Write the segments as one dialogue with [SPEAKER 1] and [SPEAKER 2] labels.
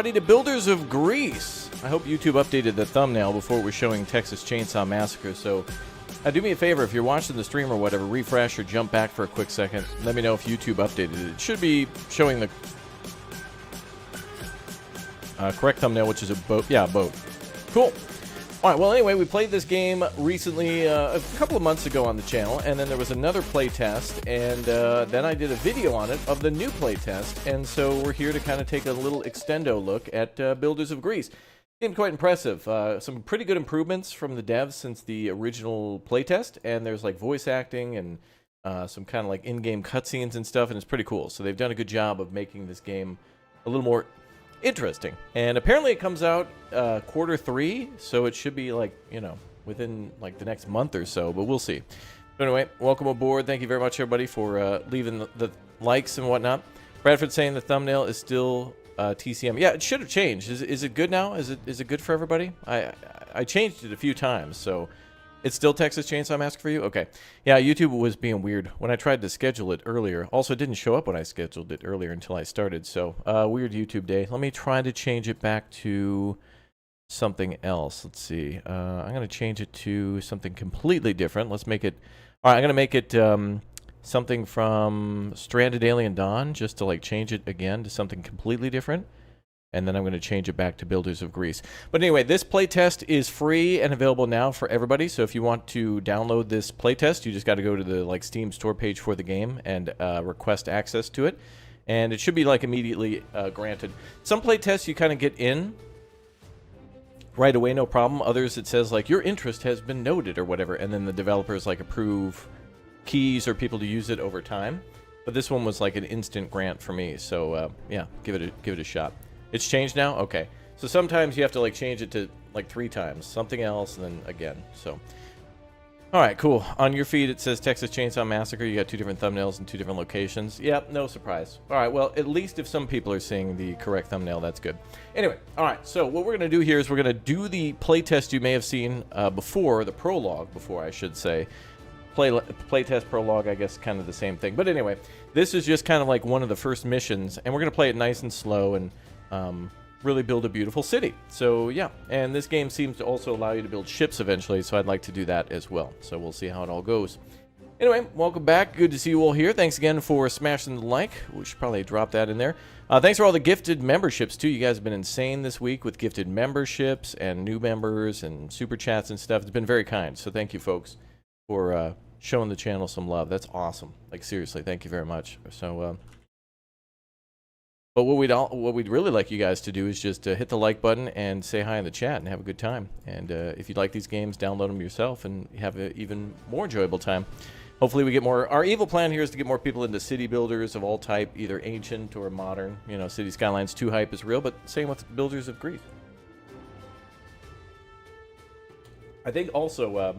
[SPEAKER 1] Howdy to Builders of Greece. I hope YouTube updated the thumbnail before it was showing Texas Chainsaw Massacre, so do me a favor, if you're watching the stream or whatever, refresh or jump back for a quick second. Let me know if YouTube updated it. It should be showing the correct thumbnail, which is a boat. Yeah, a boat. Cool. All right, well, anyway, we played this game recently, a couple of months ago on the channel, and then there was another play test, and then I did a video on it of the new play test, and so we're here to kind of take a little extendo look at Builders of Greece. Game quite impressive. Some pretty good improvements from the devs since the original play test, and there's like voice acting and some kind of like in-game cutscenes and stuff, and it's pretty cool. So they've done a good job of making this game a little more interesting. And apparently it comes out Q3, so it should be like, you know, within like the next month or so, but we'll see. But anyway, welcome aboard. Thank you very much, everybody, for leaving the likes and whatnot. Bradford saying the thumbnail is still TCM. Yeah, it should have changed. Is it good now? Is it good for everybody? I changed it a few times, so it's still Texas Chainsaw Massacre for you? Okay. Yeah, YouTube was being weird when I tried to schedule it earlier. Also, it didn't show up when I scheduled it earlier until I started, so weird YouTube day. Let me try to change it back to something else. Let's see. I'm going to change it to something completely different. Let's make it... All right, I'm going to make it something from Stranded Alien Dawn, just to like change it again to something completely different. And then I'm going to change it back to Builders of Greece. But anyway, this playtest is free and available now for everybody. So if you want to download this playtest, you just got to go to the like Steam store page for the game and request access to it. And it should be like immediately granted. Some playtests you kind of get in right away, no problem. Others it says like your interest has been noted or whatever, and then the developers like approve keys or people to use it over time. But this one was like an instant grant for me. So yeah, give it a shot. It's changed now? Okay. So sometimes you have to like change it to like 3 times. Something else and then again. So alright, cool. On your feed it says Texas Chainsaw Massacre. You got 2 different thumbnails in 2 different locations. Yep, no surprise. Alright, well, at least if some people are seeing the correct thumbnail, that's good. Anyway, alright, so what we're going to do here is we're going to do the playtest you may have seen before, the prologue before I should say. Playtest prologue, I guess, kind of the same thing. But anyway, this is just kind of like one of the first missions, and we're going to play it nice and slow and really build a beautiful city. So yeah, and this game seems to also allow you to build ships eventually, so I'd like to do that as well. So we'll see how it all goes. Anyway, welcome back. Good to see you all here. Thanks again for smashing the like. We should probably drop that in there. Thanks for all the gifted memberships too. You guys have been insane this week with gifted memberships and new members and super chats and stuff. It's been very kind, so thank you folks for showing the channel some love. That's awesome. Like seriously, thank you very much. So but what we'd really like you guys to do is just hit the like button and say hi in the chat and have a good time. And if you like these games, download them yourself and have an even more enjoyable time. Hopefully we get more. Our evil plan here is to get more people into city builders of all type, either ancient or modern. You know, City Skylines 2 hype is real, but same with Builders of Greece. I think also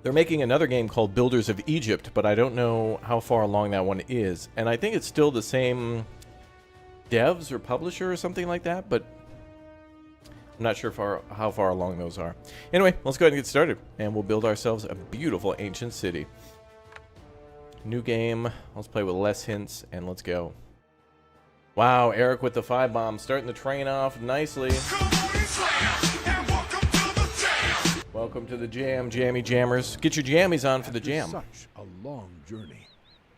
[SPEAKER 1] they're making another game called Builders of Egypt, but I don't know how far along that one is. And I think it's still the same devs or publisher or something like that, but I'm not sure how far along those are. Anyway, let's go ahead and get started, and we'll build ourselves a beautiful ancient city. New game. Let's play with less hints, and let's go. Wow, Eric with the 5 bomb, starting the train off nicely. Welcome to the jam, jammy jammers. Get your jammies on for the jam.
[SPEAKER 2] Such a long journey.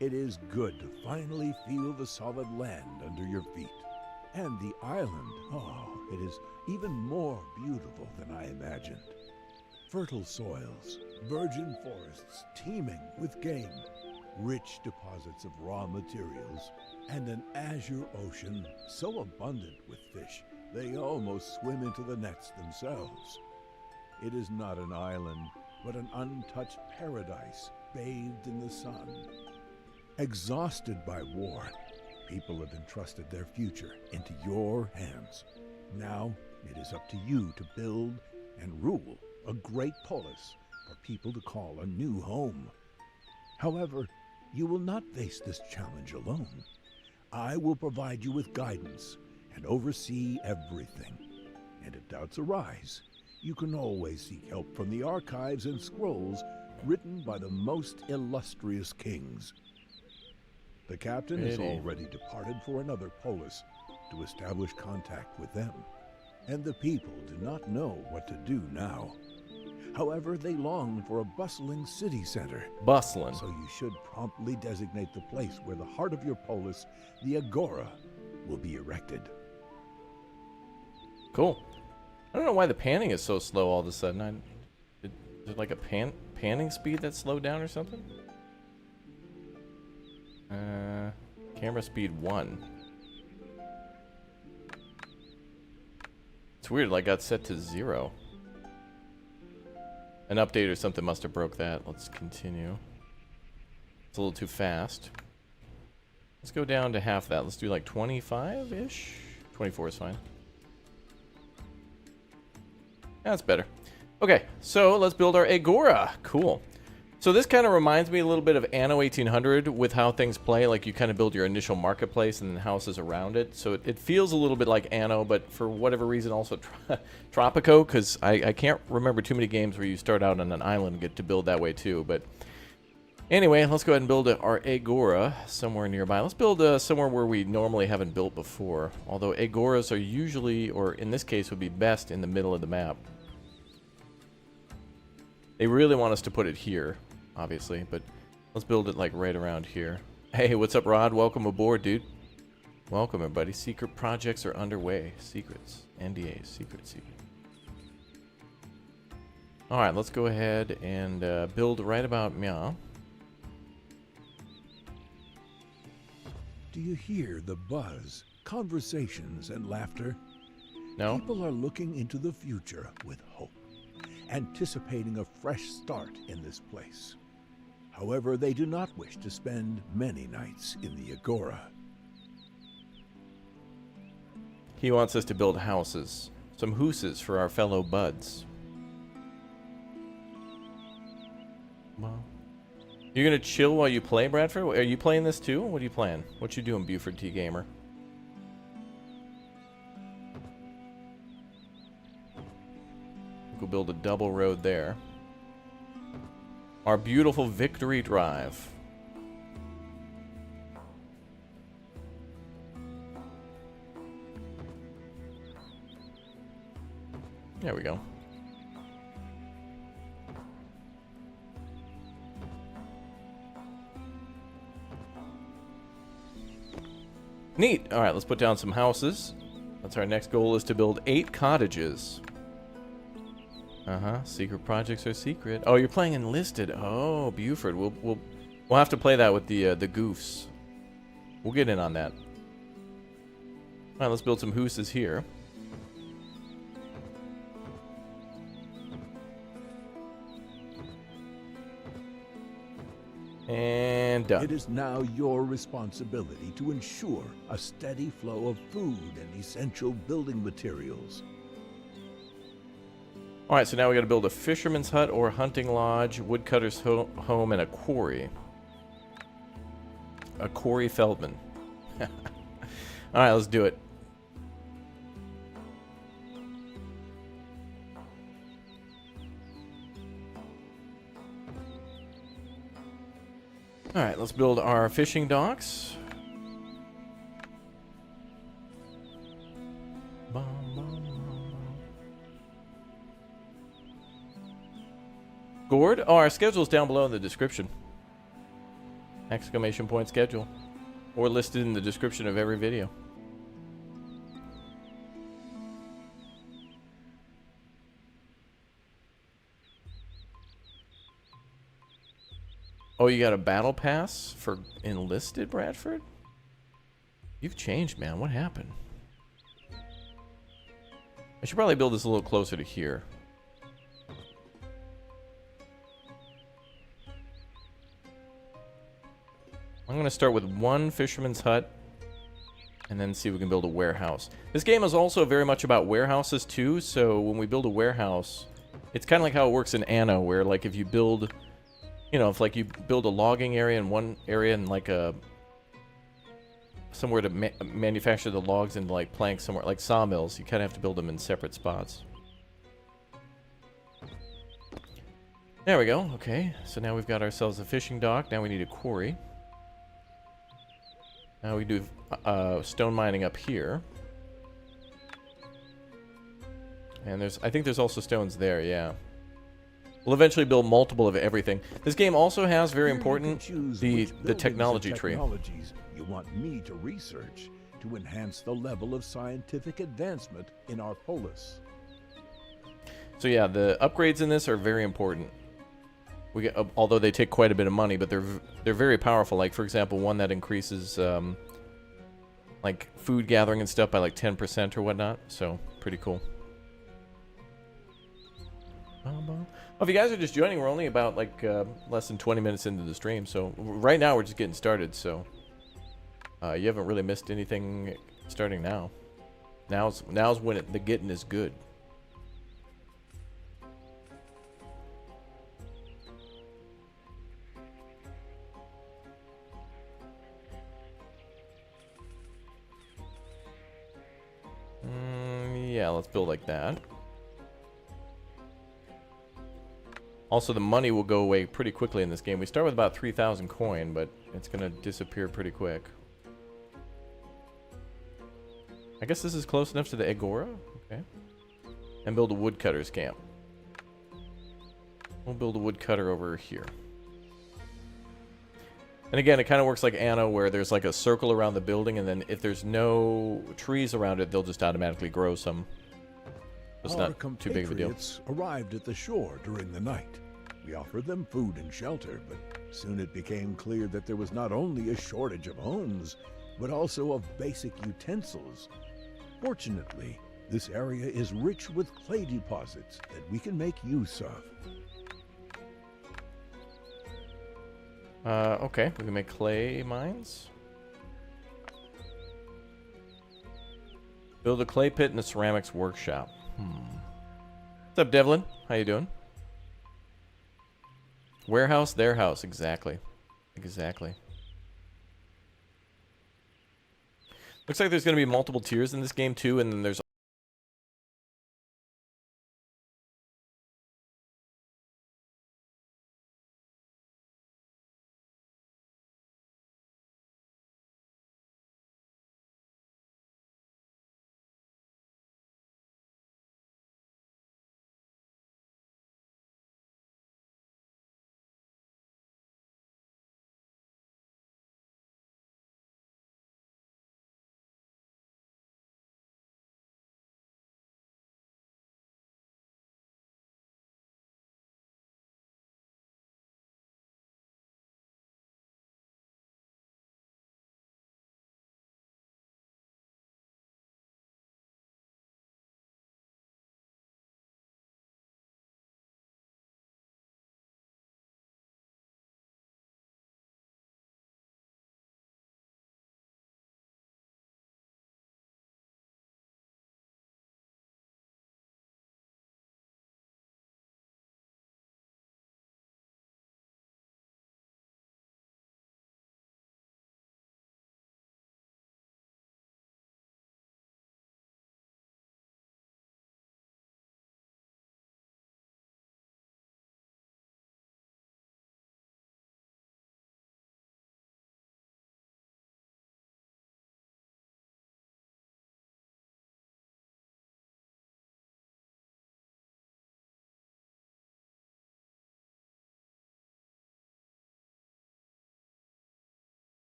[SPEAKER 2] It is good to finally feel the solid land under your feet. And the island, oh, it is even more beautiful than I imagined. Fertile soils, virgin forests teeming with game, rich deposits of raw materials, and an azure ocean so abundant with fish, they almost swim into the nets themselves. It is not an island, but an untouched paradise, bathed in the sun. Exhausted by war, people have entrusted their future into your hands. Now, it is up to you to build and rule a great polis for people to call a new home. However, you will not face this challenge alone. I will provide you with guidance and oversee everything. And if doubts arise, you can always seek help from the archives and scrolls written by the most illustrious kings. The captain is already departed for another polis to establish contact with them, and the people do not know what to do now. However, they long for a bustling city center.
[SPEAKER 1] Bustling.
[SPEAKER 2] So you should promptly designate the place where the heart of your polis, the Agora, will be erected.
[SPEAKER 1] Cool. I don't know why the panning is so slow all of a sudden. Is it like a panning speed that slowed down or something? Camera speed 1. It's weird, like got set to 0. An update or something must have broke that. Let's continue. It's a little too fast. Let's go down to half that. Let's do like 25-ish. 24 is fine. That's better. Okay, so let's build our Agora. Cool. So this kind of reminds me a little bit of Anno 1800 with how things play. Like you kind of build your initial marketplace and then houses around it. So it feels a little bit like Anno, but for whatever reason also Tropico, because I can't remember too many games where you start out on an island and get to build that way too. But anyway, let's go ahead and build our Agora somewhere nearby. Let's build somewhere where we normally haven't built before. Although Agoras are usually, or in this case would be best in the middle of the map. They really want us to put it here, obviously, but let's build it like right around here. Hey, what's up, Rod? Welcome aboard, dude. Welcome, everybody. Secret projects are underway. Secrets. NDAs. Secret. Alright, let's go ahead and build right about meow.
[SPEAKER 2] Do you hear the buzz, conversations, and laughter?
[SPEAKER 1] No?
[SPEAKER 2] People are looking into the future with hope, anticipating a fresh start in this place. However, they do not wish to spend many nights in the Agora.
[SPEAKER 1] He wants us to build houses. Some hooses for our fellow buds. Well, you're gonna chill while you play, Bradford? Are you playing this too? What are you playing? What you doing, Buford T Gamer? We'll build a double road there. Our beautiful Victory Drive. There we go. Neat. All right, let's put down some houses. That's our next goal, is to build 8 cottages. Secret projects are secret. Oh, you're playing enlisted. Oh, Buford. We'll have to play that with the goofs. We'll get in on that. All right, let's build some hooses here. And done.
[SPEAKER 2] It is now your responsibility to ensure a steady flow of food and essential building materials.
[SPEAKER 1] Alright, so now we gotta build a fisherman's hut or hunting lodge, woodcutter's home, and a quarry. A Corey Feldman. Alright, let's do it. Alright, let's build our fishing docks. Gord? Oh, our schedule's down below in the description. Exclamation point schedule. Or listed in the description of every video. Oh, you got a battle pass for enlisted, Bradford? You've changed, man. What happened? I should probably build this a little closer to here. I'm going to start with one fisherman's hut and then see if we can build a warehouse. This game is also very much about warehouses too, so when we build a warehouse, it's kind of like how it works in Anno, where like if you build, you know, if like you build a logging area in one area and like a somewhere to manufacture the logs into like planks somewhere, like sawmills, you kind of have to build them in separate spots. There we go. Okay, so now we've got ourselves a fishing dock. Now we need a quarry. Now we do stone mining up here. And I think there's also stones there, yeah. We'll eventually build multiple of everything. This game also has, very important, the technology tree.
[SPEAKER 2] Technologies you want me to research to enhance the level of scientific advancement in our polis.
[SPEAKER 1] So yeah, the upgrades in this are very important. We get, although they take quite a bit of money, but they're very powerful. Like, for example, one that increases like food gathering and stuff by like 10% or whatnot. So pretty cool. Oh, if you guys are just joining, we're only about like less than 20 minutes into the stream. So right now we're just getting started. So you haven't really missed anything starting now. Now's when the getting is good. Yeah, let's build like that. Also, the money will go away pretty quickly in this game. We start with about 3,000 coin, but it's going to disappear pretty quick. I guess this is close enough to the Agora. Okay. And build a woodcutter's camp. We'll build a woodcutter over here. And again, it kind of works like Anno, where there's like a circle around the building, and then if there's no trees around it, they'll just automatically grow some. It's not too big of a deal.
[SPEAKER 2] Our compatriots arrived at the shore during the night. We offered them food and shelter, but soon it became clear that there was not only a shortage of homes, but also of basic utensils. Fortunately, this area is rich with clay deposits that we can make use of.
[SPEAKER 1] Okay, we can make clay mines. Build a clay pit in the ceramics workshop. What's up, Devlin? How you doing? Warehouse, their house. Exactly. Exactly. Looks like there's going to be multiple tiers in this game, too, and then there's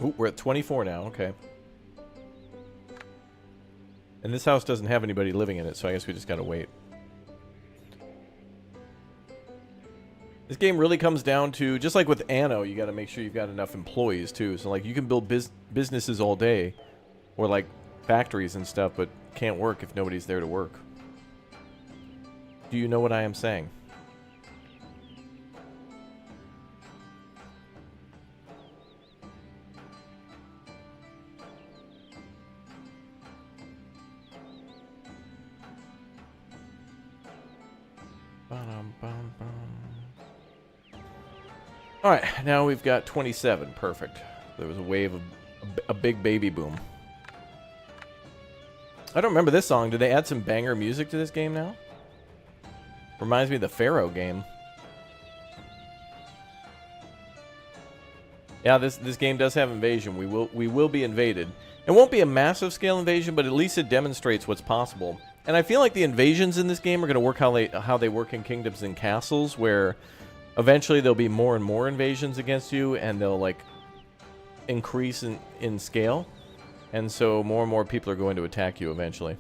[SPEAKER 1] Ooh, we're at 24 now. Okay. And this house doesn't have anybody living in it, so I guess we just gotta wait. This game really comes down to, just like with Anno, you gotta make sure you've got enough employees, too. So, like, you can build businesses all day, or, like, factories and stuff, but can't work if nobody's there to work. Do you know what I am saying? Alright, now we've got 27. Perfect. There was a wave of a big baby boom. I don't remember this song. Did they add some banger music to this game now? Reminds me of the Pharaoh game. Yeah, this game does have invasion. We will be invaded. It won't be a massive scale invasion, but at least it demonstrates what's possible. And I feel like the invasions in this game are going to work how they work in Kingdoms and Castles, where eventually there'll be more and more invasions against you, and they'll like increase in scale. And so more and more people are going to attack you eventually.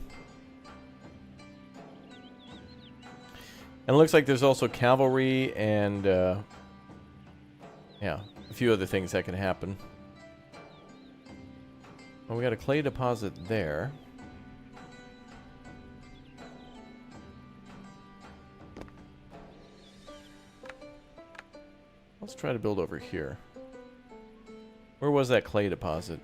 [SPEAKER 1] And it looks like there's also cavalry and, yeah, a few other things that can happen. Well, we got a clay deposit there. Let's try to build over here. Where was that clay deposit?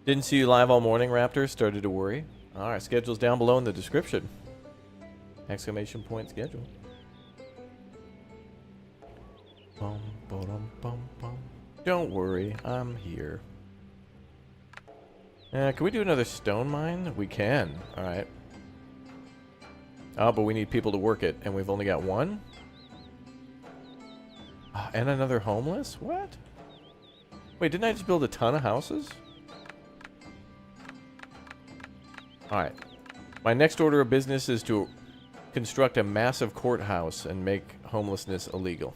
[SPEAKER 1] Didn't see you live all morning, Raptor. Started to worry. All right, schedule's down below in the description. Exclamation point schedule. Bum, ba-dum, bum, bum. Don't worry, I'm here. Can we do another stone mine? We can. All right. Oh, but we need people to work it, and we've only got one? And another homeless? What? Wait, didn't I just build a ton of houses? Alright. My next order of business is to construct a massive courthouse and make homelessness illegal.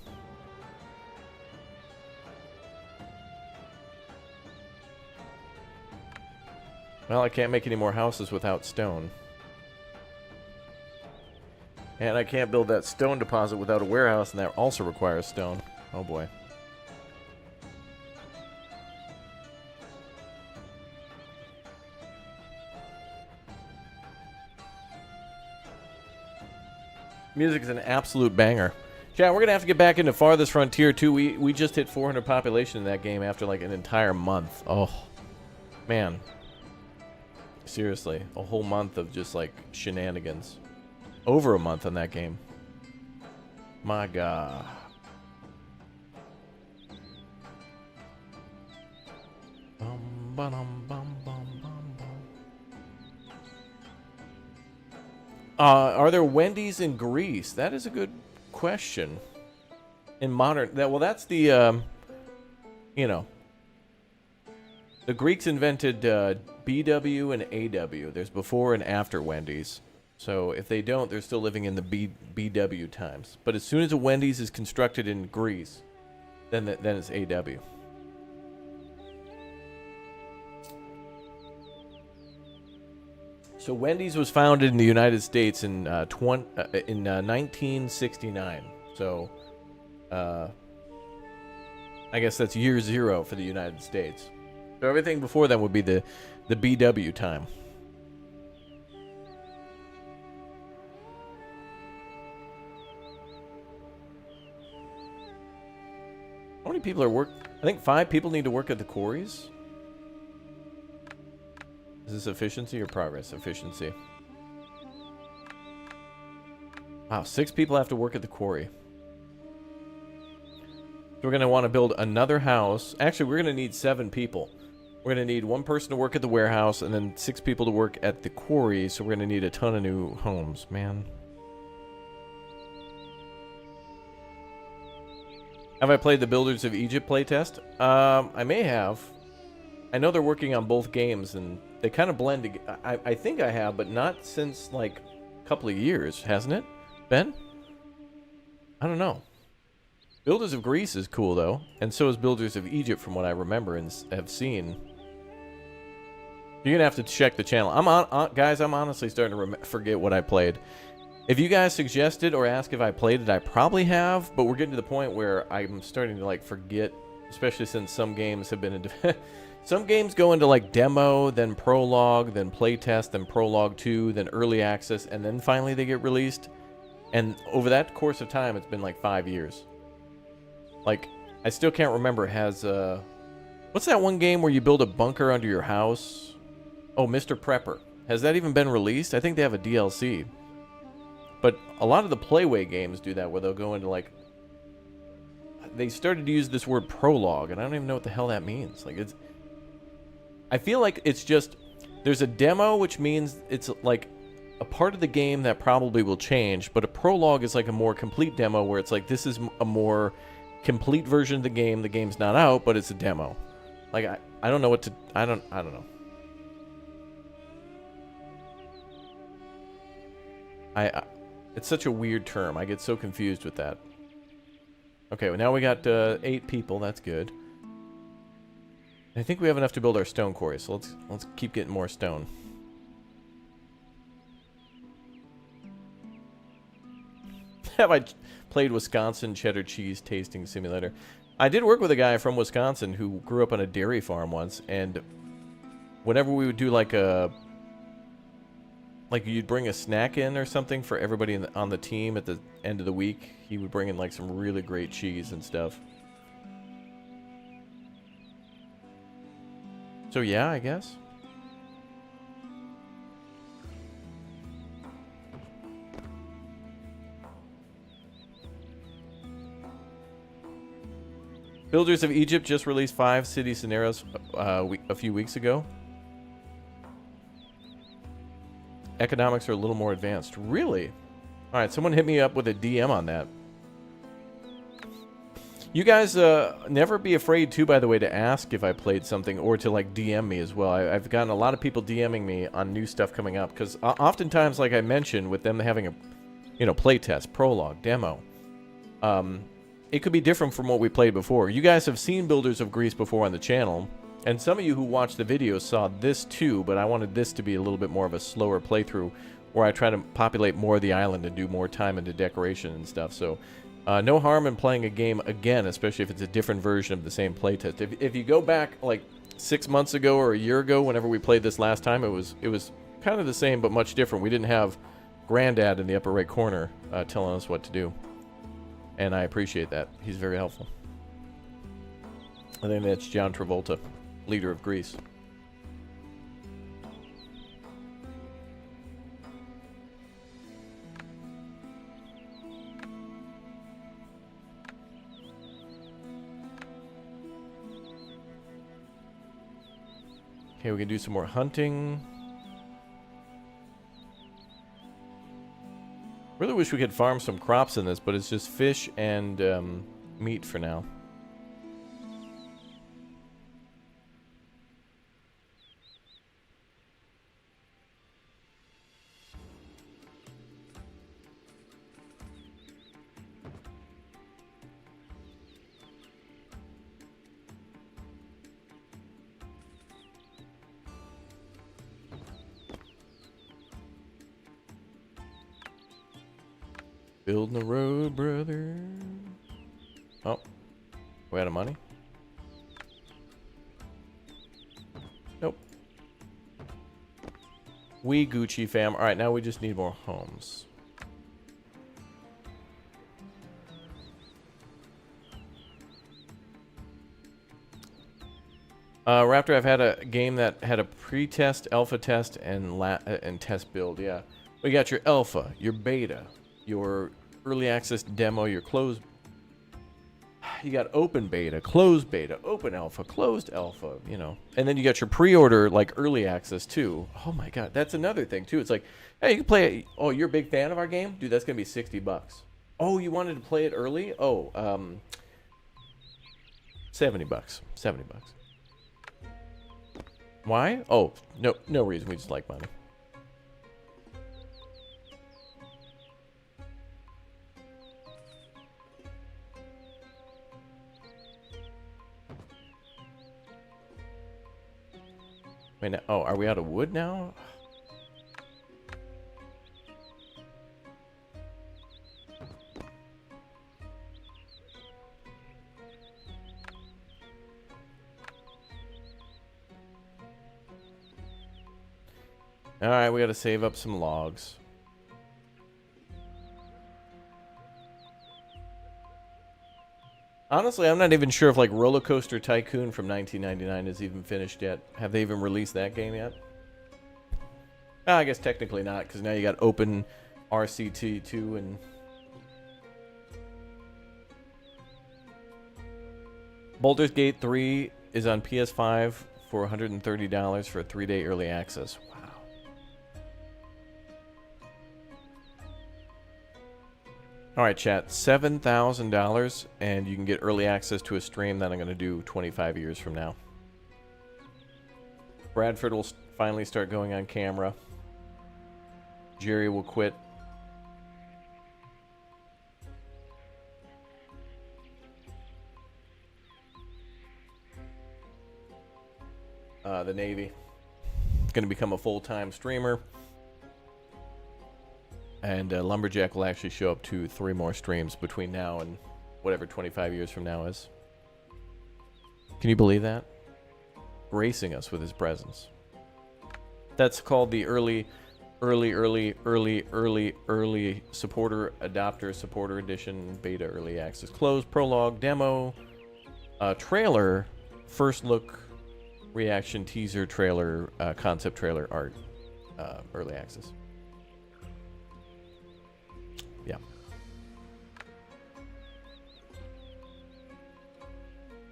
[SPEAKER 1] Well, I can't make any more houses without stone. And I can't build that stone deposit without a warehouse, and that also requires stone. Oh boy. Music is an absolute banger. Chat, we're going to have to get back into Farthest Frontier, too. We just hit 400 population in that game after, like, an entire month. Oh, man. Seriously. A whole month of just, like, shenanigans. Over a month on that game. My God. Bum, ba-dum, bum, bum, bum, bum. Are there Wendy's in Greece? That is a good question. In modern... well, that's the... you know... The Greeks invented BW and AW. There's before and after Wendy's. So if they don't, they're still living in the BW times. But as soon as a Wendy's is constructed in Greece, then it's AW. So Wendy's was founded in the United States in 1969. So I guess that's year zero for the United States. So everything before then would be the BW time. How many people are I think 5 people need to work at the quarries. Is this efficiency or progress? Efficiency. Wow, 6 people have to work at the quarry. So we're going to want to build another house. Actually, we're going to need 7 people. We're going to need 1 person to work at the warehouse and then 6 people to work at the quarry. So we're going to need a ton of new homes, man. Have I played the Builders of Egypt playtest? I may have. I know they're working on both games, and they kind of blend together. I think I have, but not since, like, a couple of years, hasn't it, Ben? I don't know. Builders of Greece is cool, though, and so is Builders of Egypt, from what I remember and have seen. You're gonna have to check the channel. Guys, I'm honestly starting to forget what I played. If you guys suggested or ask if I played it, I probably have, but we're getting to the point where I'm starting to, like, forget, especially since some games have been into... Some games go into, like, demo, then prologue, then playtest, then prologue 2, then early access, and then finally they get released. And over that course of time, it's been, like, 5 years. Like, I still can't remember. What's that one game where you build a bunker under your house? Oh, Mr. Prepper. Has that even been released? I think they have a DLC. But a lot of the Playway games do that, where they'll go into, like... They started to use this word prologue, and I don't even know what the hell that means. Like, it's... I feel like it's just... There's a demo, which means it's, like, a part of the game that probably will change, but a prologue is, like, a more complete demo, where it's like, this is a more complete version of the game. The game's not out, but it's a demo. Like, I don't know what to... I don't know. It's such a weird term. I get so confused with that. Okay, well, now we got 8 people. That's good. I think we have enough to build our stone quarry, so let's keep getting more stone. Have I played Wisconsin cheddar cheese tasting simulator? I did work with a guy from Wisconsin who grew up on a dairy farm once, and whenever we would do like you'd bring a snack in or something for everybody on the team at the end of the week, he would bring in like some really great cheese and stuff. So yeah, I guess. Builders of Egypt just released 5 city scenarios a few weeks ago. Economics are a little more advanced. Really? All right, someone hit me up with a DM on that. You guys never be afraid, too, by the way, to ask if I played something or to, like, DM me as well. I've gotten a lot of people DMing me on new stuff coming up because oftentimes, like I mentioned, with them having a, playtest, prologue, demo, it could be different from what we played before. You guys have seen Builders of Greece before on the channel, and some of you who watched the videos saw this too, but I wanted this to be a little bit more of a slower playthrough where I try to populate more of the island and do more time into decoration and stuff. So no harm in playing a game again, especially if it's a different version of the same playtest. If you go back like 6 months ago or a year ago, whenever we played this last time, it was kind of the same but much different. We didn't have Granddad in the upper right corner telling us what to do. And I appreciate that. He's very helpful. I think that's John Travolta, leader of Greece. Okay, we can do some more hunting. Really wish we could farm some crops in this, but it's just fish and meat for now. Building the road, brother. Oh, we out of money? Nope. We Gucci fam. All right, now we just need more homes. Raptor, I've had a game that had a pre-test, alpha test, and test build. Yeah, we got your alpha, your beta, your early access demo, your closed. You got open beta, closed beta, open alpha, closed alpha, and then you got your pre-order, like early access too. Oh my god, that's another thing too. It's like, hey, you can play it. Oh, you're a big fan of our game, dude. That's gonna be $60. Oh, you wanted to play it early? Oh, $70. $70. Why? Oh, no reason. We just like money. Wait, oh, are we out of wood now? All right, we got to save up some logs. Honestly, I'm not even sure if like Roller Coaster Tycoon from 1999 is even finished yet. Have they even released that game yet? I guess technically not, because now you got Open RCT2 and... Baldur's Gate 3 is on PS5 for $130 for a 3-day early access. Wow. All right, chat. $7,000, and you can get early access to a stream that I'm going to do 25 years from now. Bradford will finally start going on camera. Jerry will quit. The Navy. Going to become a full-time streamer. And Lumberjack will actually show up to 3 more streams between now and whatever 25 years from now is. Can you believe that? Gracing us with his presence. That's called the early supporter, adopter, supporter edition, beta, early access, closed, prologue, demo, trailer, first look, reaction, teaser, trailer, concept trailer, art, early access. Yeah.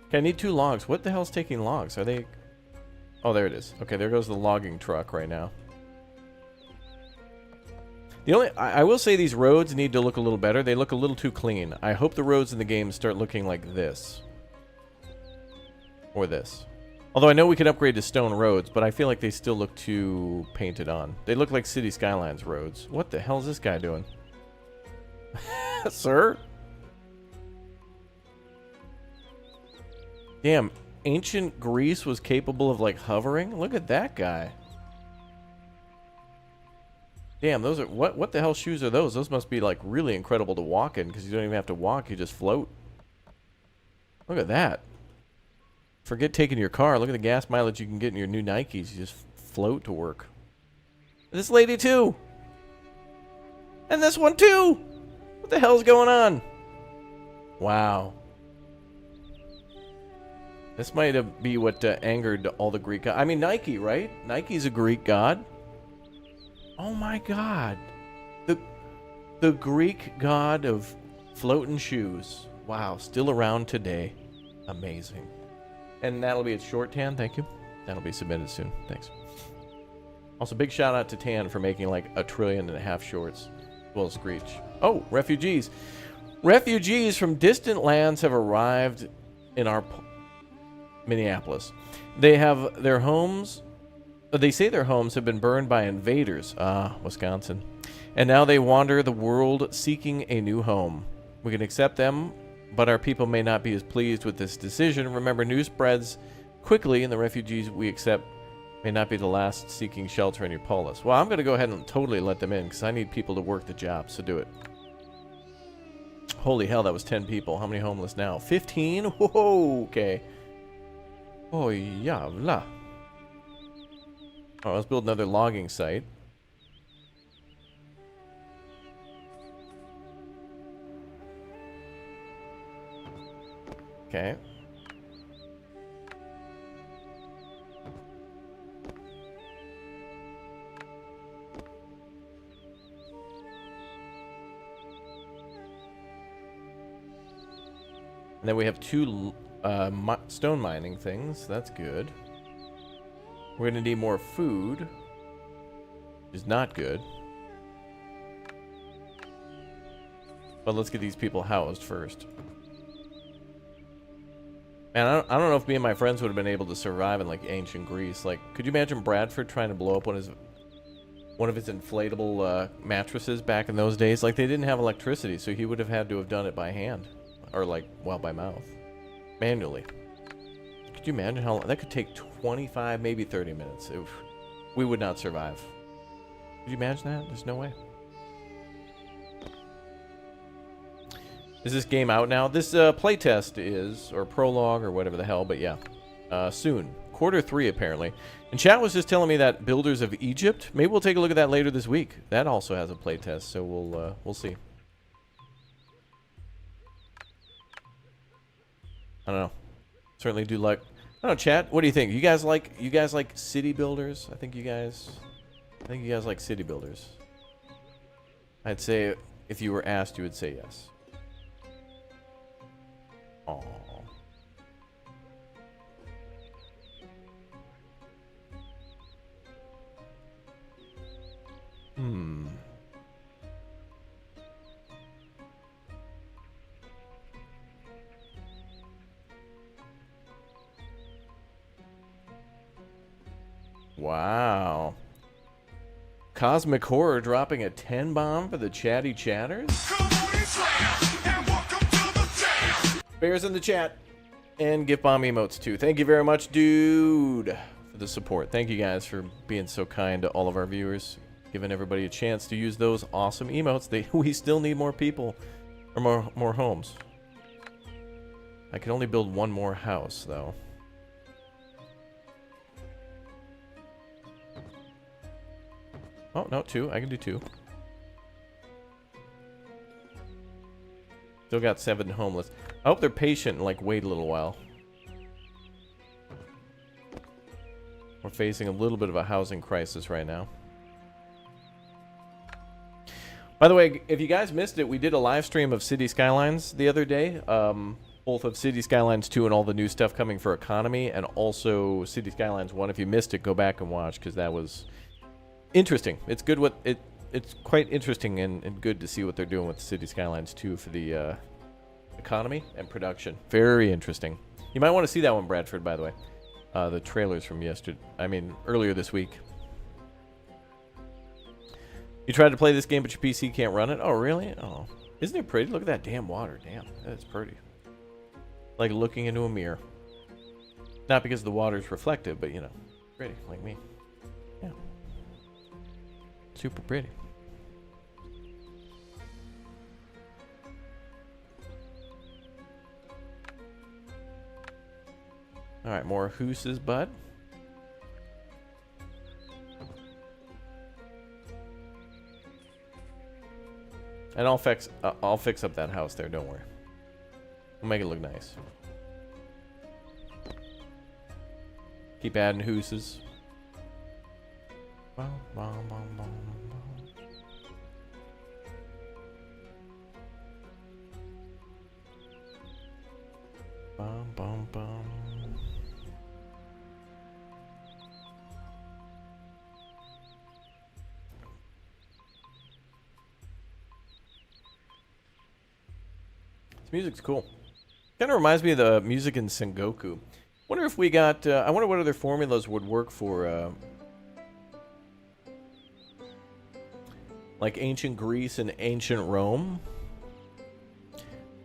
[SPEAKER 1] Okay, I need 2 logs. What the hell's taking logs? Are they... Oh, there it is. Okay, there goes the logging truck right now. The only... I will say these roads need to look a little better. They look a little too clean. I hope the roads in the game start looking like this. Or this. Although I know we could upgrade to stone roads, but I feel like they still look too painted on. They look like City Skylines roads. What the hell is this guy doing? Sir? Damn, ancient Greece was capable of, like, hovering? Look at that guy. Damn, those are... What the hell shoes are those? Those must be, like, really incredible to walk in, because you don't even have to walk, you just float. Look at that. Forget taking your car. Look at the gas mileage you can get in your new Nikes. You just float to work. This lady, too. And this one, too. What the hell's going on? Wow. This might be what angered all the Greek gods. I mean, Nike, right? Nike's a Greek god. Oh my god. The Greek god of floating shoes. Wow, still around today. Amazing. And that'll be a short, Tan. Thank you. That'll be submitted soon. Thanks. Also, big shout out to Tan for making like 1.5 trillion shorts. As well as Screech. Oh, refugees. Refugees from distant lands have arrived in our Minneapolis. They have their homes. They say their homes have been burned by invaders. Wisconsin. And now they wander the world seeking a new home. We can accept them, but our people may not be as pleased with this decision. Remember, news spreads quickly, and the refugees we accept may not be the last seeking shelter in your polis. Well, I'm going to go ahead and totally let them in, because I need people to work the job, so do it. Holy hell, that was 10 people. How many homeless now? 15? Whoa, okay. Oh, yavla. Oh, let's build another logging site. Okay. And then we have 2 stone mining things. That's good. We're going to need more food, which is not good. But let's get these people housed first. Man, I don't know if me and my friends would have been able to survive in like ancient Greece. Like, could you imagine Bradford trying to blow up one of his inflatable mattresses back in those days? Like, they didn't have electricity, so he would have had to have done it by hand, or like, well, by mouth, manually. Could you imagine how that could take 25, maybe 30 minutes? We would not survive. Could you imagine that? There's no way. Is this game out now? This playtest is, or prologue, or whatever the hell, but yeah. Soon. Q3, apparently. And chat was just telling me that Builders of Egypt, maybe we'll take a look at that later this week. That also has a playtest, so we'll see. I don't know. Certainly do like... I don't know, chat, what do you think? You guys like city builders? I think you guys like city builders. I'd say if you were asked, you would say yes. Aww. Wow. Cosmic Horror dropping a 10 bomb for the chatty chatters? Bears in the chat. And gift bomb emotes too. Thank you very much, dude, for the support. Thank you guys for being so kind to all of our viewers, giving everybody a chance to use those awesome emotes. We still need more people, or more homes. I can only build one more house, though. Oh, no, 2. I can do 2. Still got 7 homeless. I hope they're patient and, like, wait a little while. We're facing a little bit of a housing crisis right now. By the way, if you guys missed it, we did a live stream of City Skylines the other day. both of City Skylines 2 and all the new stuff coming for economy, and also City Skylines 1. If you missed it, go back and watch, because that was interesting. It's good it's quite interesting and good to see what they're doing with City Skylines 2 for the economy and production. Very interesting. You might want to see that one, Bradford, by the way. The trailers from earlier this week. You tried to play this game, but your PC can't run it? Oh, really? Oh. Isn't it pretty? Look at that damn water. Damn, that's pretty. Like looking into a mirror. Not because the water's reflective, but, you know, pretty, like me. Yeah. Super pretty. Alright, more hooses, bud. And I'll fix up that house there, don't worry. We'll make it look nice. Keep adding hooses. Bum, bum, bum, bum, bum. Bum, bum, bum. This music's cool. Kind of reminds me of the music in Sengoku. Wonder if we got. I wonder what other formulas would work for, like ancient Greece and ancient Rome.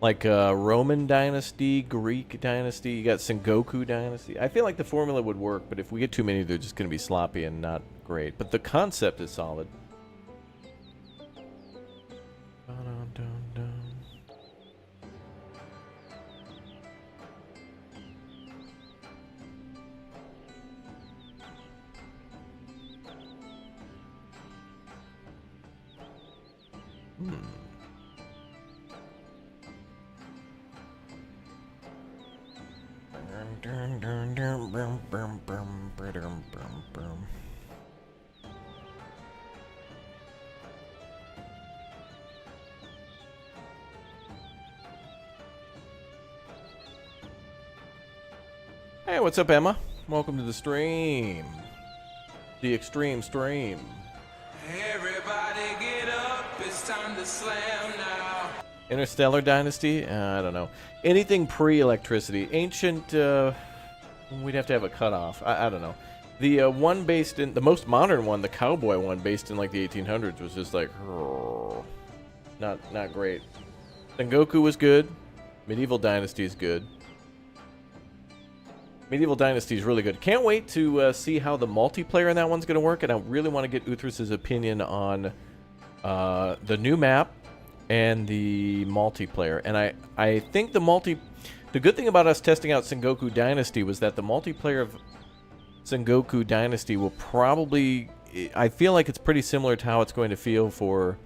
[SPEAKER 1] Like Roman dynasty, Greek dynasty. You got Sengoku dynasty. I feel like the formula would work, but if we get too many, they're just going to be sloppy and not great. But the concept is solid. Hey, what's up, Emma? Welcome to the stream. The extreme stream.
[SPEAKER 3] Everybody get up, it's time to slam now.
[SPEAKER 1] Interstellar Dynasty? I don't know. Anything pre-electricity. Ancient, we'd have to have a cutoff. I don't know. The one based in, the most modern one, the cowboy one based in like the 1800s was just like, not great. Sengoku was good. Medieval Dynasty is good. Medieval Dynasty is really good. Can't wait to see how the multiplayer in that one's going to work, and I really want to get Uthrus's opinion on the new map and the multiplayer. And I think the good thing about us testing out Sengoku Dynasty was that the multiplayer of Sengoku Dynasty will probably, I feel like it's pretty similar to how it's going to feel for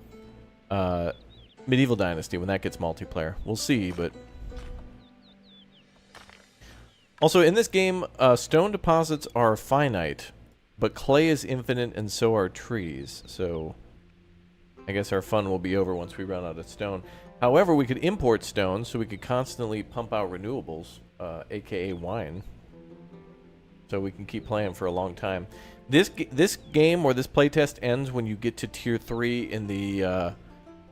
[SPEAKER 1] Medieval Dynasty when that gets multiplayer. We'll see, but also, in this game, stone deposits are finite, but clay is infinite and so are trees. So, I guess our fun will be over once we run out of stone. However, we could import stone, so we could constantly pump out renewables, aka wine. So we can keep playing for a long time. This game, or this playtest, ends when you get to Tier 3 in the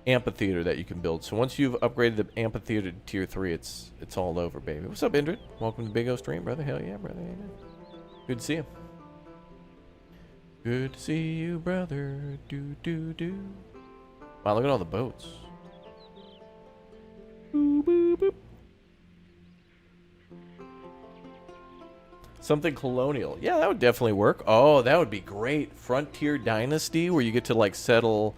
[SPEAKER 1] amphitheater that you can build. So once you've upgraded the amphitheater to Tier 3, it's all over, baby. What's up, Indrid? Welcome to Big O Stream, brother. Hell yeah, brother. Good to see you. Good to see you, brother. Do. Wow, look at all the boats. Boop, boop, boop. Something colonial. Yeah, that would definitely work. Oh, that would be great. Frontier Dynasty, where you get to, like, settle...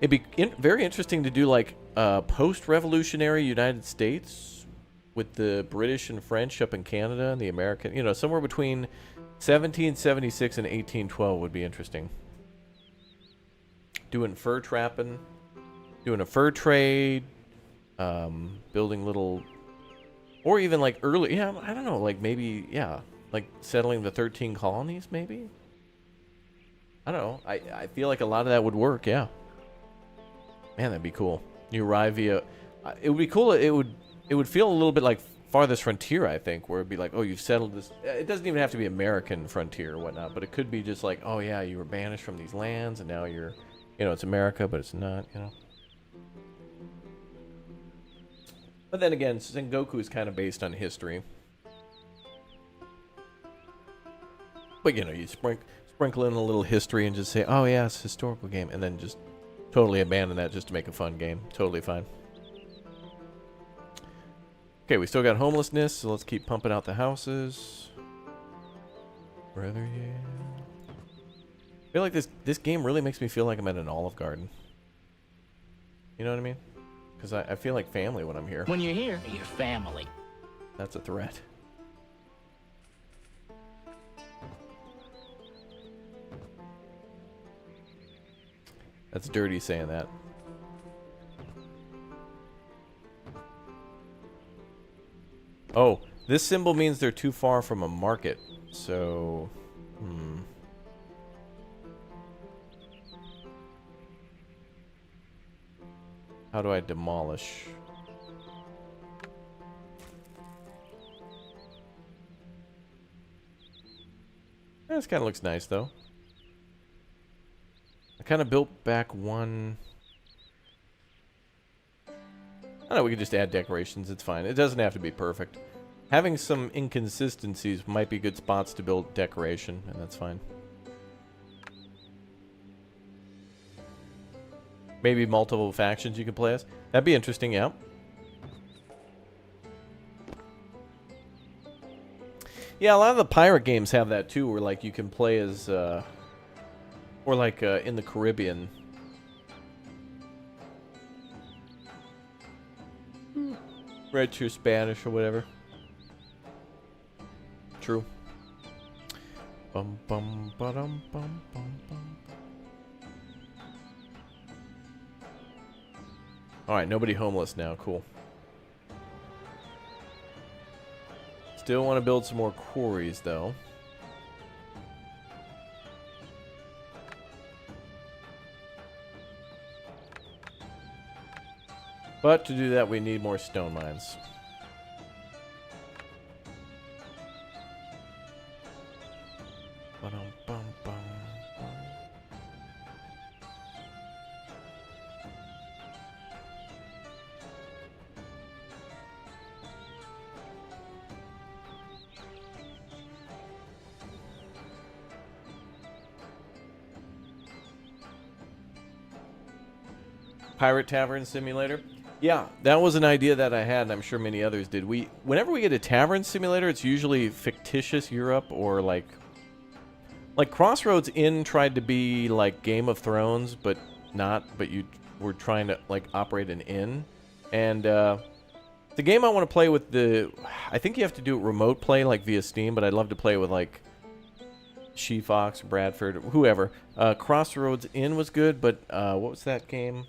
[SPEAKER 1] It'd be very interesting to do, like, post-revolutionary United States with the British and French up in Canada and the American, you know, somewhere between 1776 and 1812 would be interesting. Doing fur trapping, doing a fur trade, building little, or even like early, yeah, I don't know, like maybe, yeah, like settling the 13 colonies, maybe? I don't know. I feel like a lot of that would work, yeah. Man, that'd be cool. You arrive via It would be cool. It would feel a little bit like Farthest Frontier, I think, where it'd be like, oh, you've settled this. It doesn't even have to be American frontier or whatnot, but it could be just like, oh yeah, you were banished from these lands, and now you're, it's America, but it's not. But then again, Sengoku is kind of based on history. But you sprinkle in a little history and just say, oh yeah, it's a historical game, and then just totally abandon that just to make a fun game. Totally fine. Okay, we still got homelessness, so let's keep pumping out the houses. Brother, yeah. I feel like this game really makes me feel like I'm at an Olive Garden. You know what I mean? Because I feel like family when I'm here.
[SPEAKER 4] When you're here, you're family.
[SPEAKER 1] That's a threat. That's dirty saying that. Oh, this symbol means they're too far from a market. So, how do I demolish? This kind of looks nice, though. I kind of built back one. I don't know, we could just add decorations. It's fine. It doesn't have to be perfect. Having some inconsistencies might be good spots to build decoration, and that's fine. Maybe multiple factions you can play as. That'd be interesting, yeah. Yeah, a lot of the pirate games have that too, where like you can play as, or like in the Caribbean. French or Spanish or whatever. True. Bum bum ba-dum bum bum bum. Alright, nobody homeless now. Cool. Still want to build some more quarries, though. But to do that, we need more stone mines. Ba-dum-bum-bum. Pirate Tavern Simulator. Yeah, that was an idea that I had, and I'm sure many others did. Whenever we get a tavern simulator, it's usually fictitious Europe or like Crossroads Inn tried to be like Game of Thrones, but not. But you were trying to like operate an inn, and the game I want to play with I think you have to do it remote play like via Steam, but I'd love to play with like She-Fox, Bradford, whoever. Crossroads Inn was good, but what was that game?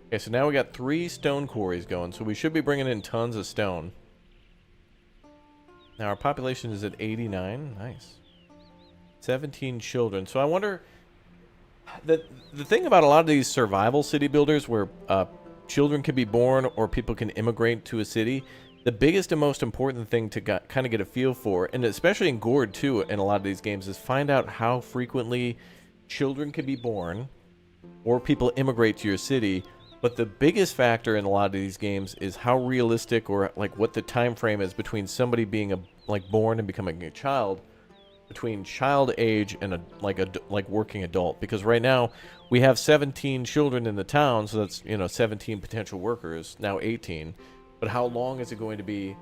[SPEAKER 1] Okay, so now we got 3 stone quarries going, so we should be bringing in tons of stone. Now our population is at 89. Nice. 17 children. So I wonder... The thing about a lot of these survival city builders where children can be born or people can immigrate to a city, the biggest and most important thing to kind of get a feel for, and especially in Gourd too in a lot of these games, is find out how frequently children can be born or people immigrate to your city. But the biggest factor in a lot of these games is how realistic or like what the time frame is between somebody being born and becoming a child, between child age and a working adult. Because right now we have 17 children in the town, so that's 17 potential workers, now 18. But how long is it going to be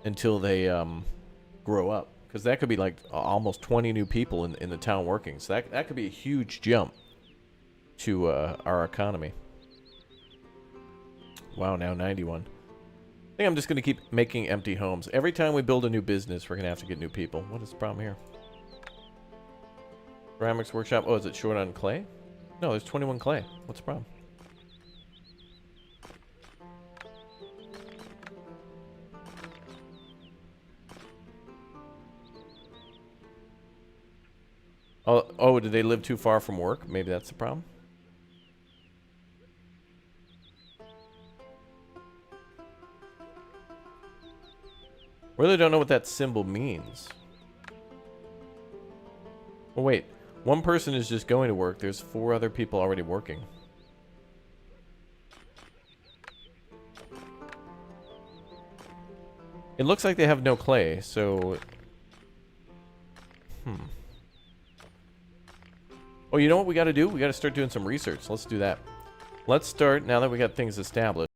[SPEAKER 1] until they grow up? Because that could be like almost 20 new people in the town working. So that could be a huge jump to our economy. Wow, now 91. I think I'm just going to keep making empty homes. Every time we build a new business, we're going to have to get new people. What is the problem here? Ceramics workshop. Oh, is it short on clay? No, there's 21 clay. What's the problem? Oh, did they live too far from work? Maybe that's the problem. Really don't know what that symbol means. Oh, wait. One person is just going to work. There's 4 other people already working. It looks like they have no clay, so... Oh, you know what we got to do? We got to start doing some research. Let's do that. Let's start, now that we got things established.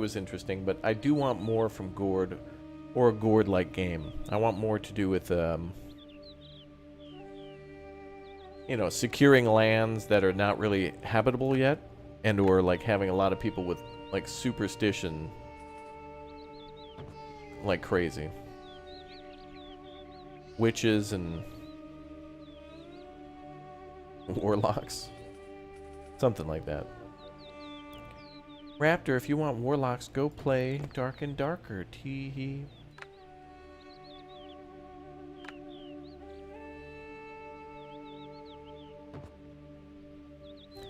[SPEAKER 1] was interesting, but I do want more from Gord, or a Gord-like game. I want more to do with, you know, securing lands that are not really habitable yet, and or like having a lot of people with like superstition like crazy. Witches and warlocks. Something like that. Raptor, if you want warlocks, go play Dark and Darker. Tee-hee.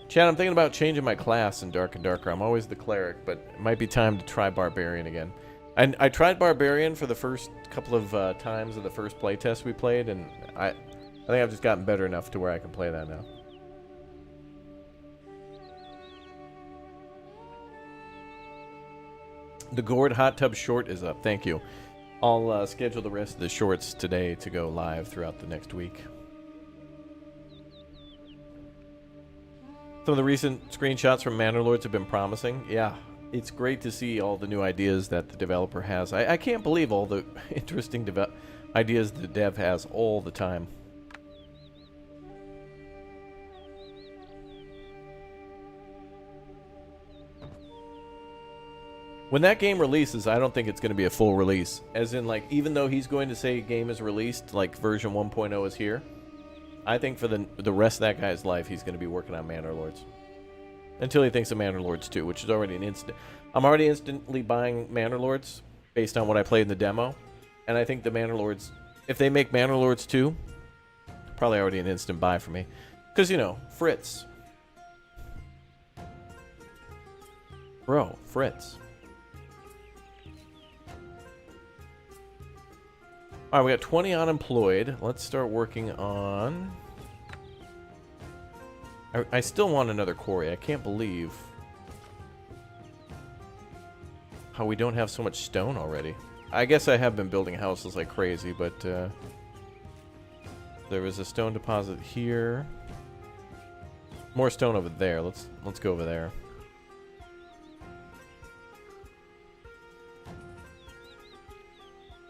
[SPEAKER 1] Chad, I'm thinking about changing my class in Dark and Darker. I'm always the cleric, but it might be time to try Barbarian again. I tried Barbarian for the first couple of times of the first playtest we played, and I think I've just gotten better enough to where I can play that now. The Gord Hot Tub Short is up. Thank you. I'll schedule the rest of the shorts today to go live throughout the next week. Some of the recent screenshots from Manor Lords have been promising. Yeah, it's great to see all the new ideas that the developer has. I can't believe all the interesting ideas the dev has all the time. When that game releases, I don't think it's going to be a full release. As in, like, even though he's going to say game is released, like version 1.0 is here, I think for the rest of that guy's life, he's going to be working on Manor Lords. Until he thinks of Manor Lords 2, which is already an instant. I'm already instantly buying Manor Lords based on what I played in the demo. And I think the Manor Lords, if they make Manor Lords 2, probably already an instant buy for me. Because, you know, Fritz. Bro, Fritz. Alright, we got 20 unemployed. Let's start working on... I still want another quarry. I can't believe how we don't have so much stone already. I guess I have been building houses like crazy, but there was a stone deposit here. More stone over there. Let's go over there.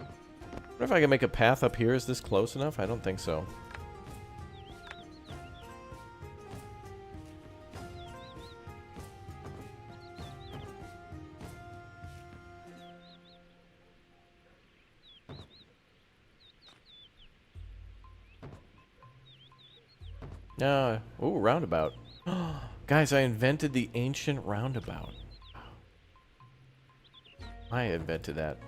[SPEAKER 1] I wonder if I can make a path up here. Is this close enough? I don't think so. Ooh, roundabout. Guys, I invented the ancient roundabout. I invented that.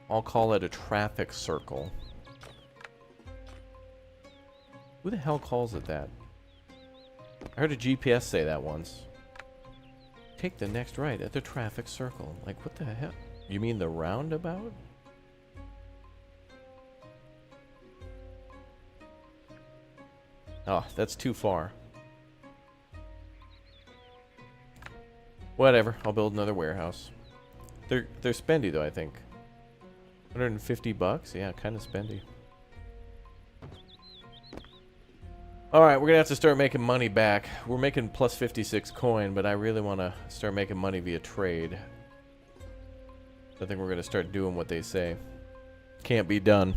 [SPEAKER 1] I'll call it a traffic circle. Who the hell calls it that? I heard a GPS say that once. Take the next right at the traffic circle. Like, what the hell? You mean the roundabout? Oh, that's too far. Whatever, I'll build another warehouse. They're spendy though, I think. 150 bucks? Yeah, kind of spendy. Alright, we're gonna have to start making money back. We're making plus 56 coin, but I really want to start making money via trade. I think we're gonna start doing what they say. Can't be done.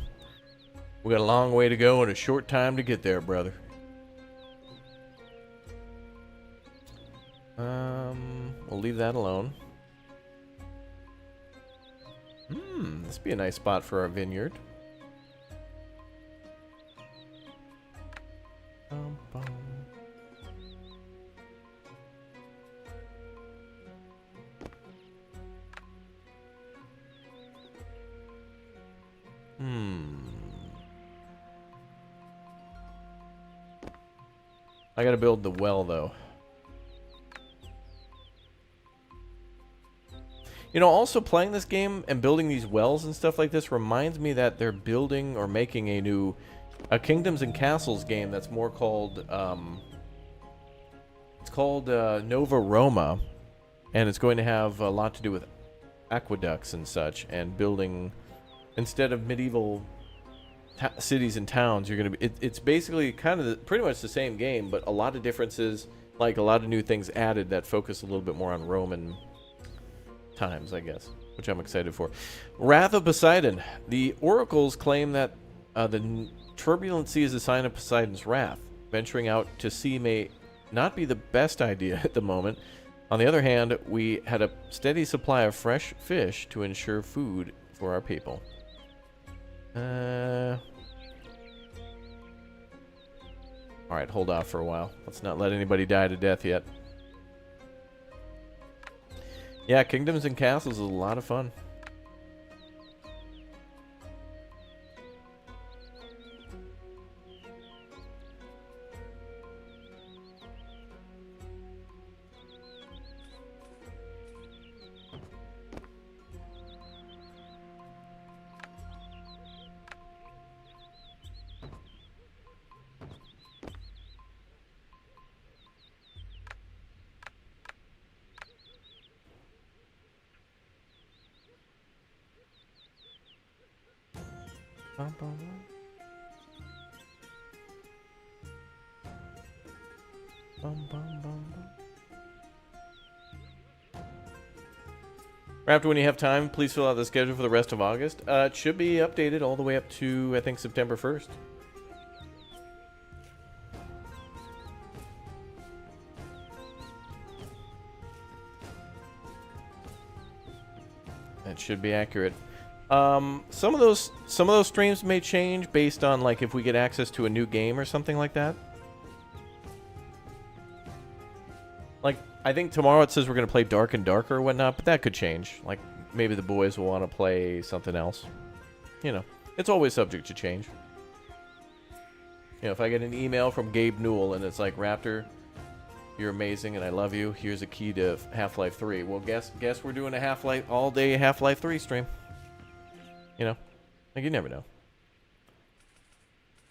[SPEAKER 1] We got a long way to go and a short time to get there, brother. We'll leave that alone. This would be a nice spot for our vineyard. I gotta build the well, though. You know, also playing this game and building these wells and stuff like this reminds me that they're building or making a Kingdoms and Castles game that's more called, it's called Nova Roma, and it's going to have a lot to do with aqueducts and such, and building, instead of medieval cities and towns, you're going to be, it's basically kind of pretty much the same game, but a lot of differences, like a lot of new things added that focus a little bit more on Roman times, I guess, which I'm excited for. Wrath of Poseidon. The oracles claim that the turbulent sea is a sign of Poseidon's wrath. Venturing out to sea may not be the best idea at the moment. On the other hand, we had a steady supply of fresh fish to ensure food for our people. Alright, hold off for a while. Let's not let anybody die to death yet. Yeah, Kingdoms and Castles is a lot of fun. Bum, bum, bum. Bum, bum, bum, bum. After when you have time, please fill out the schedule for the rest of August. It should be updated all the way up to, I think, September 1st. That should be accurate. Some of those streams may change based on like if we get access to a new game or something like that. Like I think tomorrow it says we're gonna play Dark and Darker or whatnot, but that could change. Like maybe the boys will want to play something else. You know, it's always subject to change. You know, if I get an email from Gabe Newell and it's like, Raptor, you're amazing and I love you. Here's a key to Half-Life 3. Well, guess we're doing a Half-Life all day Half-Life 3 stream. You know, like you never know.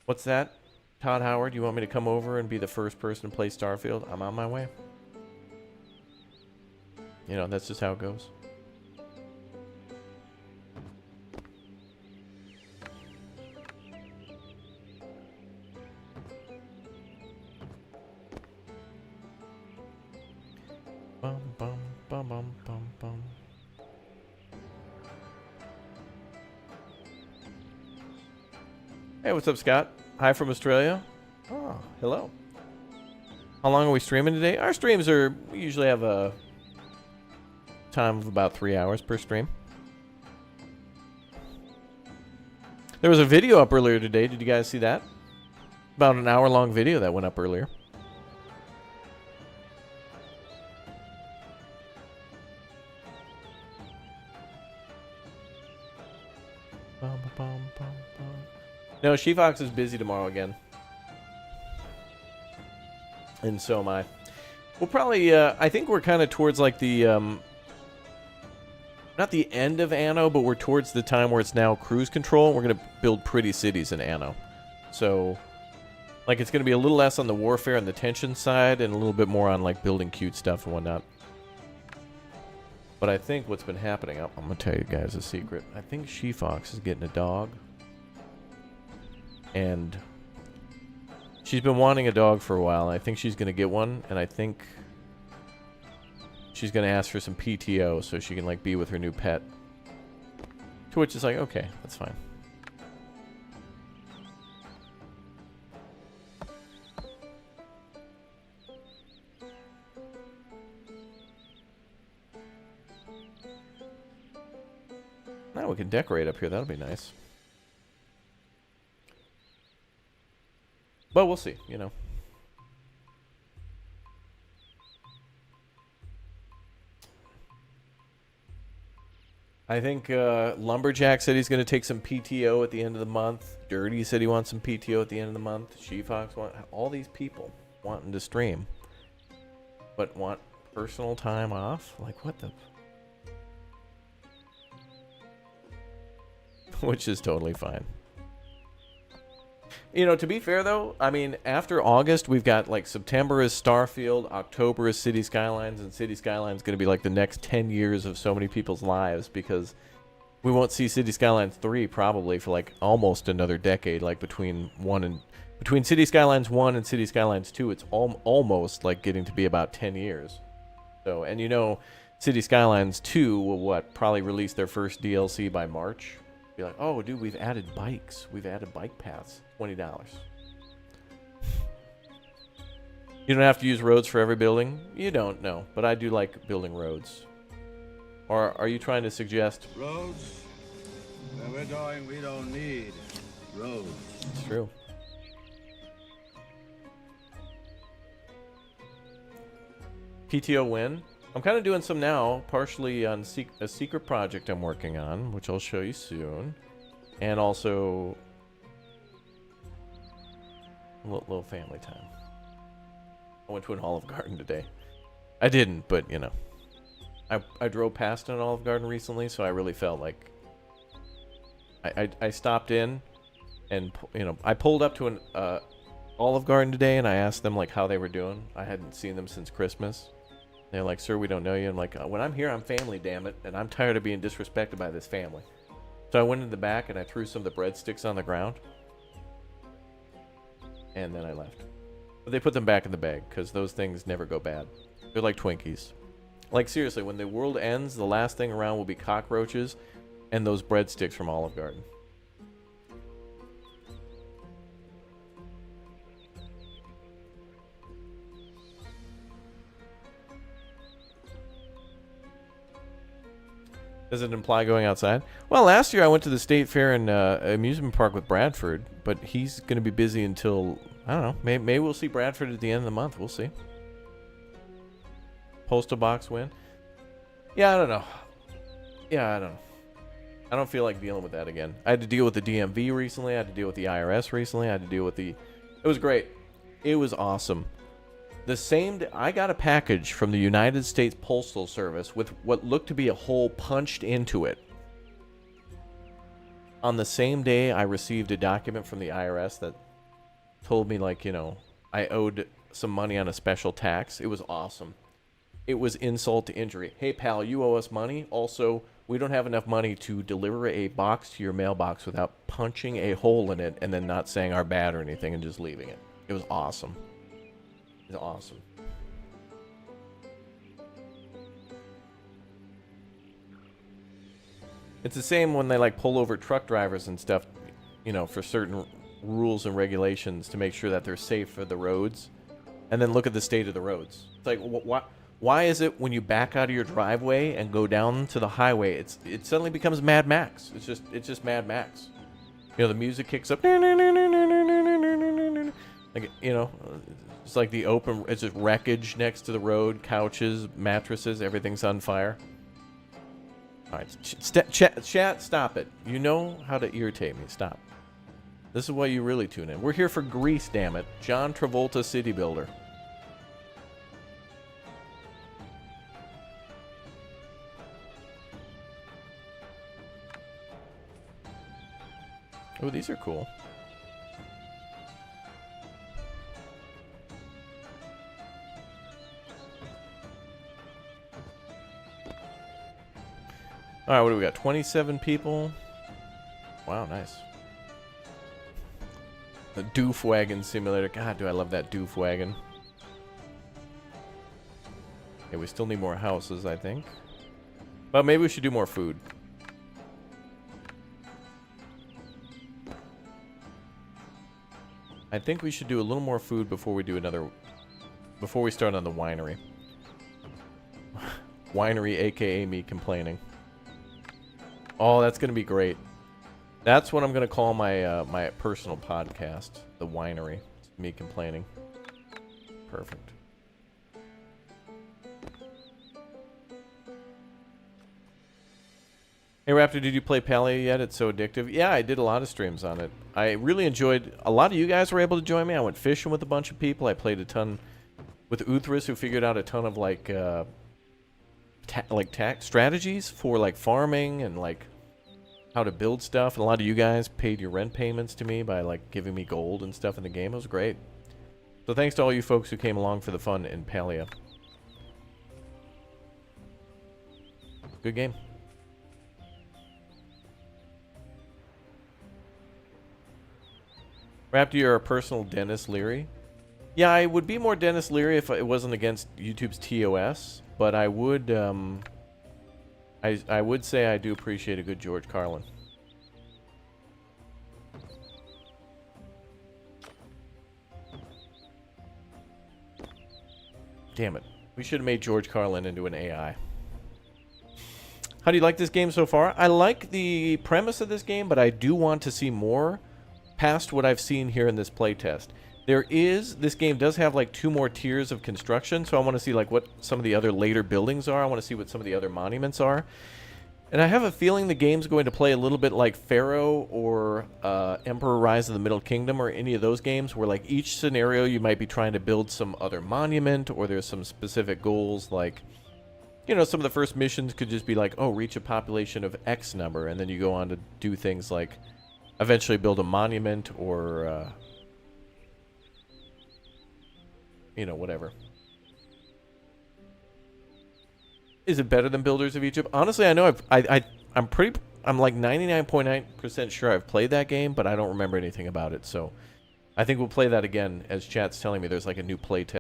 [SPEAKER 1] What's that? Todd Howard, you want me to come over and be the first person to play Starfield? I'm on my way. You know, that's just how it goes. Bum, bum, bum, bum, bum, bum. Hey, what's up, Scott? Hi from Australia. Oh, hello. How long are we streaming today? Our streams we usually have a time of about 3 hours per stream. There was a video up earlier today. Did you guys see that? About an hour-long video that went up earlier. Bum, bum, bum, bum. No, She-Fox is busy tomorrow again. And so am I. We'll probably, I think we're kind of towards like the, not the end of Anno, but we're towards the time where it's now cruise control. We're going to build pretty cities in Anno. So, like, it's going to be a little less on the warfare and the tension side and a little bit more on, like, building cute stuff and whatnot. But I think what's been happening, I'm going to tell you guys a secret. I think She-Fox is getting a dog. And she's been wanting a dog for a while. I think she's going to get one. And I think she's going to ask for some PTO so she can, like, be with her new pet. To which is like, okay, that's fine. Now we can decorate up here. That'll be nice. But we'll see, you know. I think Lumberjack said he's going to take some PTO at the end of the month. Dirty said he wants some PTO at the end of the month. She-Fox all these people wanting to stream, but want personal time off? Like, what the... Which is totally fine. You know, to be fair, though, I mean, after August, we've got, like, September is Starfield, October is City Skylines, and City Skylines is going to be, like, the next 10 years of so many people's lives, because we won't see City Skylines 3 probably for, like, almost another decade, like, between City Skylines 1 and City Skylines 2, it's almost, like, getting to be about 10 years. So, and, you know, City Skylines 2 will probably release their first DLC by March. Be like, oh, dude, we've added bikes. We've added bike paths. $20. You don't have to use roads for every building. You don't know, but I do like building roads. Or are you trying to suggest
[SPEAKER 4] Roads? Where we're going, we don't need roads.
[SPEAKER 1] it's true? PTO win. I'm kind of doing some now, partially on a secret project I'm working on, which I'll show you soon. And also a little family time. I went to an Olive Garden today. I didn't, but you know. I drove past an Olive Garden recently, so I really felt like I stopped in and, you know, I pulled up to an Olive Garden today and I asked them like how they were doing. I hadn't seen them since Christmas. They're like, sir, we don't know you. I'm like, when I'm here, I'm family, damn it. And I'm tired of being disrespected by this family. So I went in the back and I threw some of the breadsticks on the ground. And then I left. But they put them back in the bag because those things never go bad. They're like Twinkies. Like, seriously, when the world ends, the last thing around will be cockroaches and those breadsticks from Olive Garden. Does it imply going outside? Well, last year I went to the State Fair and amusement park with Bradford, but he's going to be busy until, I don't know, maybe we'll see Bradford at the end of the month. We'll see. Postal box win? Yeah, I don't know. Yeah, I don't know. I don't feel like dealing with that again. I had to deal with the DMV recently. I had to deal with the IRS recently. I had to deal with the... It was great. It was awesome. The same day, I got a package from the United States Postal Service with what looked to be a hole punched into it. On the same day, I received a document from the IRS that told me, like, you know, I owed some money on a special tax. It was awesome. It was insult to injury. Hey, pal, you owe us money. Also, we don't have enough money to deliver a box to your mailbox without punching a hole in it and then not saying our bad or anything and just leaving it. It was awesome. It was awesome. It's the same when they like pull over truck drivers and stuff, you know, for certain rules and regulations to make sure that they're safe for the roads, and then look at the state of the roads. It's like, why is it when you back out of your driveway and go down to the highway, it suddenly becomes Mad Max? It's just Mad Max. You know, the music kicks up, like, you know, it's like the open, it's just wreckage next to the road, couches, mattresses, everything's on fire. All right, chat, stop it. You know how to irritate me. Stop. This is why you really tune in. We're here for Grease, damn it. John Travolta City Builder. Oh, these are cool. All right, what do we got? 27 people. Wow, nice. The Doof Wagon Simulator. God, do I love that Doof Wagon. Okay, we still need more houses, I think. But maybe we should do more food. I think we should do a little more food before we do another... Before we start on the winery. Winery, a.k.a. me complaining. Oh, that's going to be great. That's what I'm going to call my my personal podcast, The Winery. It's me complaining. Perfect. Hey, Raptor, did you play Palia yet? It's so addictive. Yeah, I did a lot of streams on it. I really enjoyed... A lot of you guys were able to join me. I went fishing with a bunch of people. I played a ton with Uthris, who figured out a ton of, like... tax strategies for like farming and like how to build stuff, and a lot of you guys paid your rent payments to me by like giving me gold and stuff in the game. It was great. So thanks to all you folks who came along for the fun in Palia. Good game. Raptor, you're a personal Dennis Leary. Yeah, I would be more Dennis Leary if it wasn't against YouTube's TOS, but I would I would say I do appreciate a good George Carlin. Damn it. We should have made George Carlin into an AI. How do you like this game so far? I like the premise of this game, but I do want to see more past what I've seen here in this playtest. This game does have like 2 more tiers of construction, so I want to see like what some of the other later buildings are. I want to see what some of the other monuments are. And I have a feeling the game's going to play a little bit like Pharaoh or Emperor Rise of the Middle Kingdom or any of those games where like each scenario you might be trying to build some other monument, or there's some specific goals like, you know, some of the first missions could just be like, oh, reach a population of X number, and then you go on to do things like eventually build a monument or, you know, whatever. Is it better than Builders of Egypt? Honestly, I know I'm like 99.9% sure I've played that game, but I don't remember anything about it. So I think we'll play that again, as chat's telling me there's like a new play test.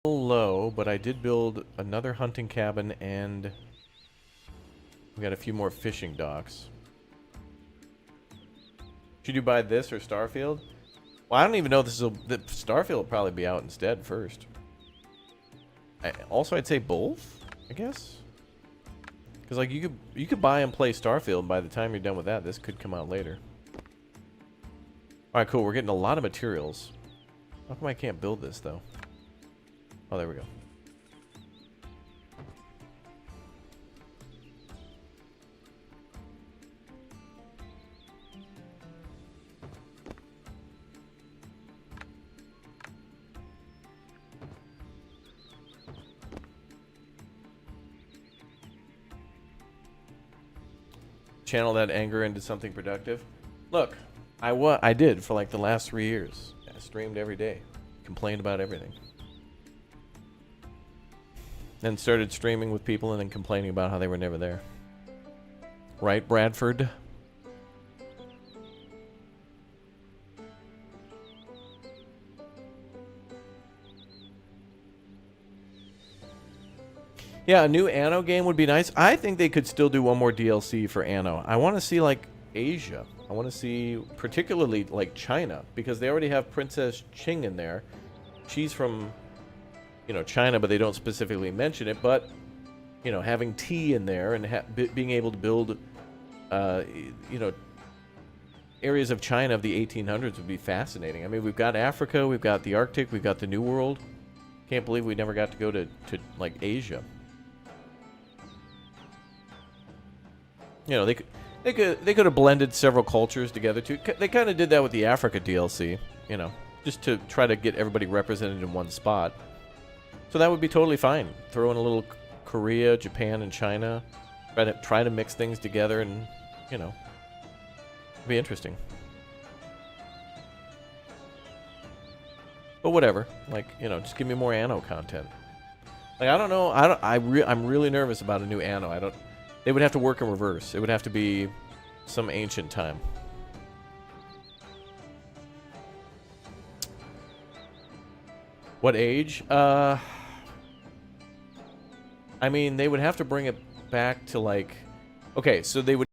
[SPEAKER 1] Low, but I did build another hunting cabin, and we got a few more fishing docks. Should you buy this or Starfield? Well, I don't even know if Starfield will probably be out instead first. Also, I'd say both, I guess. Because like you could buy and play Starfield, and by the time you're done with that, this could come out later. All right, cool. We're getting a lot of materials. How come I can't build this though? Oh, there we go. Channel that anger into something productive. Look, I did for like the last 3 years. I streamed every day, complained about everything. Then started streaming with people and then complaining about how they were never there. Right, Bradford? Yeah, a new Anno game would be nice. I think they could still do one more DLC for Anno. I want to see, like, Asia. I want to see, particularly, like, China. Because they already have Princess Qing in there. She's from, you know, China, but they don't specifically mention it. But, you know, having tea in there and being able to build, you know, areas of China of the 1800s would be fascinating. I mean, we've got Africa, we've got the Arctic, we've got the New World. Can't believe we never got to go to like, Asia. You know, they could have blended several cultures together too. They kind of did that with the Africa DLC, you know, just to try to get everybody represented in one spot. So that would be totally fine. Throw in a little Korea, Japan, and China. Try to mix things together, and you know, it'd be interesting. But whatever. Like, you know, just give me more Anno content. Like, I don't know. I'm really nervous about a new Anno. I don't. They would have to work in reverse. It would have to be some ancient time. What age? I mean, they would have to bring it back to like. Okay, so they would.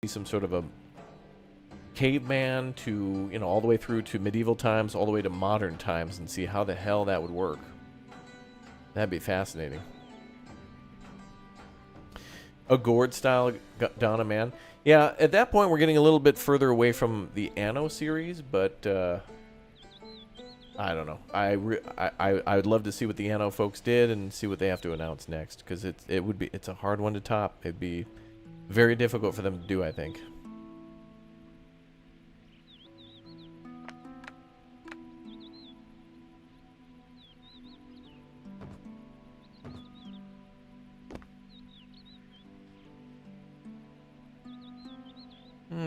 [SPEAKER 1] Some sort of a caveman to, you know, all the way through to medieval times, all the way to modern times, and see how the hell that would work. That'd be fascinating. A gourd style Donna, man. Yeah, at that point we're getting a little bit further away from the Anno series, but I don't know. I would love to see what the Anno folks did and see what they have to announce next, because it's a hard one to top. It'd be very difficult for them to do, I think.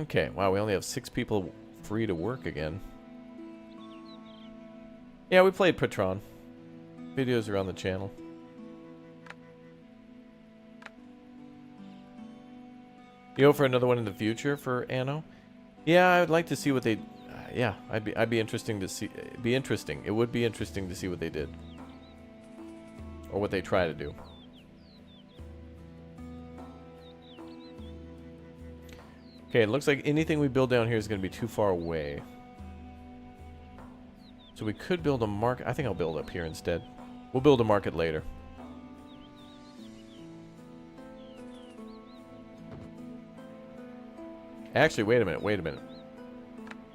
[SPEAKER 1] Okay, wow, we only have 6 people free to work again. Yeah, we played Patron. Videos are on the channel. You go for another one in the future for Anno? Yeah, I would like to see what they. Yeah, I'd be interesting to see. Be interesting. It would be interesting to see what they did, or what they try to do. Okay, it looks like anything we build down here is going to be too far away. So we could build a market. I think I'll build up here instead. We'll build a market later. Actually, wait a minute.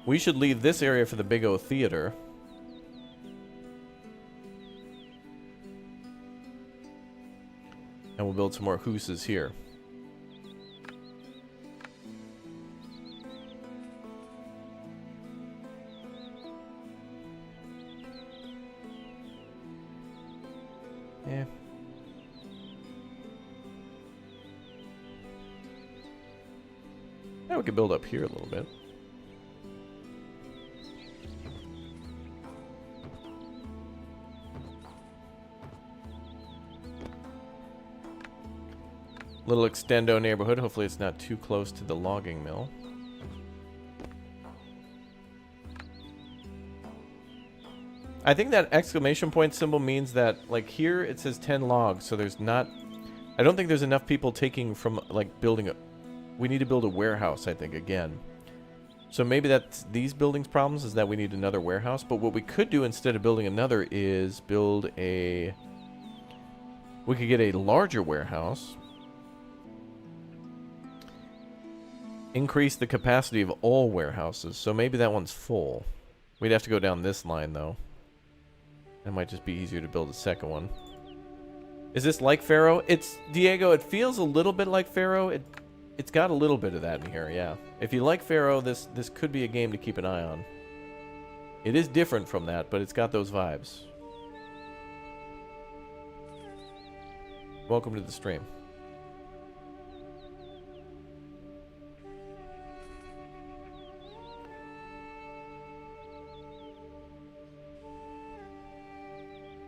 [SPEAKER 1] We should leave this area for the Big O Theater. And we'll build some more hooses here. Yeah. Yeah, we could build up here a little bit. Little extendo neighborhood. Hopefully it's not too close to the logging mill. I think that exclamation point symbol means that, like, here it says 10 logs, so there's not... I don't think there's enough people taking from, like, building a... We need to build a warehouse, I think, again. So maybe that's these buildings' problems, is that we need another warehouse. But what we could do instead of building another is build a... We could get a larger warehouse. Increase the capacity of all warehouses. So maybe that one's full. We'd have to go down this line, though. It might just be easier to build a second one. Is this like Pharaoh? It's, Diego, it feels a little bit like Pharaoh. It's got a little bit of that in here, yeah. If you like Pharaoh, this could be a game to keep an eye on. It is different from that, but it's got those vibes. Welcome to the stream.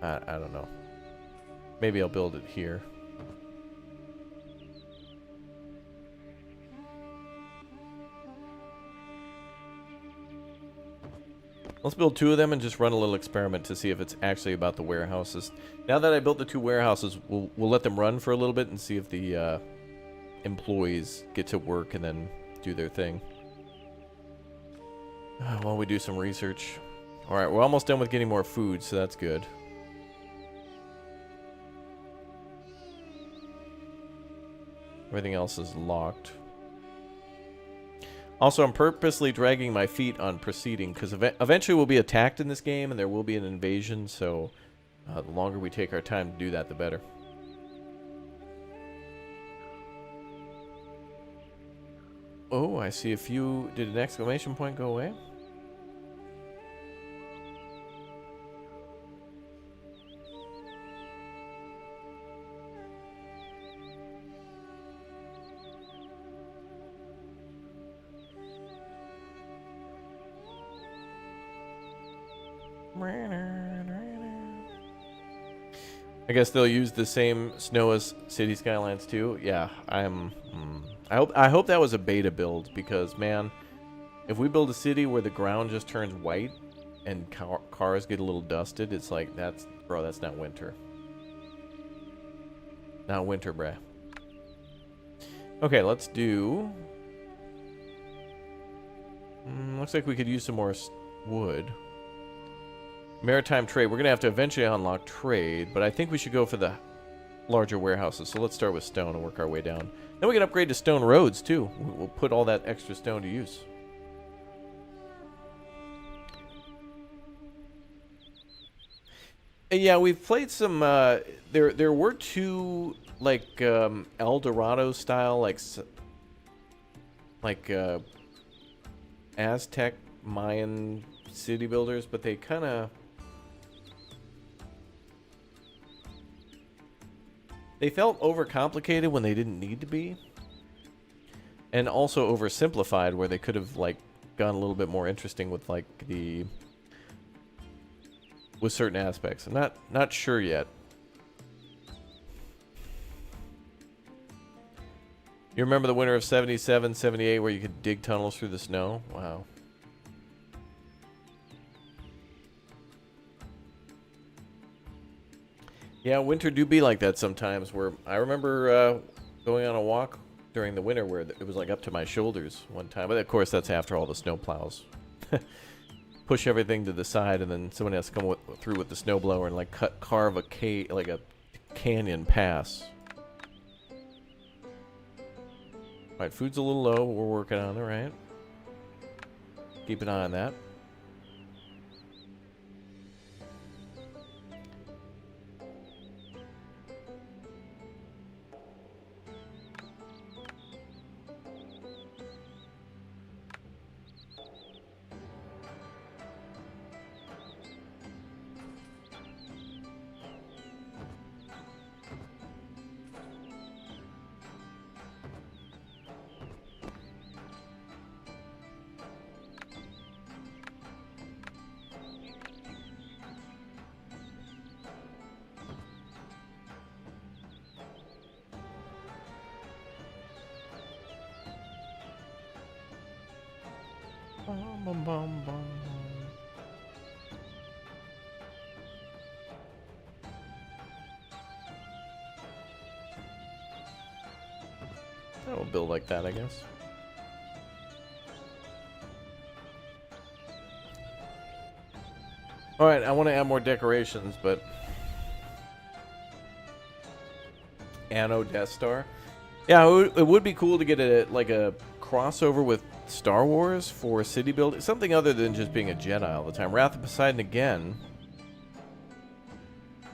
[SPEAKER 1] I don't know. Maybe I'll build it here. Let's build 2 of them and just run a little experiment to see if it's actually about the warehouses. Now that I built the 2 warehouses, we'll let them run for a little bit and see if the employees get to work and then do their thing. While we do some research. Alright, we're almost done with getting more food, so that's good. Everything else is locked. Also, I'm purposely dragging my feet on proceeding because eventually we'll be attacked in this game and there will be an invasion, so the longer we take our time to do that, the better. Oh, I see a few... Did an exclamation point go away? I guess they'll use the same snow as City Skylines 2. Yeah, I hope that was a beta build because, man, if we build a city where the ground just turns white and cars get a little dusted, it's like, that's not winter. Not winter, bruh. Okay, let's do... looks like we could use some more wood. Maritime trade. We're going to have to eventually unlock trade, but I think we should go for the larger warehouses. So let's start with stone and work our way down. Then we can upgrade to stone roads, too. We'll put all that extra stone to use. And yeah, we've played some... there were 2, like, El Dorado style, like Aztec Mayan city builders, but they kind of... They felt overcomplicated when they didn't need to be. And also oversimplified where they could have, like, gone a little bit more interesting with, like, the... with certain aspects. I'm not sure yet. You remember the winter of 77, 78 where you could dig tunnels through the snow? Wow. Yeah, winter do be like that sometimes, where I remember going on a walk during the winter where it was like up to my shoulders one time. But of course, that's after all the snow plows. Push everything to the side, and then someone has to come through with the snowblower and like carve a canyon pass. Alright, food's a little low, but we're working on it, right? Keep an eye on that. Bum, bum, bum, bum. I will build like that, I guess. Alright, I want to add more decorations, but... Anno Death Star? Yeah, it would be cool to get like a crossover with Star Wars for city building. Something other than just being a Jedi all the time. Wrath of Poseidon again.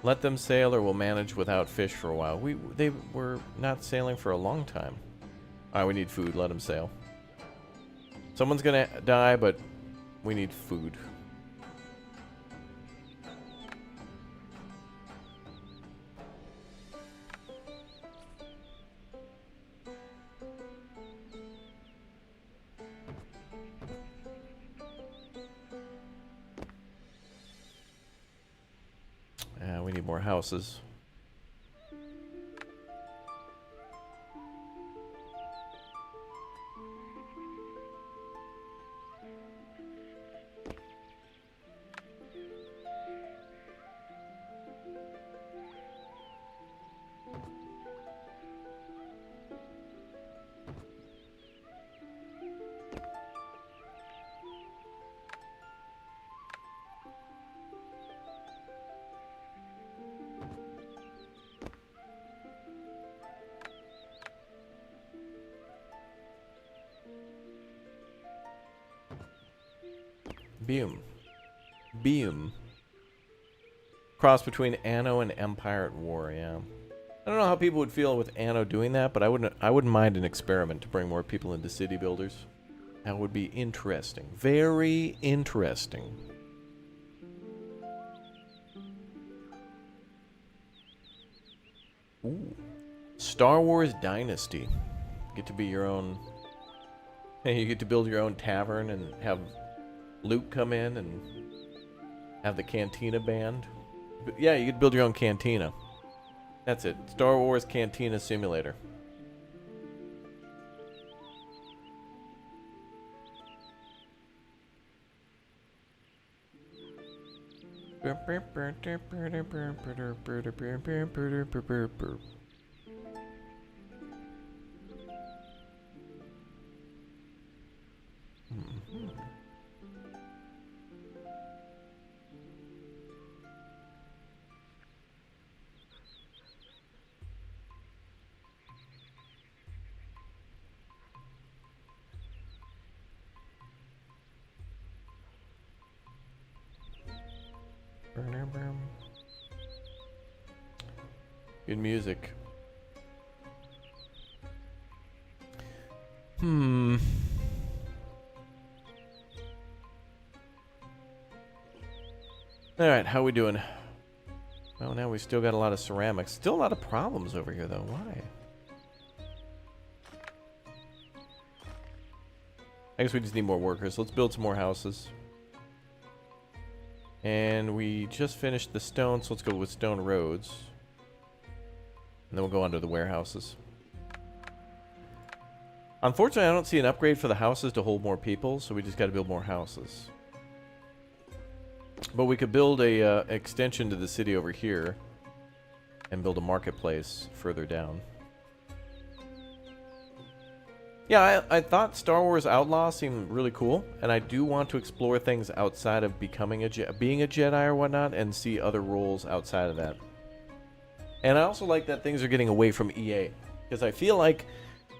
[SPEAKER 1] Let them sail or we'll manage without fish for a while. They were not sailing for a long time. Alright, we need food. Let them sail. Someone's gonna die, but we need food. We need more houses. Beam. Cross between Anno and Empire at War, yeah. I don't know how people would feel with Anno doing that, but I wouldn't mind an experiment to bring more people into city builders. That would be interesting. Very interesting. Ooh. Star Wars Dynasty. Get to be your own... Hey, you get to build your own tavern and have Luke come in and have the Cantina band. But yeah, you could build your own cantina. That's it. Star Wars Cantina Simulator. Good music. Alright, how we doing? Well, now we still got a lot of ceramics. Still a lot of problems over here, though. Why? I guess we just need more workers. Let's build some more houses. And we just finished the stone, so let's go with stone roads. And then we'll go on to the warehouses. Unfortunately, I don't see an upgrade for the houses to hold more people, so we just got to build more houses. But we could build a extension to the city over here and build a marketplace further down. Yeah, I thought Star Wars Outlaw seemed really cool, and I do want to explore things outside of being a Jedi or whatnot, and see other roles outside of that. And I also like that things are getting away from EA, because I feel like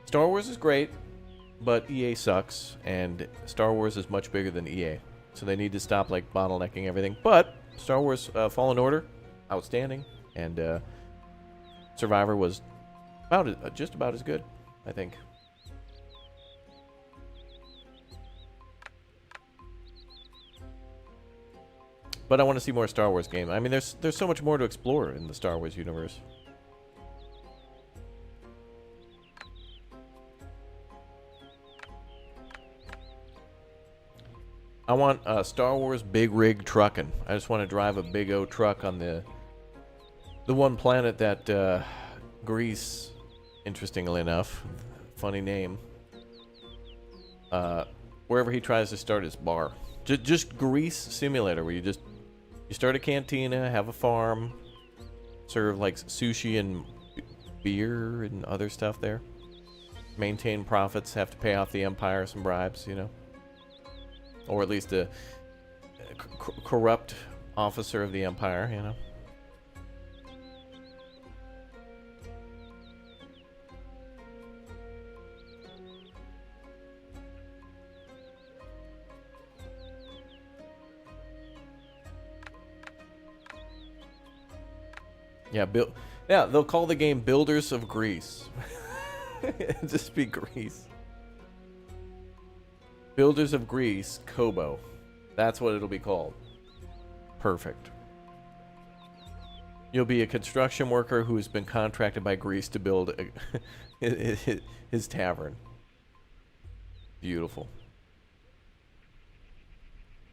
[SPEAKER 1] Star Wars is great, but EA sucks, and Star Wars is much bigger than EA. So they need to stop like bottlenecking everything. But Star Wars Fallen Order, outstanding, and Survivor was just about as good, I think. But I want to see more Star Wars game. I mean, there's so much more to explore in the Star Wars universe. I want Star Wars big rig trucking. I just want to drive a big O truck on the one planet that Greece, interestingly enough, funny name, wherever he tries to start his bar. Just Greece simulator, where you start a cantina, have a farm, serve like sushi and beer and other stuff there. Maintain profits, have to pay off the Empire some bribes, you know. Or at least a corrupt officer of the Empire, you know. Yeah, they'll call the game Builders of Greece. Just be Greece. Builders of Greece, Kobo. That's what it'll be called. Perfect. You'll be a construction worker who has been contracted by Greece to build his tavern. Beautiful.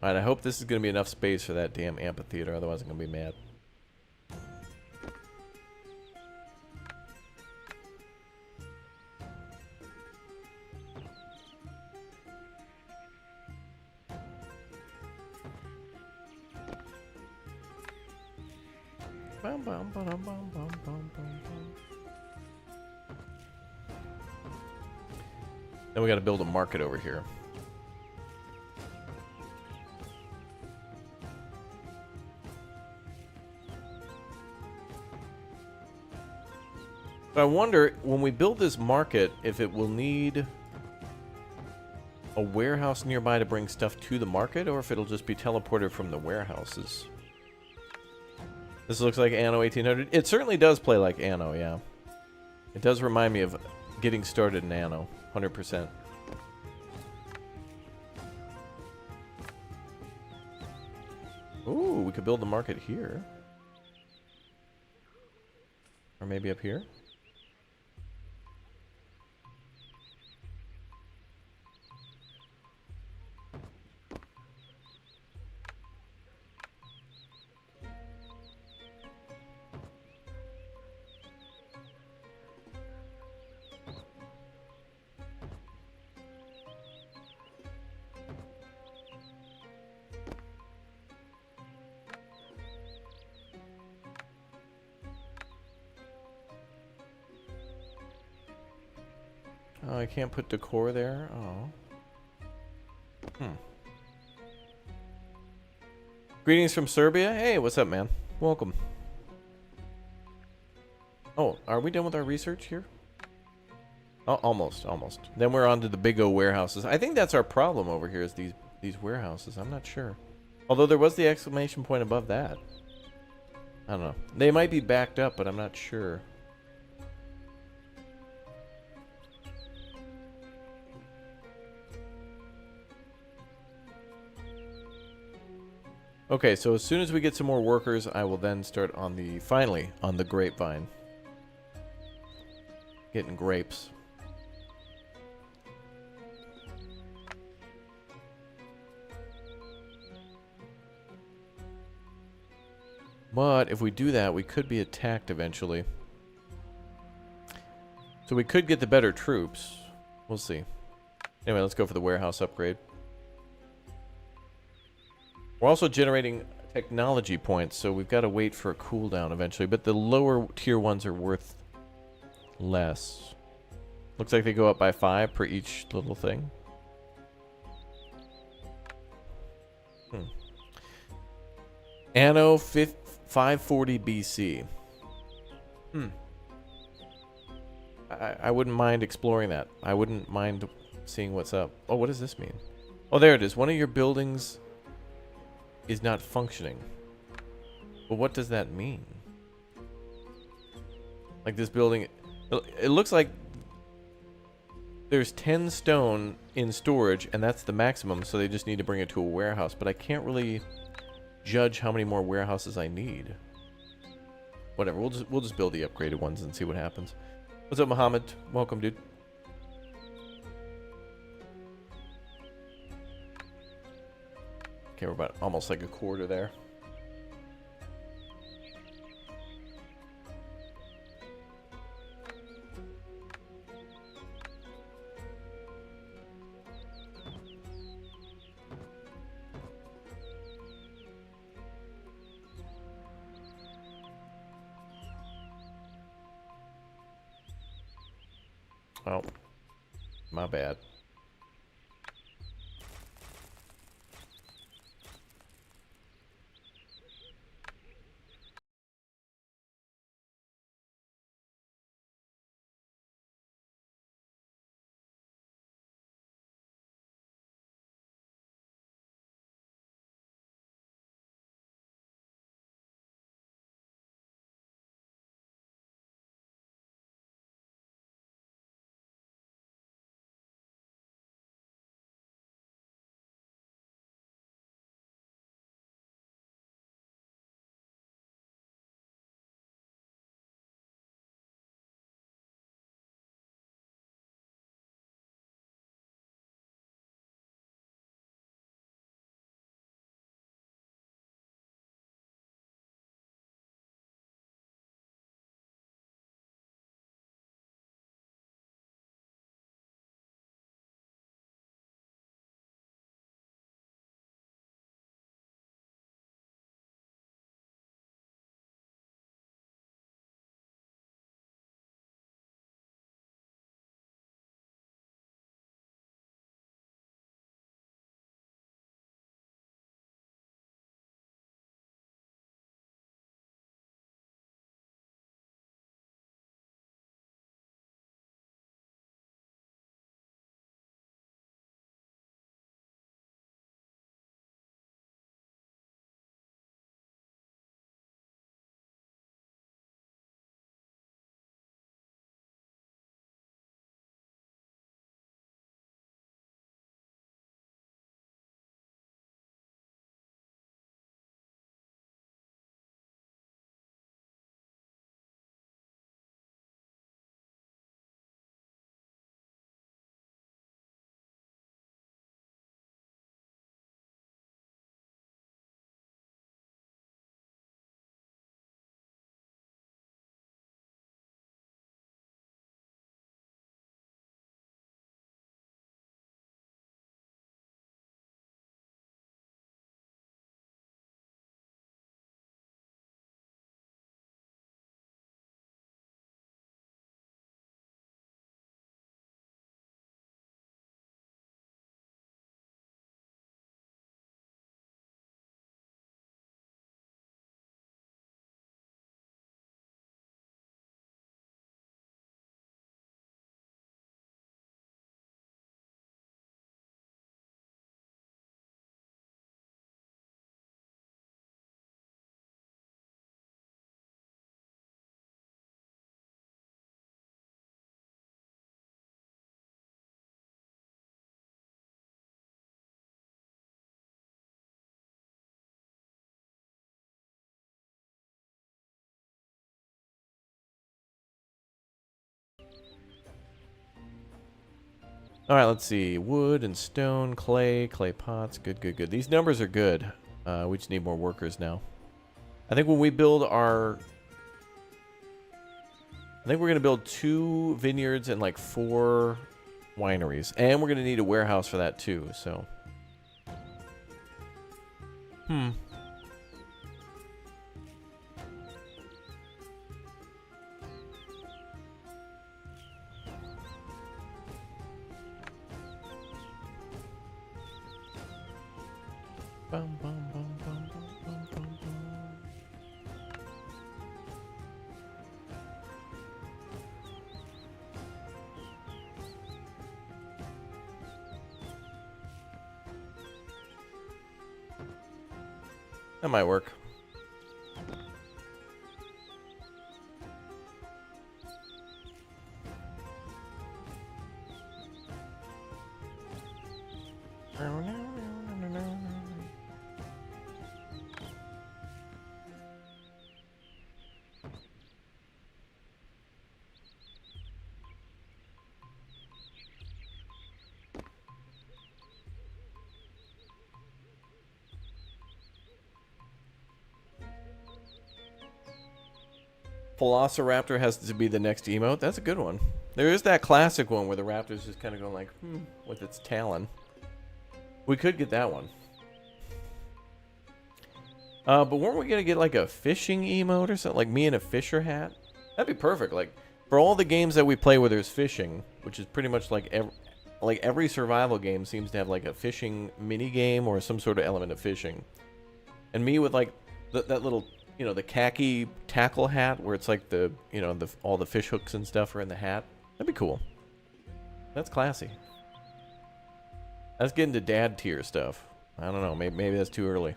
[SPEAKER 1] Alright, I hope this is going to be enough space for that damn amphitheater, otherwise I'm going to be mad. Then we got to build a market over here. But I wonder, when we build this market, if it will need a warehouse nearby to bring stuff to the market, or if it'll just be teleported from the warehouses. This looks like Anno 1800. It certainly does play like Anno, yeah. It does remind me of getting started in Anno, 100%. Ooh, we could build the market here. Or maybe up here. Oh, I can't put decor there? Oh. Greetings from Serbia. Hey, what's up, man? Welcome. Oh, are we done with our research here? Oh, almost. Then we're on to the big O warehouses. I think that's our problem over here, is these warehouses. I'm not sure. Although there was the exclamation point above that. I don't know. They might be backed up, but I'm not sure. Okay, so as soon as we get some more workers, I will then start on finally on the grapevine. Getting grapes. But if we do that, we could be attacked eventually. So we could get the better troops. We'll see. Anyway, let's go for the warehouse upgrade. We're also generating technology points, so we've got to wait for a cooldown eventually. But the lower tier ones are worth less. Looks like they go up by 5 per each little thing. Anno 540 BC. I wouldn't mind exploring that. I wouldn't mind seeing what's up. Oh, what does this mean? Oh, there it is. One of your buildings is not functioning. Well, what does that mean? Like this building, it looks like there's 10 stone in storage, and that's the maximum, so they just need to bring it to a warehouse. But I can't really judge how many more warehouses I need. Whatever, we'll just build the upgraded ones and see what happens. What's up, Mohammed? Welcome, dude. Okay, we're about almost like a quarter there. Oh, my bad. All right, let's see. Wood and stone, clay pots. Good, good, good. These numbers are good. We just need more workers now. I think when we build our... I think we're going to build 2 vineyards and like 4 wineries. And we're going to need a warehouse for that too, so... Bum, bum, bum, bum, bum, bum, bum, bum. That might work. Velociraptor has to be the next emote. That's a good one. There is that classic one where the raptor's just kind of going like, with its talon. We could get that one. But weren't we going to get like a fishing emote or something? Like me in a fisher hat? That'd be perfect. Like, for all the games that we play where there's fishing, which is pretty much like every survival game seems to have like a fishing mini game or some sort of element of fishing. And me with like that little, you know, the khaki tackle hat where it's like the, you know, all the fish hooks and stuff are in the hat. That'd be cool. That's classy. That's getting to dad tier stuff. I don't know. Maybe that's too early.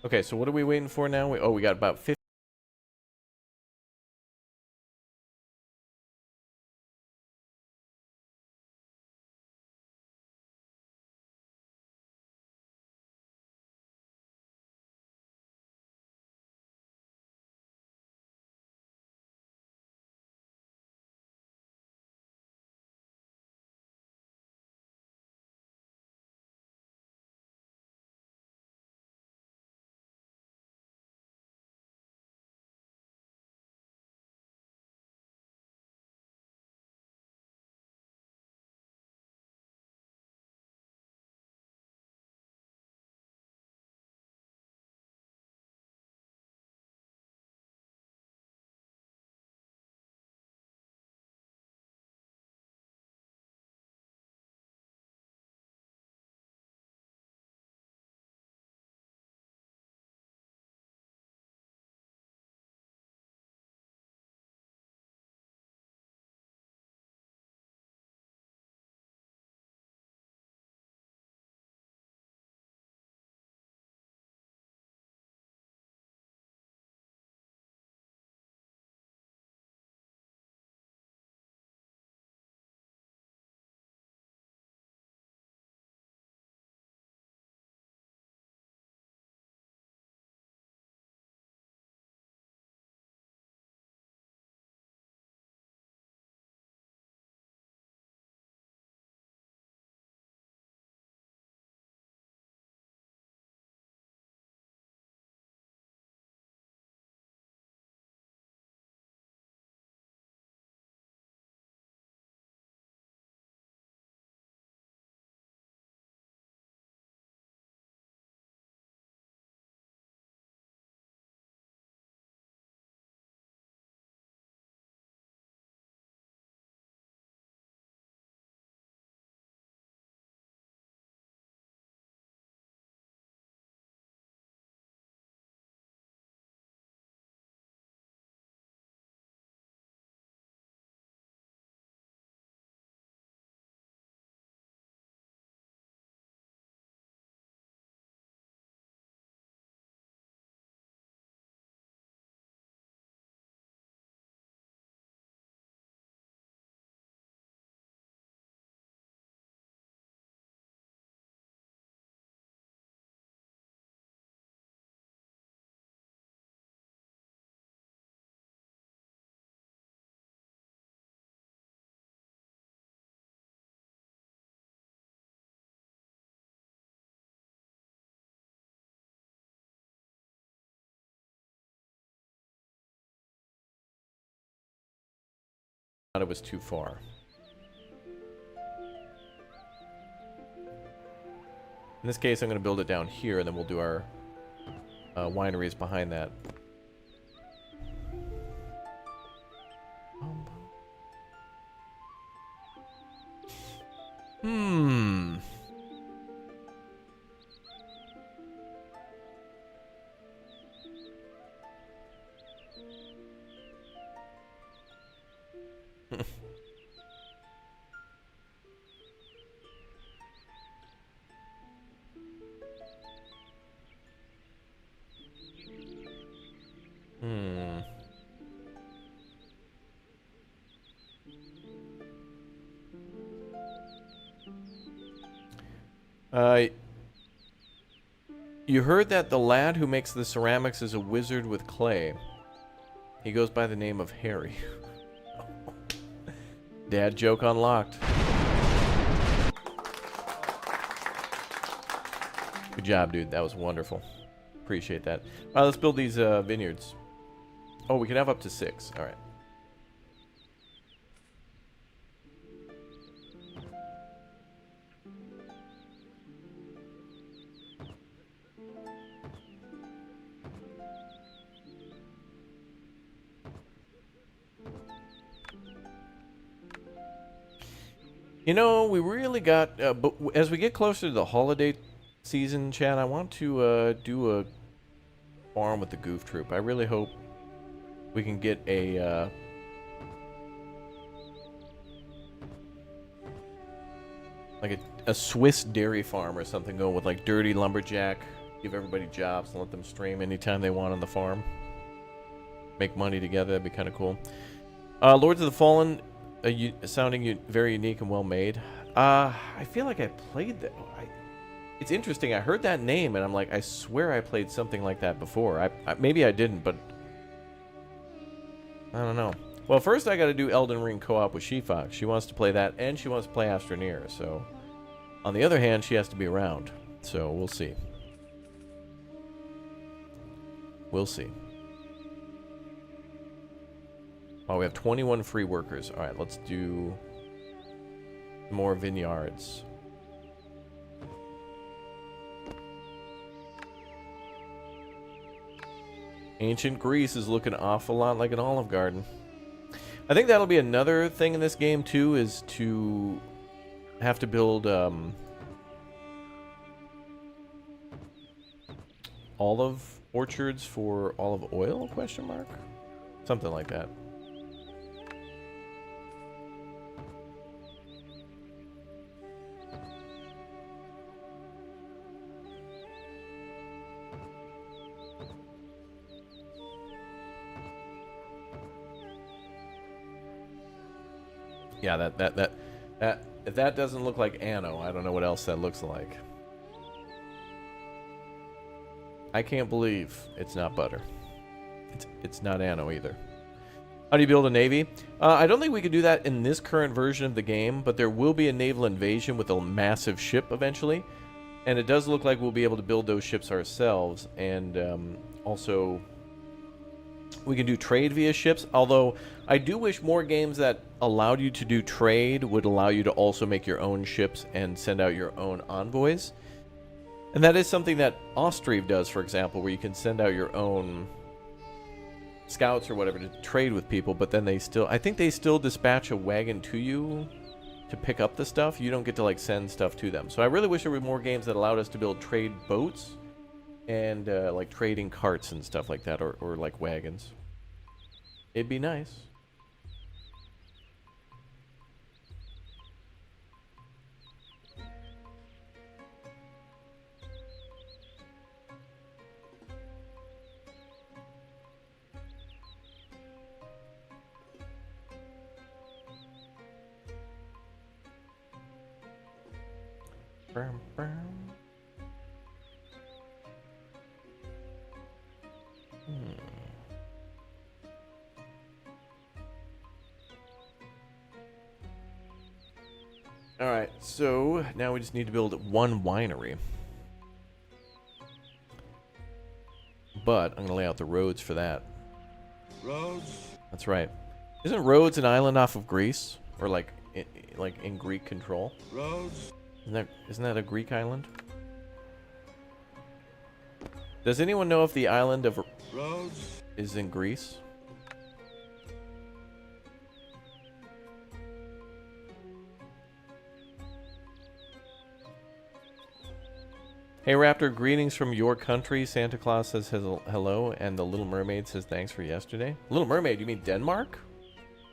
[SPEAKER 1] Okay, so what are we waiting for now? We got about 50. It was too far. In this case, I'm going to build it down here, and then we'll do our wineries behind that. Hmm. Hmm. You heard that the lad who makes the ceramics is a wizard with clay. He goes by the name of Harry. Dad joke unlocked. Good job, dude. That was wonderful. Appreciate that. All right, let's build these vineyards. Oh, we can have up to 6. All right. You know, we really got, but as we get closer to the holiday season, Chad, I want to do a farm with the Goof Troop. I really hope we can get a like a Swiss dairy farm or something going with like Dirty Lumberjack. Give everybody jobs and let them stream anytime they want on the farm. Make money together. That'd be kind of cool. Lords of the Fallen. Sounding very unique and well made. I feel like I played that. It's interesting. I heard that name and I'm like, I swear I played something like that before. Maybe I didn't, but I don't know. Well, first I got to do Elden Ring co-op with She-Fox. She wants to play that and she wants to play Astroneer. So, on the other hand, she has to be around. So we'll see. We'll see. Oh, we have 21 free workers. All right, let's do more vineyards. Ancient Greece is looking an awful lot like an Olive Garden. I think that'll be another thing in this game, too, is to have to build olive orchards for olive oil, question mark? Something like that. Yeah, if that doesn't look like Anno, I don't know what else that looks like. I can't believe it's not butter. It's not Anno either. How do you build a navy? I don't think we could do that in this current version of the game, but there will be a naval invasion with a massive ship eventually. And it does look like we'll be able to build those ships ourselves. And also, we can do trade via ships. Although, I do wish more games that allowed you to do trade would allow you to also make your own ships and send out your own envoys. And that is something that Austrive does, for example, where you can send out your own scouts or whatever to trade with people, but then I think they still dispatch a wagon to you to pick up the stuff. You don't get to like send stuff to them. So I really wish there were more games that allowed us to build trade boats and like trading carts and stuff like that, or like wagons. It'd be nice. Alright, so now we just need to build one winery. But I'm going to lay out the roads for that.
[SPEAKER 4] Roads?
[SPEAKER 1] That's right. Isn't Rhodes an island off of Greece? Or like in Greek control?
[SPEAKER 4] Roads?
[SPEAKER 1] Isn't that a Greek island? Does anyone know if the island of
[SPEAKER 4] Roads?
[SPEAKER 1] is in Greece? Hey Raptor, greetings from your country. Santa Claus says hello, and the Little Mermaid says thanks for yesterday. Little Mermaid, you mean Denmark?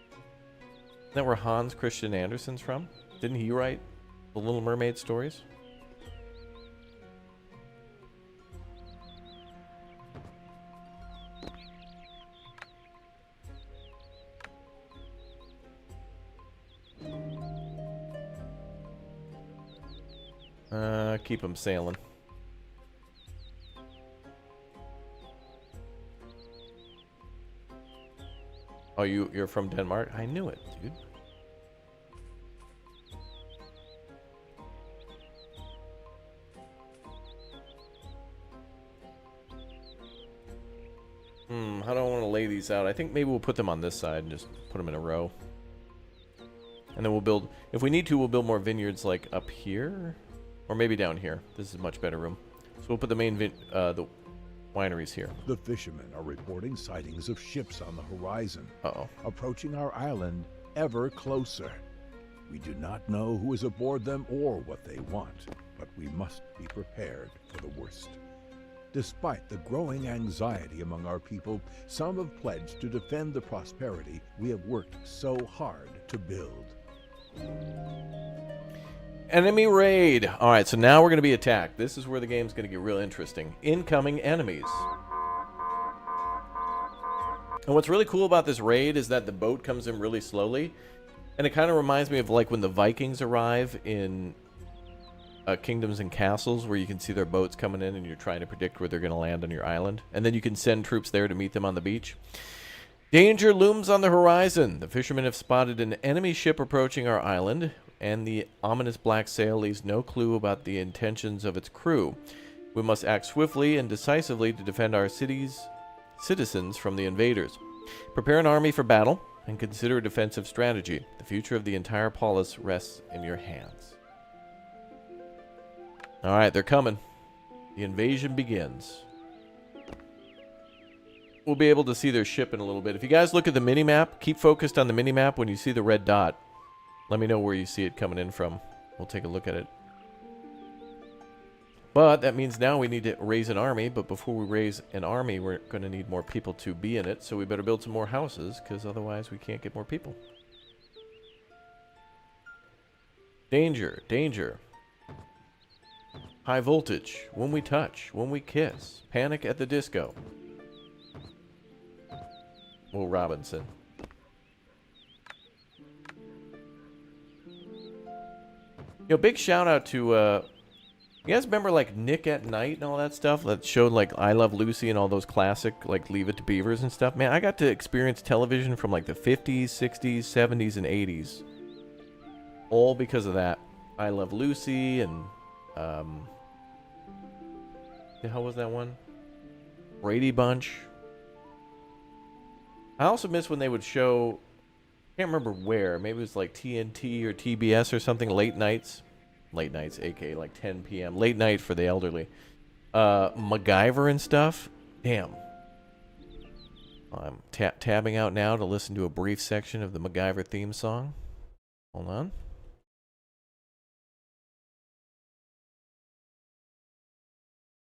[SPEAKER 1] Isn't that where Hans Christian Andersen's from? Didn't he write the Little Mermaid stories? Keep them sailing. Oh, you're from Denmark? I knew it, dude. How do I want to lay these out? I think maybe we'll put them on this side and just put them in a row. And then we'll build, if we need to, we'll build more vineyards like up here. Or maybe down here. This is a much better room. So we'll put the main the wineries here.
[SPEAKER 2] The fishermen are reporting sightings of ships on the horizon.
[SPEAKER 1] Uh-oh.
[SPEAKER 2] Approaching our island ever closer. We do not know who is aboard them or what they want, but we must be prepared for the worst. Despite the growing anxiety among our people, some have pledged to defend the prosperity we have worked so hard to build.
[SPEAKER 1] Enemy raid. All right, so now we're going to be attacked. This is where the game's going to get real interesting. Incoming enemies. And what's really cool about this raid is that the boat comes in really slowly. And it kind of reminds me of like when the Vikings arrive in Kingdoms and Castles, where you can see their boats coming in and you're trying to predict where they're going to land on your island. And then you can send troops there to meet them on the beach. Danger looms on the horizon. The fishermen have spotted an enemy ship approaching our island, and the ominous black sail leaves no clue about the intentions of its crew. We must act swiftly and decisively to defend our citizens from the invaders. Prepare an army for battle and consider a defensive strategy. The future of the entire polis rests in your hands. All right, they're coming. The invasion begins. We'll be able to see their ship in a little bit. If you guys look at the mini-map, keep focused on the mini-map. When you see the red dot, let me know where you see it coming in from. We'll take a look at it. But that means now we need to raise an army. But before we raise an army, we're going to need more people to be in it. So we better build some more houses, because otherwise we can't get more people. Danger, danger. High voltage. When we touch. When we kiss. Panic at the disco. Will Robinson. Yo, big shout out to, you guys remember like Nick at Night and all that stuff that showed like I Love Lucy and all those classic like Leave It to Beavers and stuff? Man, I got to experience television from like the 50s, 60s, 70s, and 80s. All because of that. I Love Lucy and, the hell was that one? Brady Bunch. I also miss when they would show, I can't remember where, maybe it was like TNT or TBS or something, late nights, aka like 10 p.m., late night for the elderly. MacGyver and stuff. Damn. I'm tabbing out now to listen to a brief section of the MacGyver theme song. Hold on.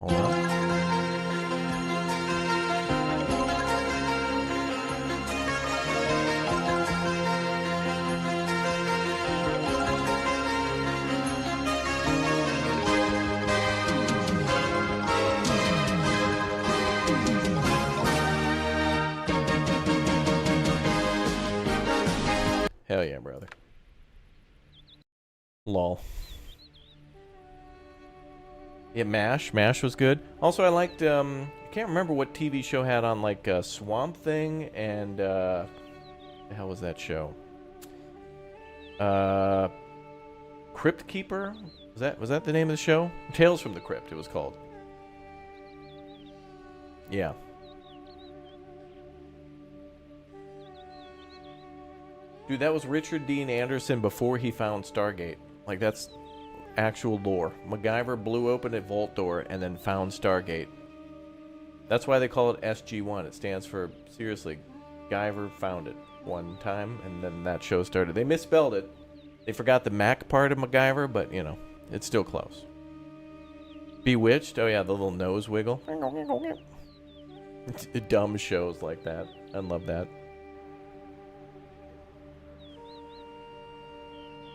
[SPEAKER 1] Hold on. Hell yeah, brother. Lol. Yeah, MASH. MASH was good. Also, I liked, I can't remember what TV show had on, like, Swamp Thing and, the hell was that show? Crypt Keeper? Was that the name of the show? Tales from the Crypt, it was called. Yeah. Dude, that was Richard Dean Anderson before he found Stargate. Like, that's actual lore. MacGyver blew open a vault door and then found Stargate. That's why they call it SG-1. It stands for, seriously, Guyver found it one time, and then that show started. They misspelled it. They forgot the Mac part of MacGyver, but, you know, it's still close. Bewitched? Oh yeah, the little nose wiggle. Dumb shows like that. I love that.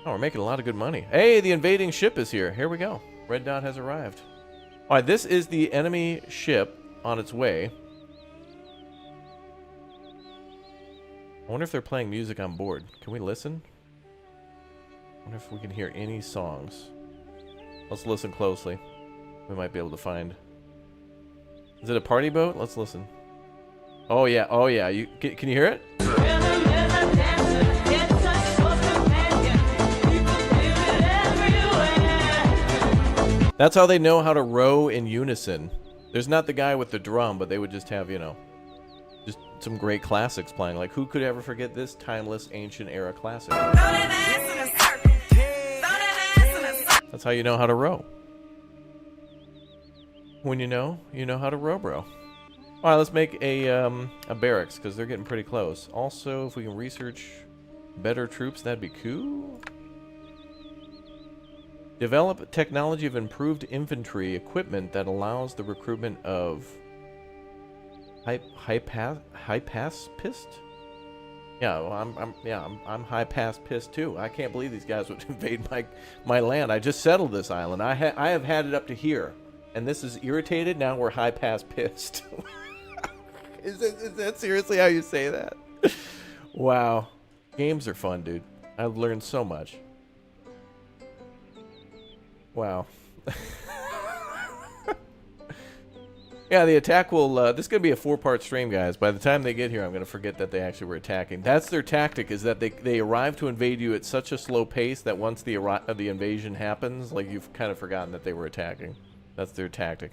[SPEAKER 1] Oh, we're making a lot of good money. Hey, the invading ship is here. Here we go. Red dot has arrived. All right, this is the enemy ship on its way. I wonder if they're playing music on board. Can we listen? I wonder if we can hear any songs. Let's listen closely. We might be able to find. Is it a party boat? Let's listen. Oh yeah, oh yeah. Can you hear it? That's how they know how to row in unison. There's not the guy with the drum, but they would just have, you know, just some great classics playing. Like, who could ever forget this timeless, ancient era classic? That's how you know how to row. When you know how to row, bro. All right, let's make a barracks, because they're getting pretty close. Also, if we can research better troops, that'd be cool. Develop technology of improved infantry equipment that allows the recruitment of high pass pissed. Yeah, well, I'm high pass pissed too. I can't believe these guys would invade my land. I just settled this island. I have had it up to here, and this is irritated. Now we're high pass pissed. Is that seriously how you say that? Wow, games are fun, dude. I've learned so much. Wow. Yeah, the attack will... this is going to be a 4-part stream, guys. By the time they get here, I'm going to forget that they actually were attacking. That's their tactic, is that they arrive to invade you at such a slow pace that once the invasion happens, like, you've kind of forgotten that they were attacking. That's their tactic.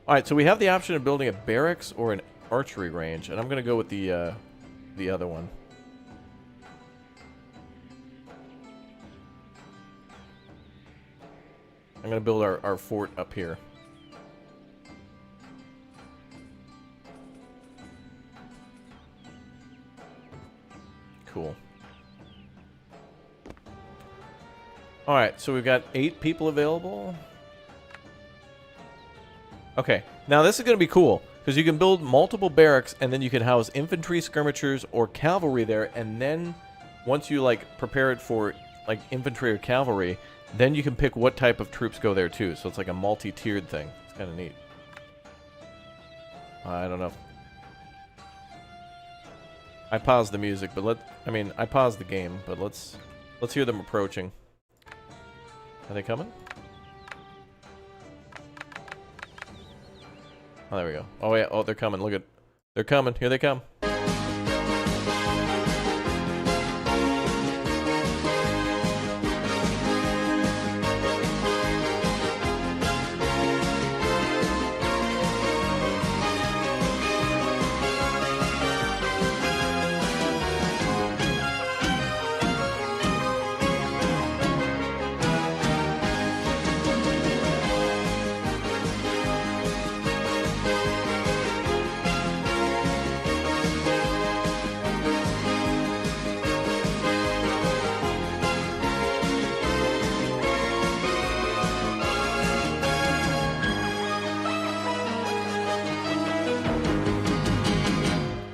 [SPEAKER 1] All right, so we have the option of building a barracks or an archery range, and I'm going to go with the other one. I'm going to build our fort up here. Cool. Alright, so we've got 8 people available. Okay, now this is going to be cool, because you can build multiple barracks, and then you can house infantry, skirmishers, or cavalry there, and then once you, like, prepare it for, like, infantry or cavalry, then you can pick what type of troops go there too. So it's like a multi-tiered thing. It's kind of neat. I don't know. I paused the music, but I paused the game, but let's hear them approaching. Are they coming? Oh, there we go. Oh yeah, oh, they're coming. Look at, they're coming. Here they come.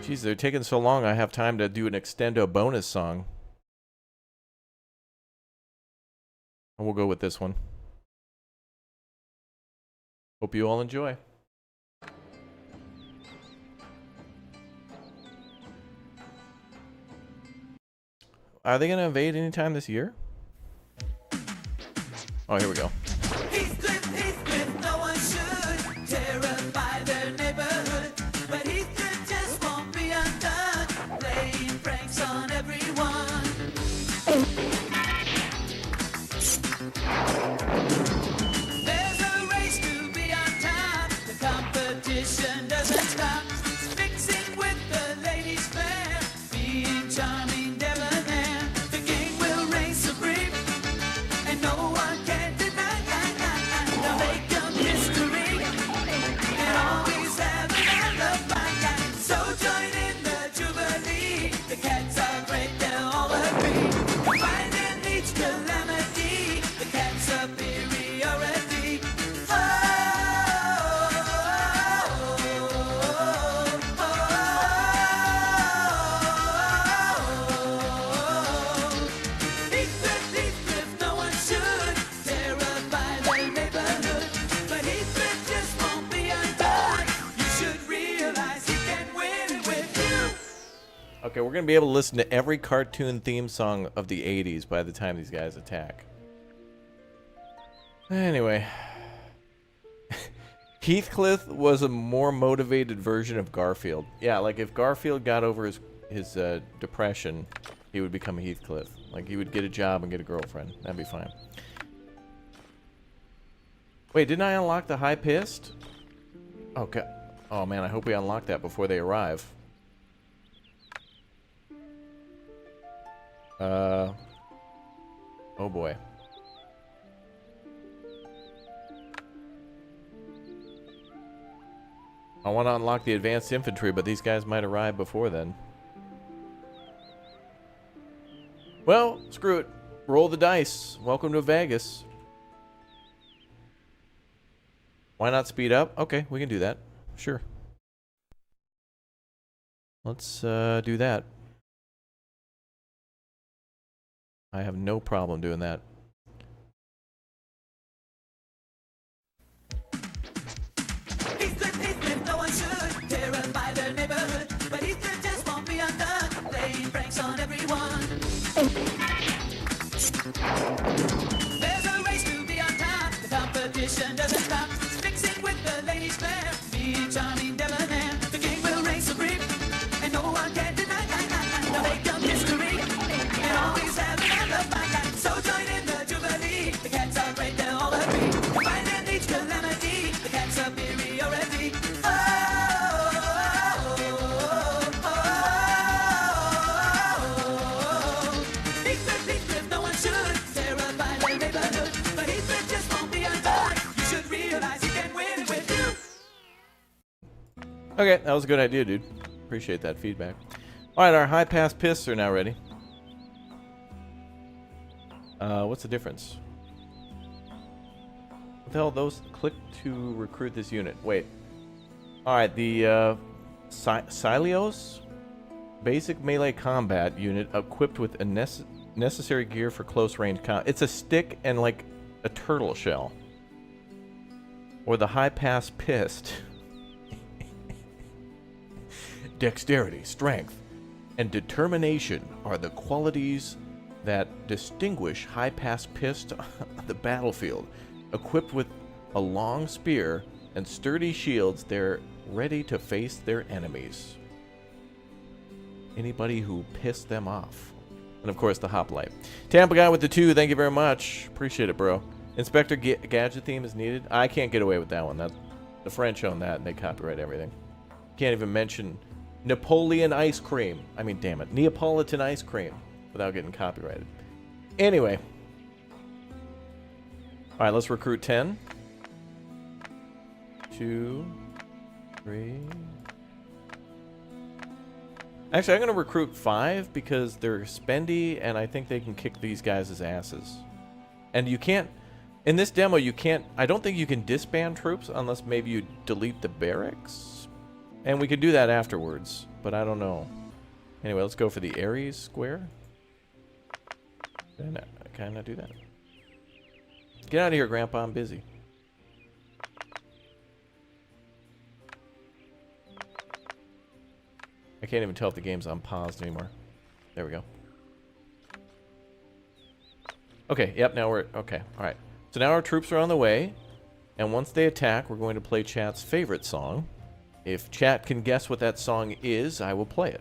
[SPEAKER 1] Jeez, they're taking so long, I have time to do an extendo bonus song. And we'll go with this one. Hope you all enjoy. Are they going to invade anytime this year? Oh, here we go.
[SPEAKER 5] Heathcliff, no one should terrify their neighborhood, but Heathcliff just won't be undone, playing pranks on everyone. There's a race to be on time, the competition doesn't stop, mixing with the ladies fair, being charming debonair, the game will reign supreme, and no one can deny that.
[SPEAKER 1] we're going to be able to listen to every cartoon theme song of the 80s by the time these guys attack. Anyway. Heathcliff was a more motivated version of Garfield. Yeah, like if Garfield got over his depression, he would become Heathcliff. Like he would get a job and get a girlfriend. That'd be fine. Wait, didn't I unlock the high-pissed? Okay. Oh man, I hope we unlock that before they arrive. Oh boy. I want to unlock the advanced infantry, but these guys might arrive before then. Well, screw it. Roll the dice. Welcome to Vegas. Why not speed up? Okay, we can do that. Sure. Let's do that. I have no problem doing that.
[SPEAKER 5] Heathcliff, no one should terrify their neighborhood, but Heathcliff just won't be undone, playing pranks on everyone. There's a race to be on top, the competition doesn't stop. It's mixing with the ladies' fair, me charming debonair. The king will reign supreme, and no one can deny. No, they come history, and always have another fight. So join in the jubilee. The cats are great, they'll all agree. Find in each calamity, the cats' superiority. Heathcliff, no one should terrify their neighborhood, but Heathcliff just won't be undone. You should realize he can win with you.
[SPEAKER 1] Okay, that was a good idea, dude. Appreciate that feedback. Alright, our high pass pists are now ready. What's the difference? What the hell are those? Click to recruit this unit. Wait. Alright, the Silios? Basic melee combat unit equipped with a necessary gear for close range combat. It's a stick and like a turtle shell. Or the high pass pist. Dexterity, strength, and determination are the qualities that distinguish high pass pist on the battlefield. Equipped with a long spear and sturdy shields, they're ready to face their enemies. Anybody who pissed them off. And of course the hoplite. Tampa guy with the 2, thank you very much. Appreciate it, bro. Inspector Gadget theme is needed. I can't get away with that one. That the French own that and they copyright everything. Can't even mention Napoleon ice cream. I mean, damn it, Neapolitan ice cream without getting copyrighted. Anyway. All right, let's recruit 10. 2, 3. Actually, I'm going to recruit 5 because they're spendy and I think they can kick these guys' asses. And you can't, in this demo, you can't, I don't think you can disband troops unless maybe you delete the barracks. And we could do that afterwards, but I don't know. Anyway, let's go for the Ares square. Can I not do that? Get out of here, Grandpa. I'm busy. I can't even tell if the game's unpaused anymore. There we go. Okay, yep, now we're... Okay, alright. So now our troops are on the way. And once they attack, we're going to play chat's favorite song. If chat can guess what that song is, I will play it.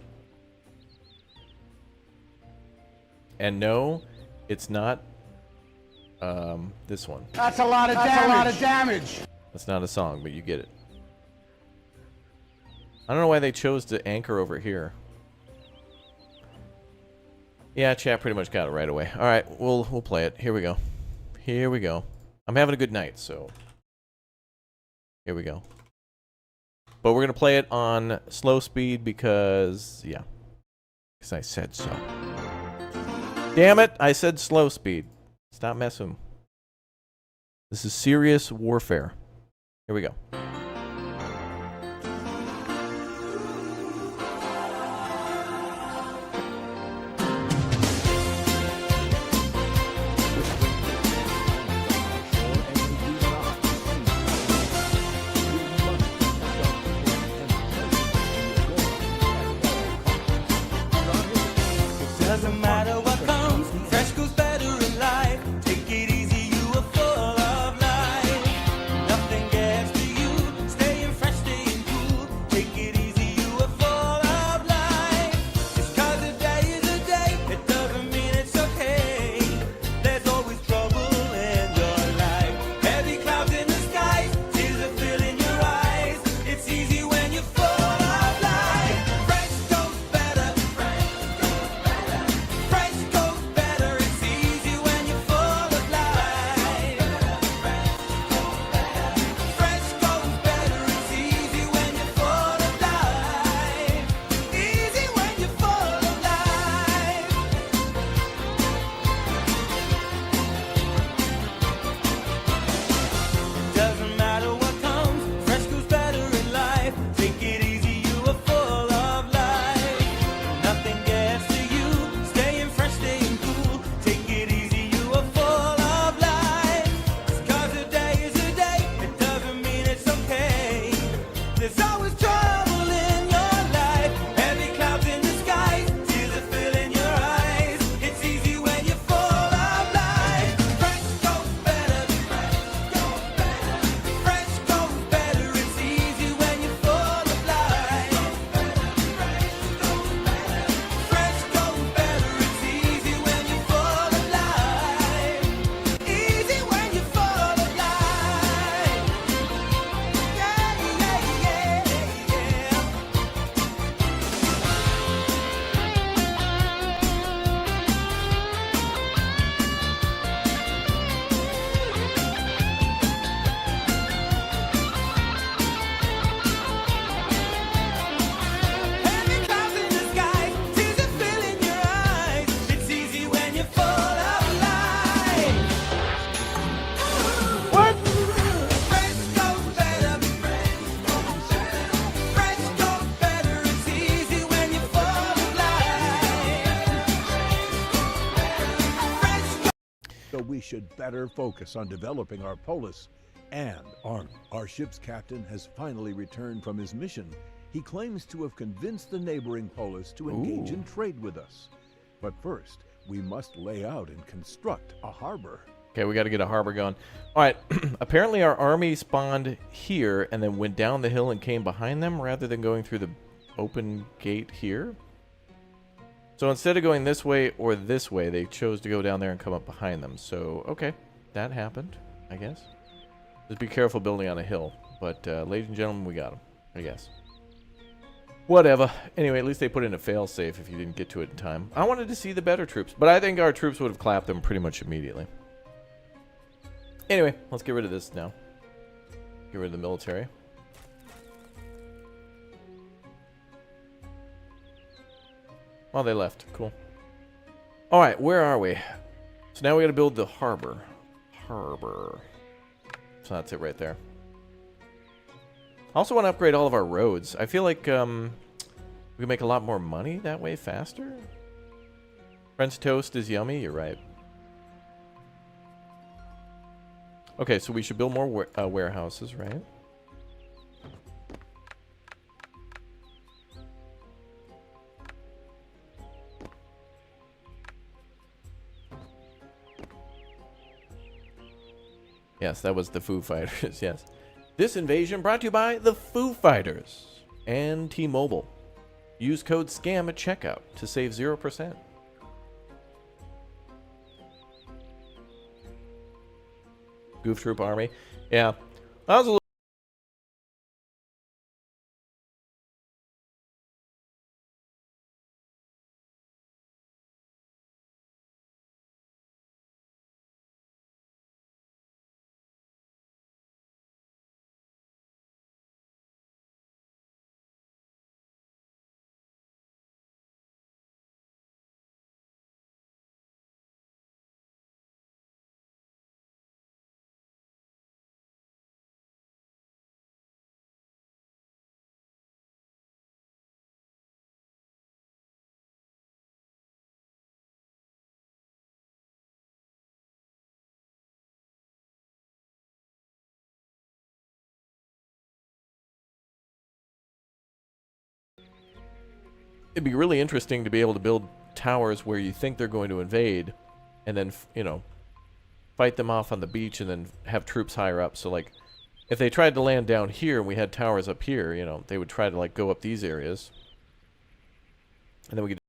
[SPEAKER 1] And no, it's not this one.
[SPEAKER 6] That's a lot of damage.
[SPEAKER 1] That's not a song, but you get it. I don't know why they chose to anchor over here. Yeah, chat pretty much got it right away. All right, we'll play it. Here we go. Here we go. I'm having a good night, so here we go. But we're gonna play it on slow speed because, yeah, because I said so. Damn it! I said slow speed. Stop messing. This is serious warfare. Here we go.
[SPEAKER 2] we should better focus on developing our polis and army. Our ship's captain has finally returned from his mission. He claims to have convinced the neighboring polis to engage in trade with us. But first, we must lay out and construct a harbor.
[SPEAKER 1] Okay, we got to get a harbor going. All right, apparently our army spawned here and then went down the hill and came behind them rather than going through the open gate here. So instead of going this way or this way, they chose to go down there and come up behind them. So, okay, that happened, I guess. Just be careful building on a hill. But, ladies and gentlemen, we got them, I guess. Whatever. Anyway, at least they put in a failsafe if you didn't get to it in time. I wanted to see the better troops, but I think our troops would have clapped them pretty much immediately. Anyway, let's get rid of this now. Get rid of the military. Oh, they left. Cool. All right, where are we? So now we got to build the harbor. Harbor. So that's it right there. I also want to upgrade all of our roads. I feel like we can make a lot more money that way faster. French toast is yummy. You're right. Okay, so we should build more warehouses, right? Yes, that was the Foo Fighters, yes. This invasion brought to you by the Foo Fighters and T-Mobile. Use code SCAM at checkout to save 0%. Goof Troop Army. Yeah. That was a little it'd be really interesting to be able to build towers where you think they're going to invade and then, you know, fight them off on the beach and then have troops higher up. So, like, if they tried to land down here and we had towers up here, you know, they would try to, like, go up these areas. And then we could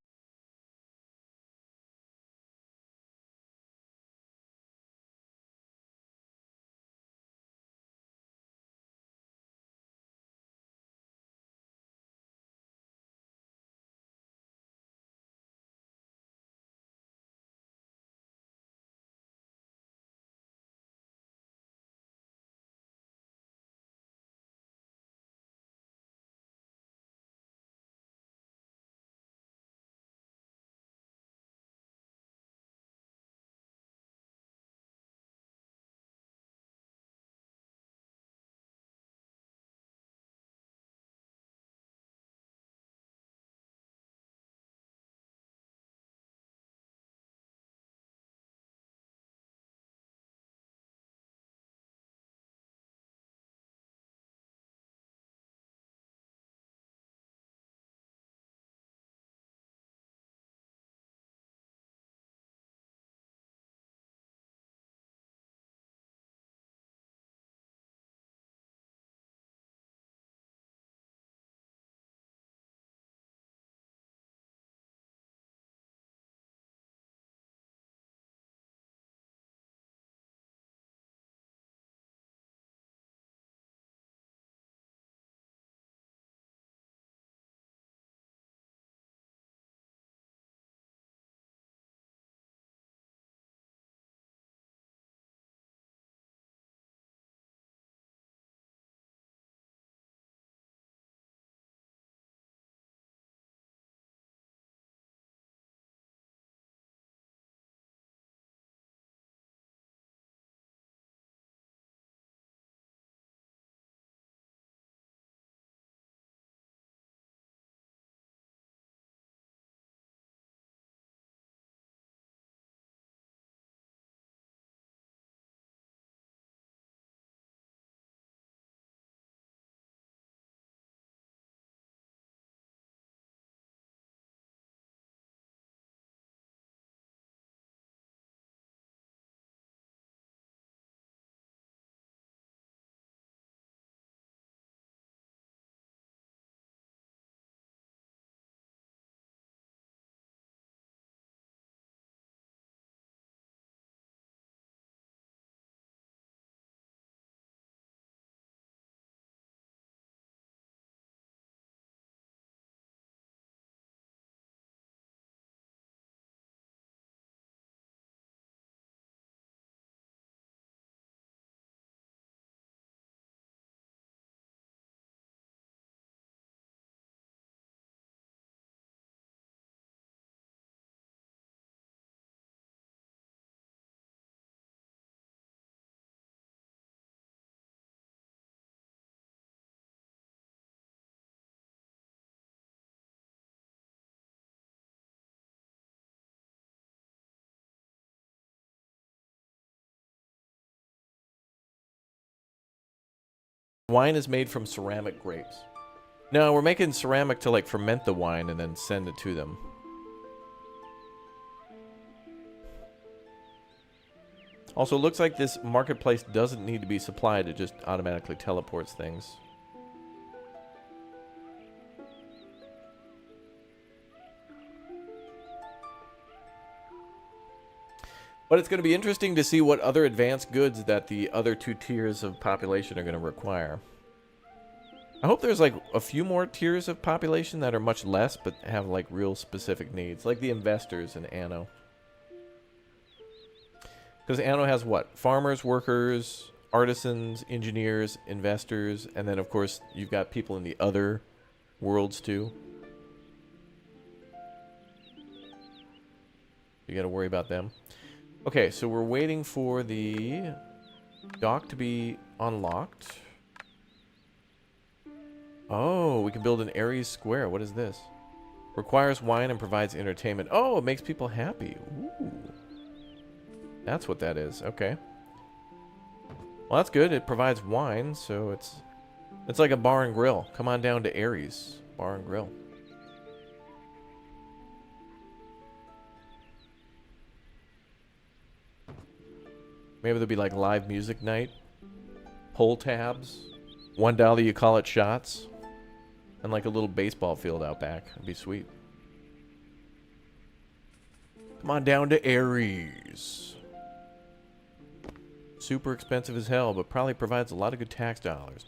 [SPEAKER 1] Wine is made from ceramic grapes. No, we're making ceramic to like ferment the wine and then send it to them. Also, it looks like this marketplace doesn't need to be supplied. It just automatically teleports things. But it's going to be interesting to see what other advanced goods that the other two tiers of population are going to require. I hope there's like a few more tiers of population that are much less but have like real specific needs, like the investors in Anno. Because Anno has what? Farmers, workers, artisans, engineers, investors, and then of course you've got people in the other worlds too. You got to worry about them. Okay, so we're waiting for the dock to be unlocked. Oh, we can build an Ares Square. What is this? Requires wine and provides entertainment. Oh, it makes people happy. Ooh. That's what that is. Okay. Well, that's good. It provides wine, so it's like a bar and grill. Come on down to Ares Bar and Grill. Maybe there'll be like live music night, pull tabs, $1 you call it shots, and like a little baseball field out back. It'd be sweet. Come on down to Ares. Super expensive as hell, but probably provides a lot of good tax dollars.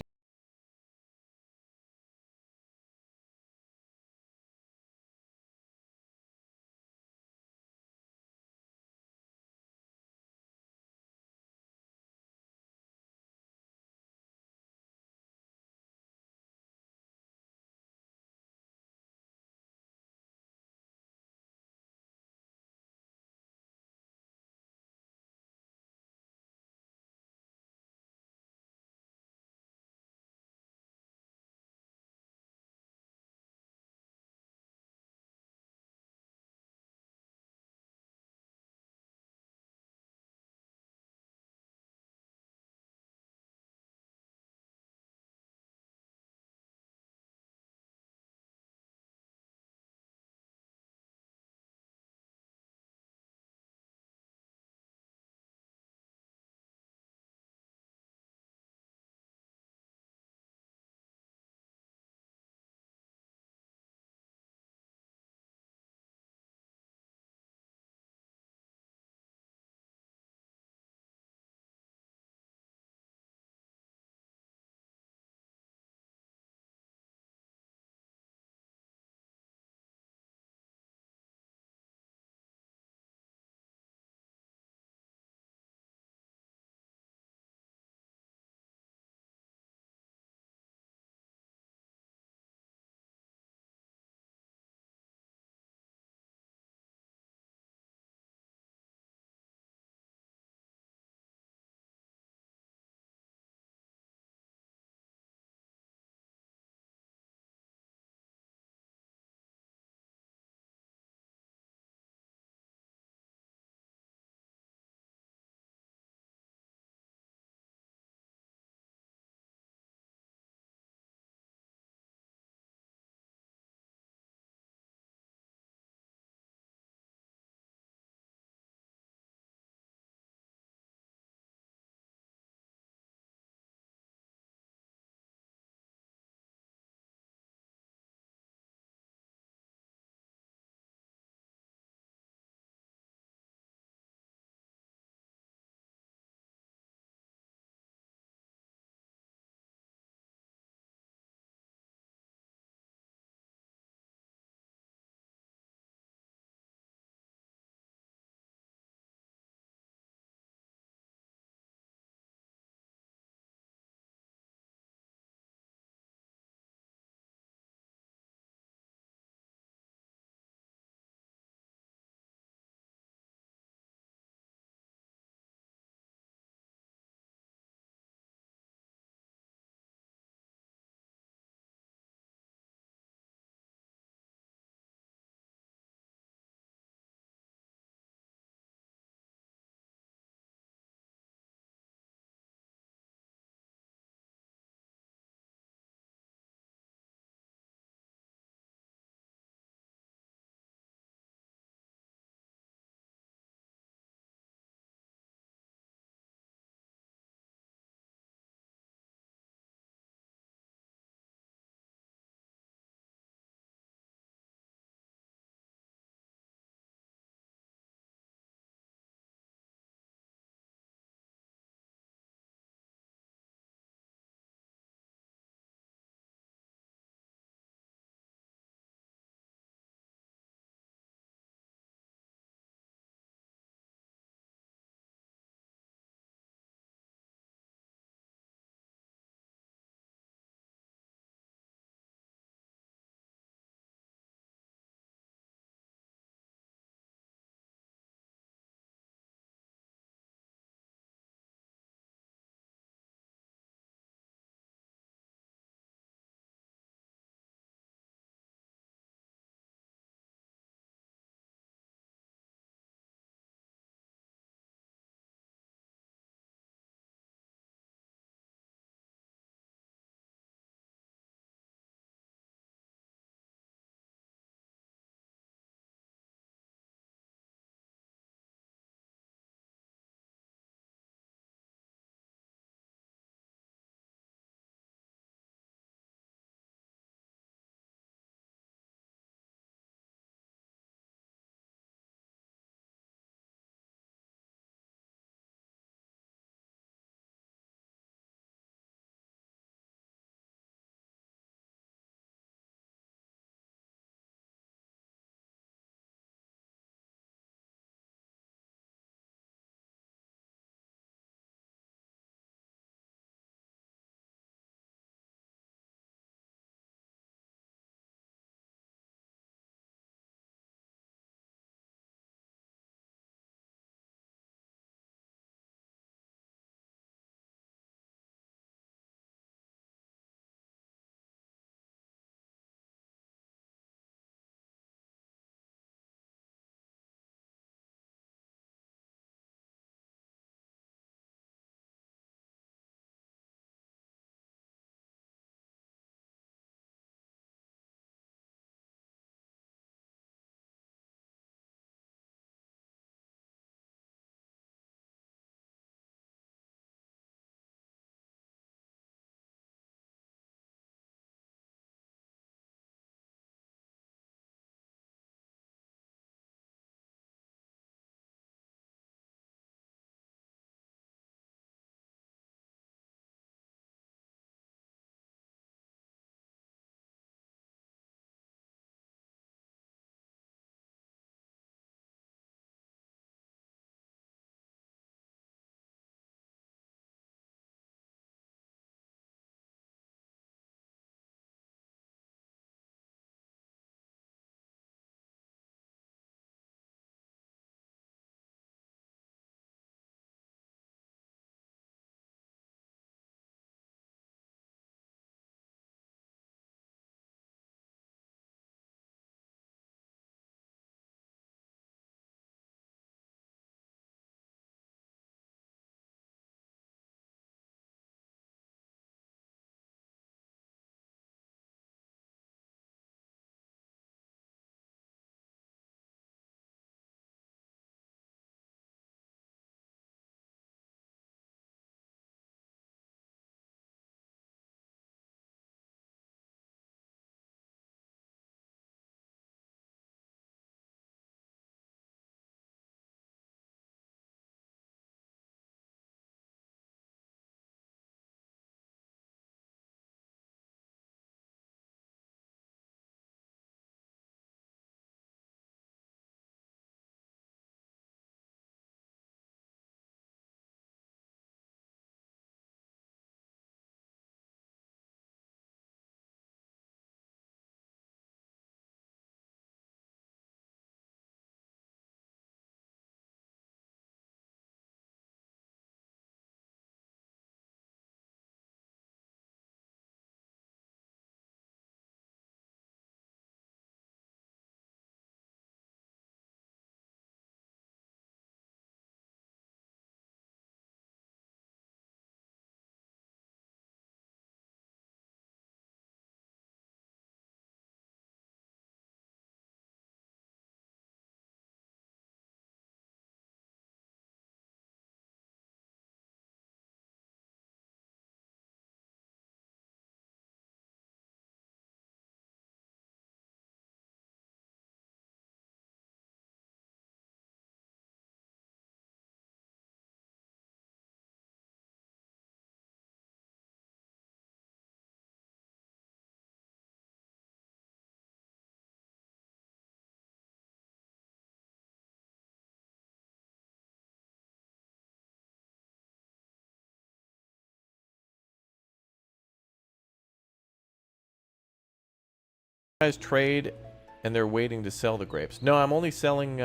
[SPEAKER 1] Guys trade, and they're waiting to sell the grapes. No, I'm only selling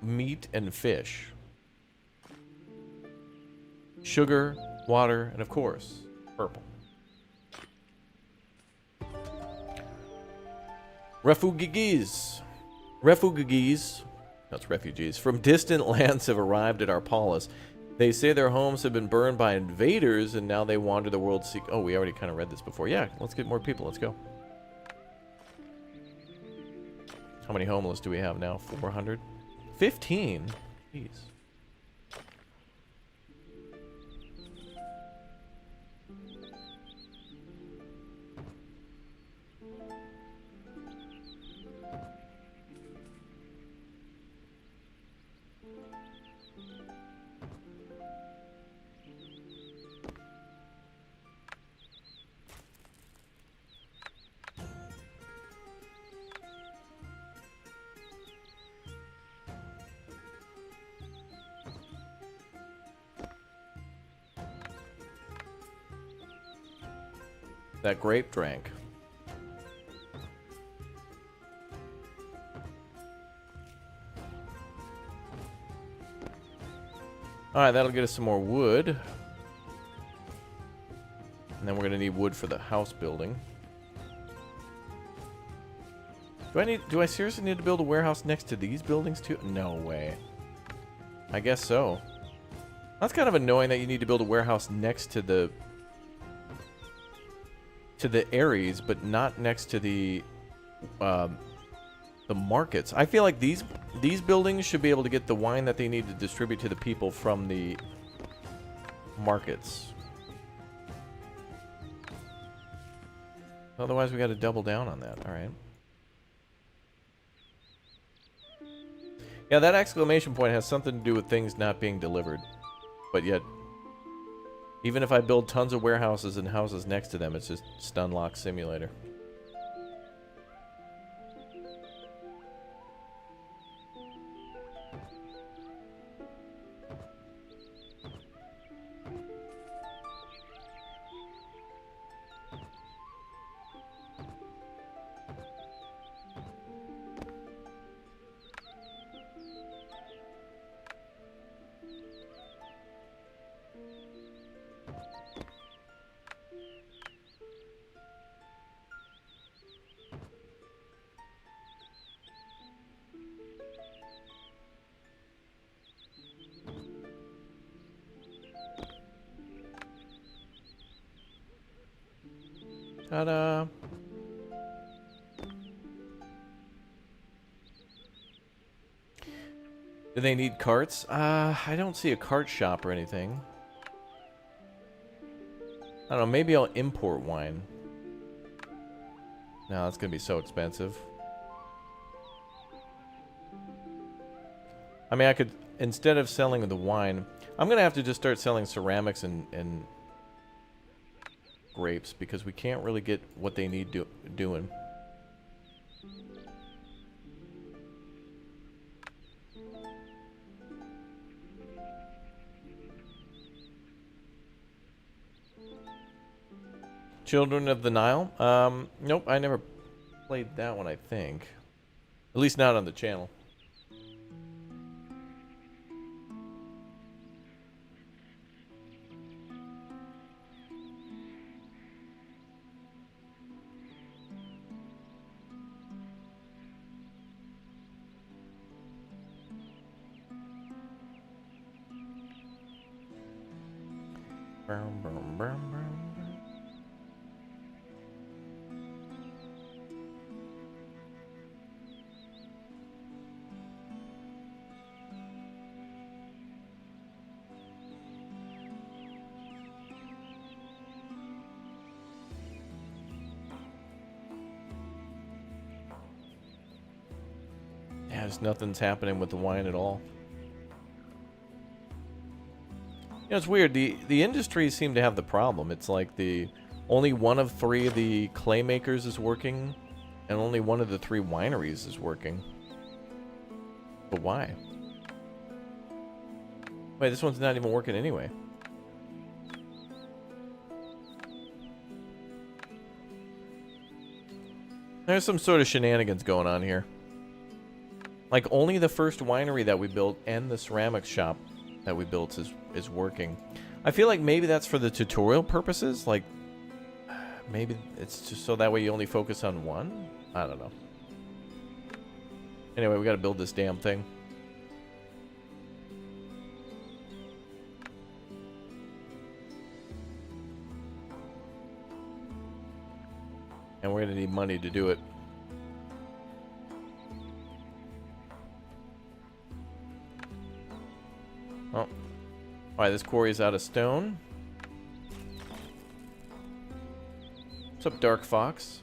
[SPEAKER 1] meat and fish. Sugar, water, and of course, purple. Refugees, that's refugees, from distant lands have arrived at our palace. They say their homes have been burned by invaders, and now they wander the world seek. Oh, we already kind of read this before. Yeah, let's get more people. Let's go. How many homeless do we have now? 400? 15? Jeez. That grape drank. Alright, that'll get us some more wood. And then we're going to need wood for the house building. Do I seriously need to build a warehouse next to these buildings too? No way. I guess so. That's kind of annoying that you need to build a warehouse next to the Aries, but not next to the markets. I feel like these buildings should be able to get the wine that they need to distribute to the people from the markets. Otherwise, we got to double down on that. All right. Yeah, that exclamation point has something to do with things not being delivered, but yet, even if I build tons of warehouses and houses next to them, it's just stun lock simulator. Ta-da! Do they need carts? I don't see a cart shop or anything. I don't know, maybe I'll import wine. No, that's gonna be so expensive. I mean, I could, instead of selling the wine, I'm gonna have to just start selling ceramics and grapes, because we can't really get what they need doing. Children of the Nile? Nope, I never played that one, I think. At least not on the channel. Yeah, just nothing's happening with the wine at all. You know, it's weird. The industries seem to have the problem. It's like only one of 3 of the clay makers is working, and only one of the 3 wineries is working. But why? Wait, this one's not even working anyway. There's some sort of shenanigans going on here. Like, only the first winery that we built and the ceramics shop that we built is working. I feel like maybe that's for the tutorial purposes. Like, maybe it's just so that way you only focus on one? I don't know. Anyway, we gotta build this damn thing. And we're gonna need money to do it. Oh. Alright, this quarry is out of stone. What's up, Dark Fox?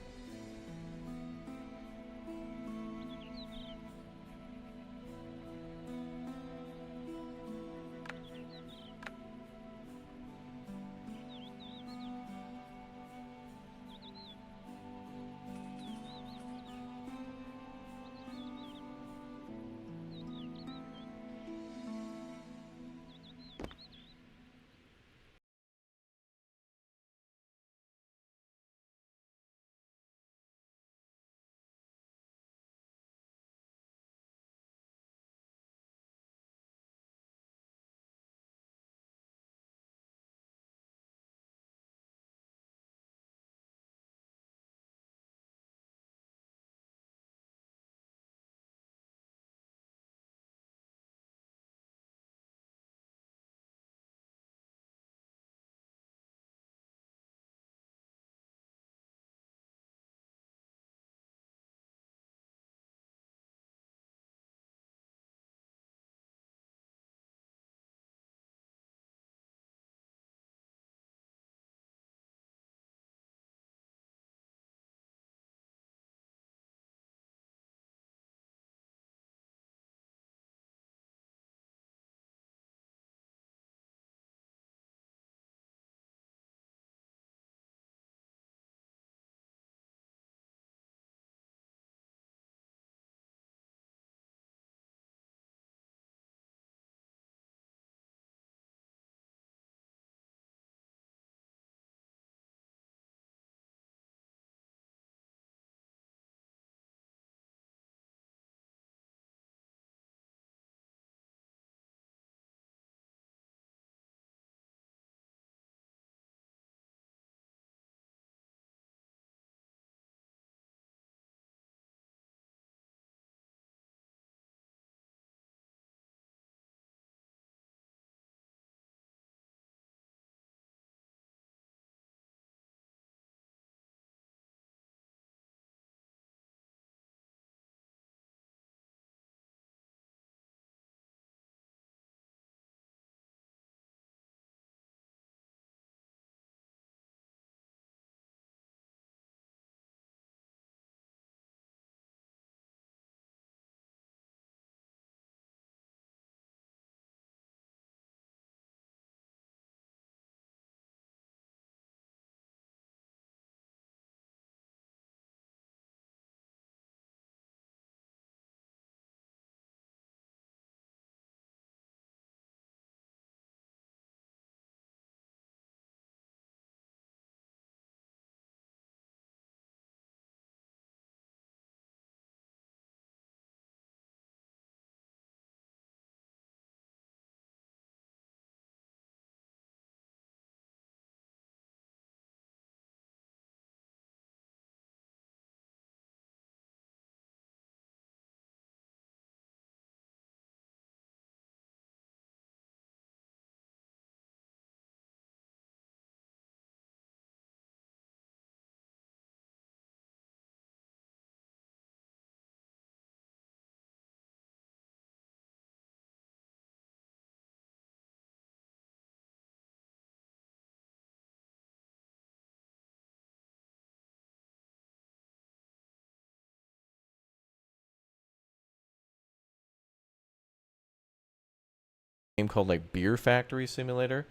[SPEAKER 1] Game called like Beer Factory Simulator,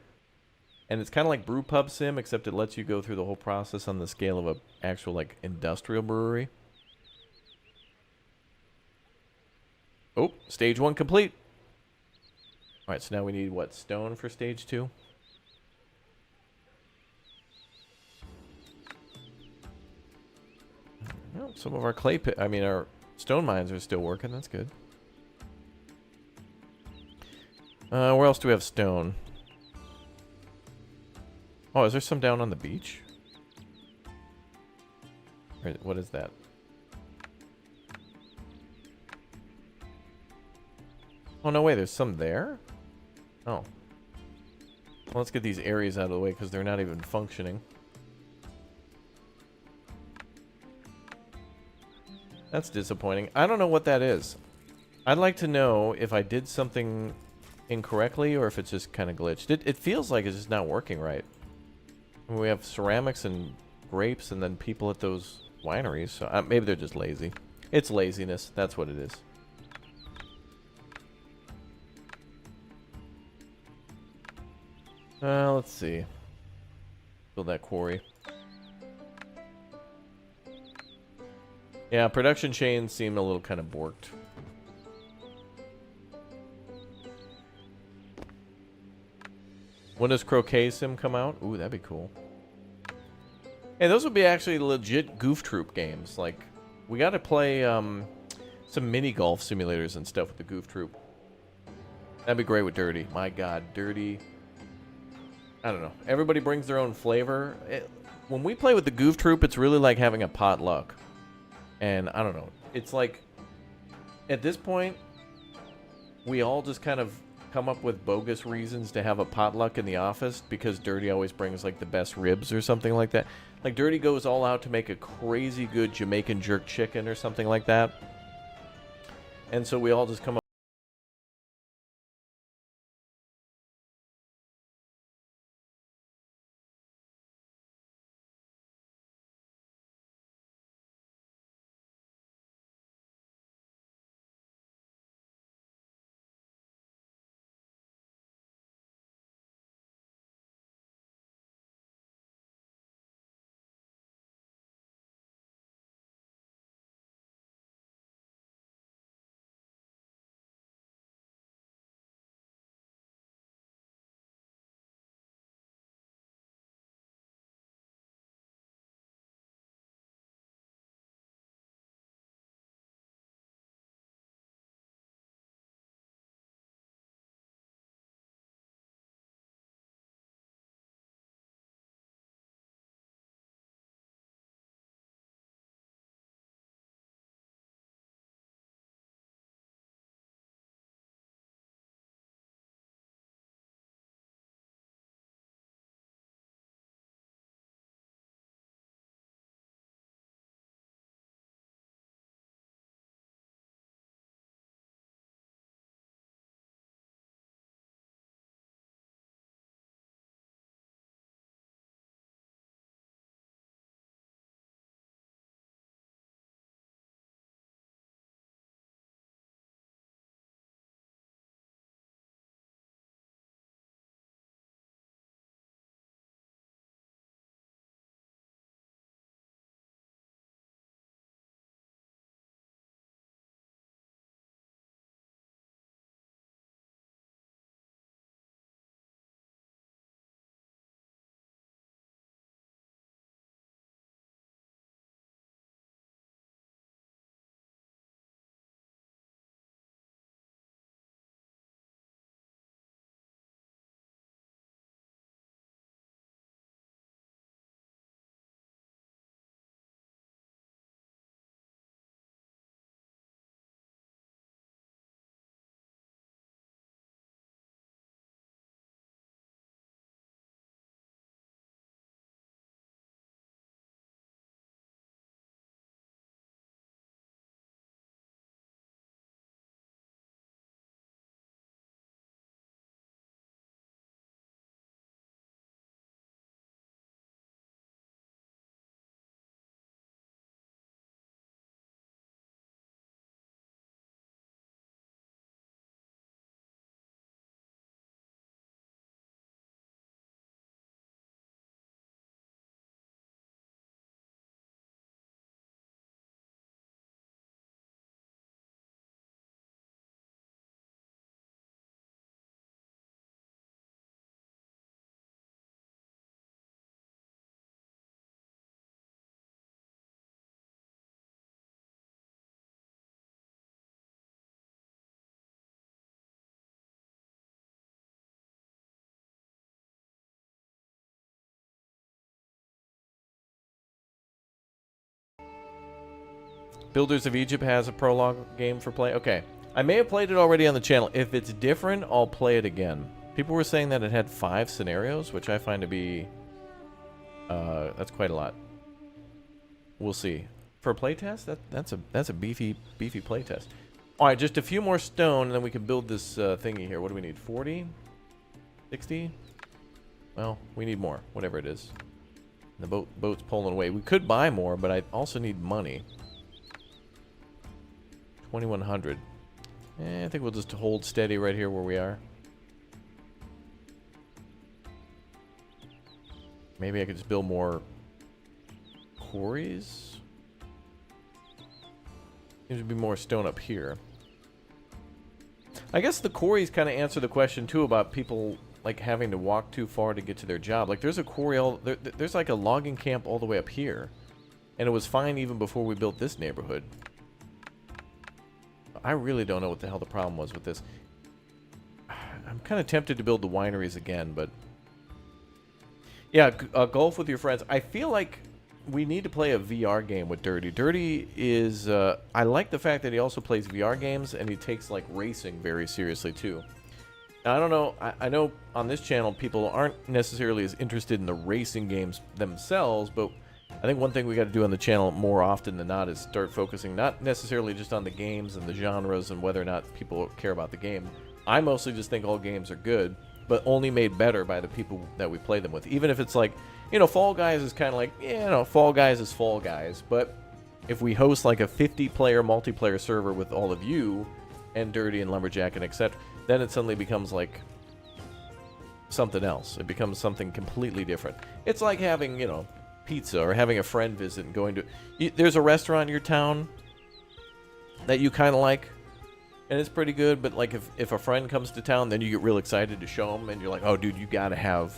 [SPEAKER 1] and it's kind of like Brew Pub Sim, except it lets you go through the whole process on the scale of a actual like industrial brewery. Oh, stage 1 complete. All right, so now we need what, stone for stage 2? Well, some of our our stone mines are still working. That's good. Where else do we have stone? Oh, is there some down on the beach? Or what is that? Oh, no way, there's some there? Oh. Well, let's get these areas out of the way because they're not even functioning. That's disappointing. I don't know what that is. I'd like to know if I did something incorrectly or if it's just kind of glitched. It feels like it's just not working right. I mean, we have ceramics and grapes and then people at those wineries. So maybe they're just lazy. It's laziness. That's what it is. Let's see. Build that quarry. Yeah, production chains seem a little kind of borked. When does Croquet Sim come out? Ooh, that'd be cool. Hey, those would be actually legit Goof Troop games. Like, we gotta play some mini golf simulators and stuff with the Goof Troop. That'd be great with Dirty. My god, Dirty. I don't know. Everybody brings their own flavor. When we play with the Goof Troop, it's really like having a potluck. And I don't know. It's like, at this point, we all just kind of come up with bogus reasons to have a potluck in the office because Dirty always brings like the best ribs or something like that. Like Dirty goes all out to make a crazy good Jamaican jerk chicken or something like that. And so we all just come up Builders of Egypt has a prologue game for play. Okay. I may have played it already on the channel. If it's different, I'll play it again. People were saying that it had 5 scenarios, which I find to be... that's quite a lot. We'll see. For a playtest, that's a beefy playtest. All right, just a few more stone, and then we can build this thingy here. What do we need? 40? 60? Well, we need more, whatever it is. The boat's pulling away. We could buy more, but I also need money. 2,100. I think we'll just hold steady right here where we are. Maybe I could just build more quarries. Seems to be more stone up here. I guess the quarries kind of answer the question too about people like having to walk too far to get to their job. Like there's a quarry there's like a logging camp all the way up here, and it was fine even before we built this neighborhood. I really don't know what the hell the problem was with this. I'm kind of tempted to build the wineries again, but yeah, golf with your friends. I feel like we need to play a VR game with Dirty. Dirty is, I like the fact that he also plays VR games and he takes like racing very seriously too. Now, I don't know, I know on this channel people aren't necessarily as interested in the racing games themselves, but I think one thing we got to do on the channel more often than not is start focusing not necessarily just on the games and the genres and whether or not people care about the game. I mostly just think all games are good, but only made better by the people that we play them with. Even if it's like, you know, Fall Guys is kind of like, yeah, you know, Fall Guys is Fall Guys. But if we host like a 50-player multiplayer server with all of you and Dirty and Lumberjack and etc., then it suddenly becomes like something else. It becomes something completely different. It's like having, you know, pizza or having a friend visit and going to... There's a restaurant in your town that you kind of like, and it's pretty good, but like if a friend comes to town, then you get real excited to show them, and you're like, oh, dude, you got to have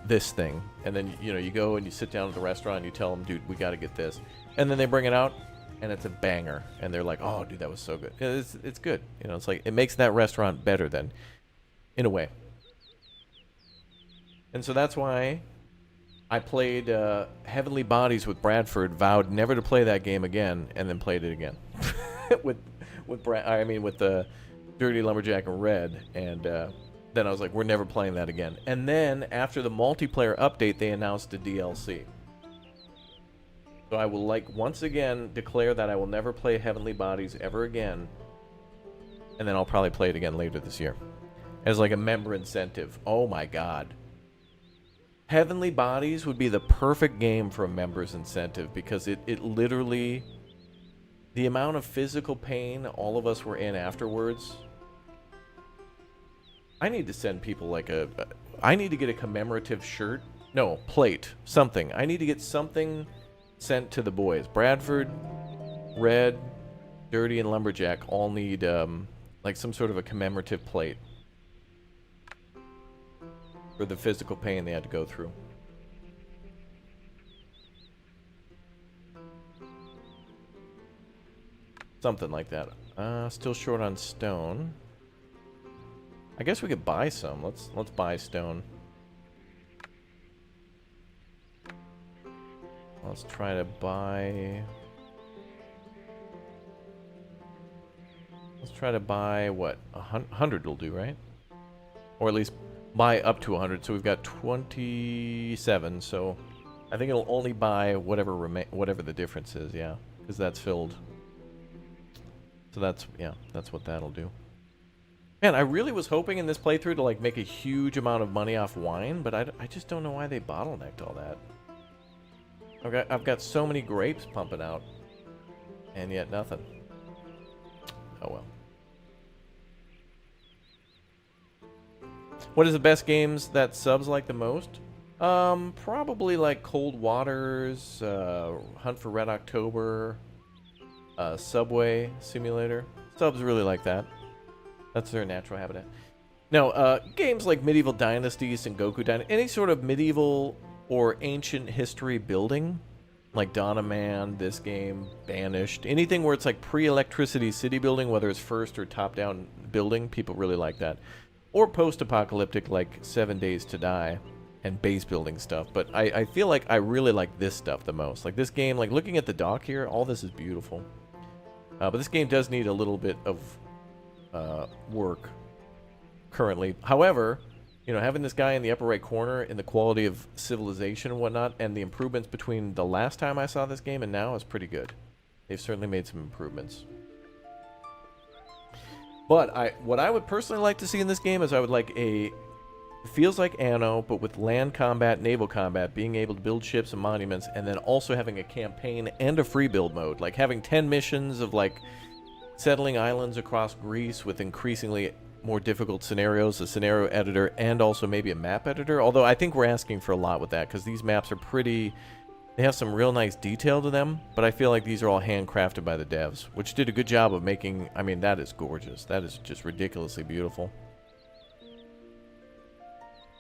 [SPEAKER 1] this thing. And then, you know, you go and you sit down at the restaurant and you tell them, dude, we got to get this. And then they bring it out, and it's a banger. And they're like, oh, dude, that was so good. It's good. You know, it's like, it makes that restaurant better then, in a way. And so that's why I played Heavenly Bodies with Bradford, vowed never to play that game again, and then played it again. with the Dirty Lumberjack and Red, and then I was like, we're never playing that again. And then after the multiplayer update, they announced a DLC. So I will once again declare that I will never play Heavenly Bodies ever again, and then I'll probably play it again later this year as like a member incentive. Oh my god. Heavenly Bodies would be the perfect game for a member's incentive, because it literally, the amount of physical pain all of us were in afterwards. I need to send people like I need to get a commemorative shirt. No, plate. Something. I need to get something sent to the boys. Bradford, Red, Dirty, and Lumberjack all need like some sort of a commemorative plate for the physical pain they had to go through. Something like that. Still short on stone. I guess we could buy some. Let's buy stone. Let's try to buy... Let's try to buy, what? 100 will do, right? Or at least buy up to 100. So we've got 27. So I think it'll only buy whatever the difference is, yeah. Because that's filled. So that's, yeah, that's what that'll do. Man, I really was hoping in this playthrough to like make a huge amount of money off wine, but I just don't know why they bottlenecked all that. Okay, I've got so many grapes pumping out, and yet nothing. Oh well. What is the best games that subs like the most? Probably like Cold Waters, Hunt for Red October, Subway Simulator. Subs really like that. That's their natural habitat. Now, games like Medieval Dynasties and Goku Dynasty, any sort of medieval or ancient history building, like Dawn of Man, this game, Banished, anything where it's like pre-electricity city building, whether it's first or top-down building, people really like that. Or post-apocalyptic, like 7 Days to Die and base building stuff. But I feel like I really like this stuff the most. Like this game, like looking at the dock here, all this is beautiful. But this game does need a little bit of work currently. However, you know, having this guy in the upper right corner in the quality of civilization and whatnot, and the improvements between the last time I saw this game and now is pretty good. They've certainly made some improvements. But what I would personally like to see in this game is I would like it feels like Anno, but with land combat, naval combat, being able to build ships and monuments, and then also having a campaign and a free build mode. Like having 10 missions of like settling islands across Greece with increasingly more difficult scenarios, a scenario editor, and also maybe a map editor. Although I think we're asking for a lot with that, because these maps are pretty... They have some real nice detail to them, but I feel like these are all handcrafted by the devs, which did a good job of making... I mean, that is gorgeous. That is just ridiculously beautiful.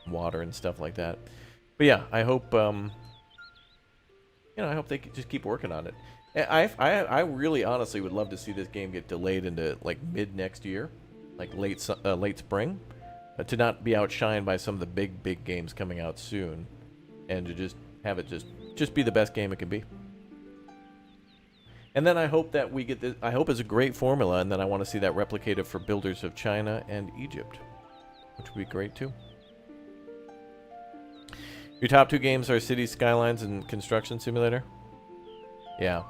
[SPEAKER 1] Water and stuff like that. But yeah, I hope... you know, I hope they just keep working on it. I really honestly would love to see this game get delayed into, like, mid-next year. Like late spring, to not be outshined by some of the big games coming out soon, and to just have it just be the best game it can be. And then I hope that we get this. I hope it's a great formula, and then I want to see that replicated for builders of China and Egypt, which would be great too. Your top 2 games are Cities Skylines and Construction Simulator. Yeah.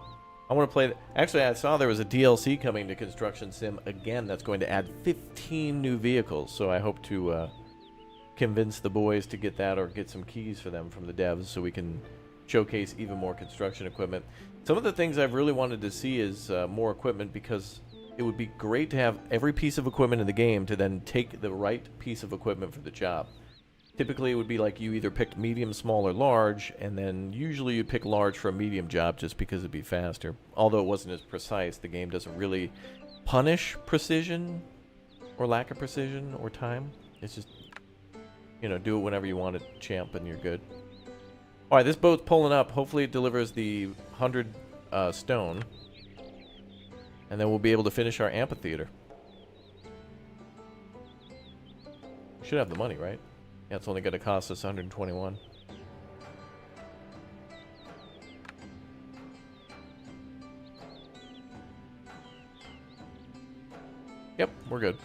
[SPEAKER 1] I want to play... Actually, I saw there was a DLC coming to Construction Sim again that's going to add 15 new vehicles. So I hope to convince the boys to get that or get some keys for them from the devs so we can showcase even more construction equipment. Some of the things I've really wanted to see is more equipment, because it would be great to have every piece of equipment in the game to then take the right piece of equipment for the job. Typically, it would be like you either picked medium, small, or large, and then usually you pick large for a medium job just because it'd be faster. Although it wasn't as precise, the game doesn't really punish precision or lack of precision or time. It's just, you know, do it whenever you want it, champ, and you're good. All right, this boat's pulling up. Hopefully it delivers the 100 stone, and then we'll be able to finish our amphitheater. We should have the money, right? Yeah, it's only going to cost us 121. Yep, we're good.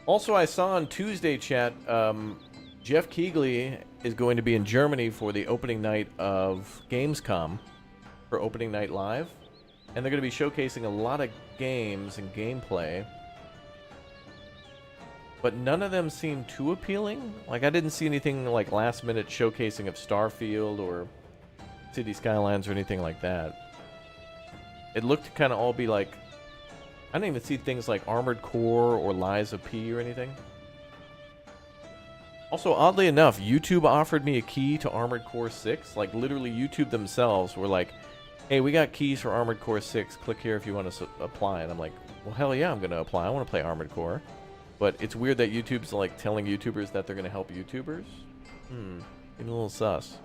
[SPEAKER 1] Also, I saw on Tuesday, chat, Jeff Keighley is going to be in Germany for the opening night of Gamescom, for opening night live. And they're going to be showcasing a lot of games and gameplay. But none of them seem too appealing. Like, I didn't see anything like last-minute showcasing of Starfield or City Skylines or anything like that. It looked to kind of all be like... I didn't even see things like Armored Core or Lies of P or anything. Also, oddly enough, YouTube offered me a key to Armored Core 6. Like, literally, YouTube themselves were like, hey, we got keys for Armored Core 6. Click here if you want to apply. And I'm like, well, hell yeah, I'm going to apply. I want to play Armored Core. But it's weird that YouTube's like telling YouTubers that they're going to help YouTubers. Getting a little sus.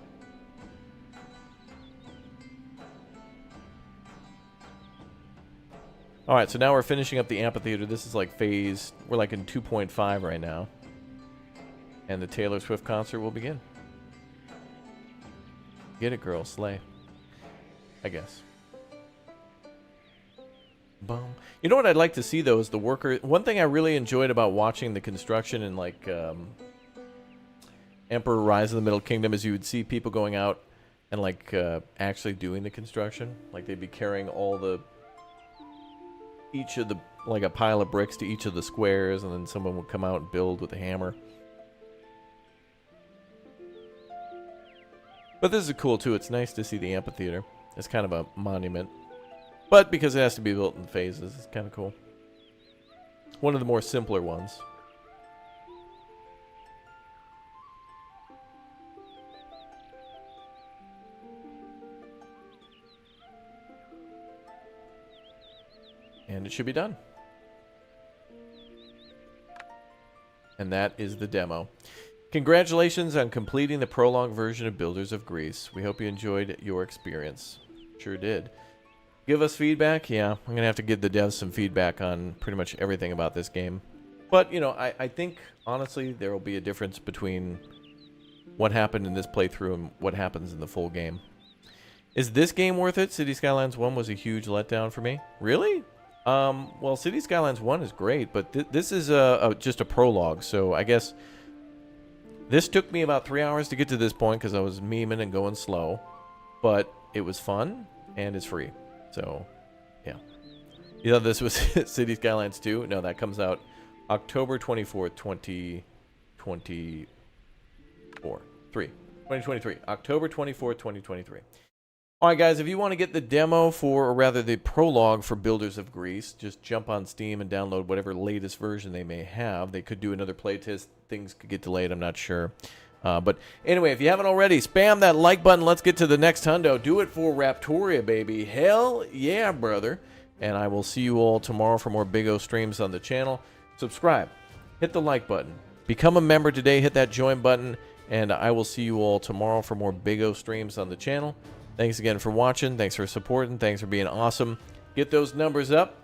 [SPEAKER 1] Alright, so now we're finishing up the amphitheater. This is like phase... We're like in 2.5 right now. And the Taylor Swift concert will begin. Get it, girl. Slay. I guess. Boom. You know what I'd like to see, though, is the worker... One thing I really enjoyed about watching the construction in, like, Emperor Rise of the Middle Kingdom is you would see people going out and, like, actually doing the construction. Like, they'd be carrying all the... Each of the... Like, a pile of bricks to each of the squares, and then someone would come out and build with a hammer. But this is cool, too. It's nice to see the amphitheater. It's kind of a monument. But because it has to be built in phases, it's kind of cool. One of the more simpler ones. And it should be done. And that is the demo. Congratulations on completing the prologue version of Builders of Greece. We hope you enjoyed your experience. Sure did. Give us feedback? Yeah, I'm going to have to give the devs some feedback on pretty much everything about this game. But, you know, I think, honestly, there will be a difference between what happened in this playthrough and what happens in the full game. Is this game worth it? City Skylines 1 was a huge letdown for me. Really? Well, City Skylines 1 is great, but this is just a prologue, so I guess this took me about 3 hours to get to this point because I was memeing and going slow, but it was fun, and it's free, so yeah. You thought this was City Skylines 2? No, that comes out October 24th, 2023. October 24th, 2023. All right, guys, if you want to get the demo for, or rather the prologue for Builders of Greece, just jump on Steam and download whatever latest version they may have. They could do another playtest. Things could get delayed. I'm not sure. But anyway, if you haven't already, spam that like button. Let's get to the next hundo. Do it for Raptoria, baby. Hell yeah, brother. And I will see you all tomorrow for more Big O streams on the channel. Subscribe. Hit the like button. Become a member today. Hit that join button. And I will see you all tomorrow for more Big O streams on the channel. Thanks again for watching. Thanks for supporting. Thanks for being awesome. Get those numbers up.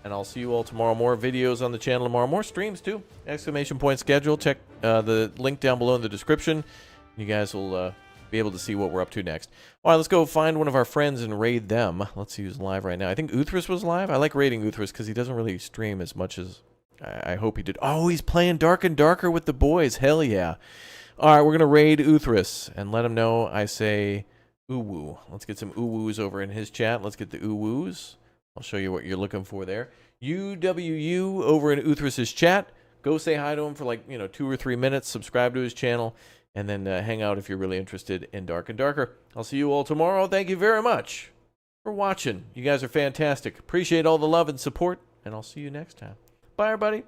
[SPEAKER 1] And I'll see you all tomorrow. More videos on the channel tomorrow. More streams, too. Exclamation point schedule. Check the link down below in the description. You guys will be able to see what we're up to next. All right, let's go find one of our friends and raid them. Let's see who's live right now. I think Uthris was live. I like raiding Uthris because he doesn't really stream as much as I hope he did. Oh, he's playing Dark and Darker with the boys. Hell yeah. All right, we're going to raid Uthris and let him know I say ooh-woo. Let's get some ooh-woos over in his chat. Let's get the ooh-woos. I'll show you what you're looking for there. UWU over in Uthris's chat. Go say hi to him for like, 2 or 3 minutes. Subscribe to his channel. And then hang out if you're really interested in Dark and Darker. I'll see you all tomorrow. Thank you very much for watching. You guys are fantastic. Appreciate all the love and support. And I'll see you next time. Bye, everybody.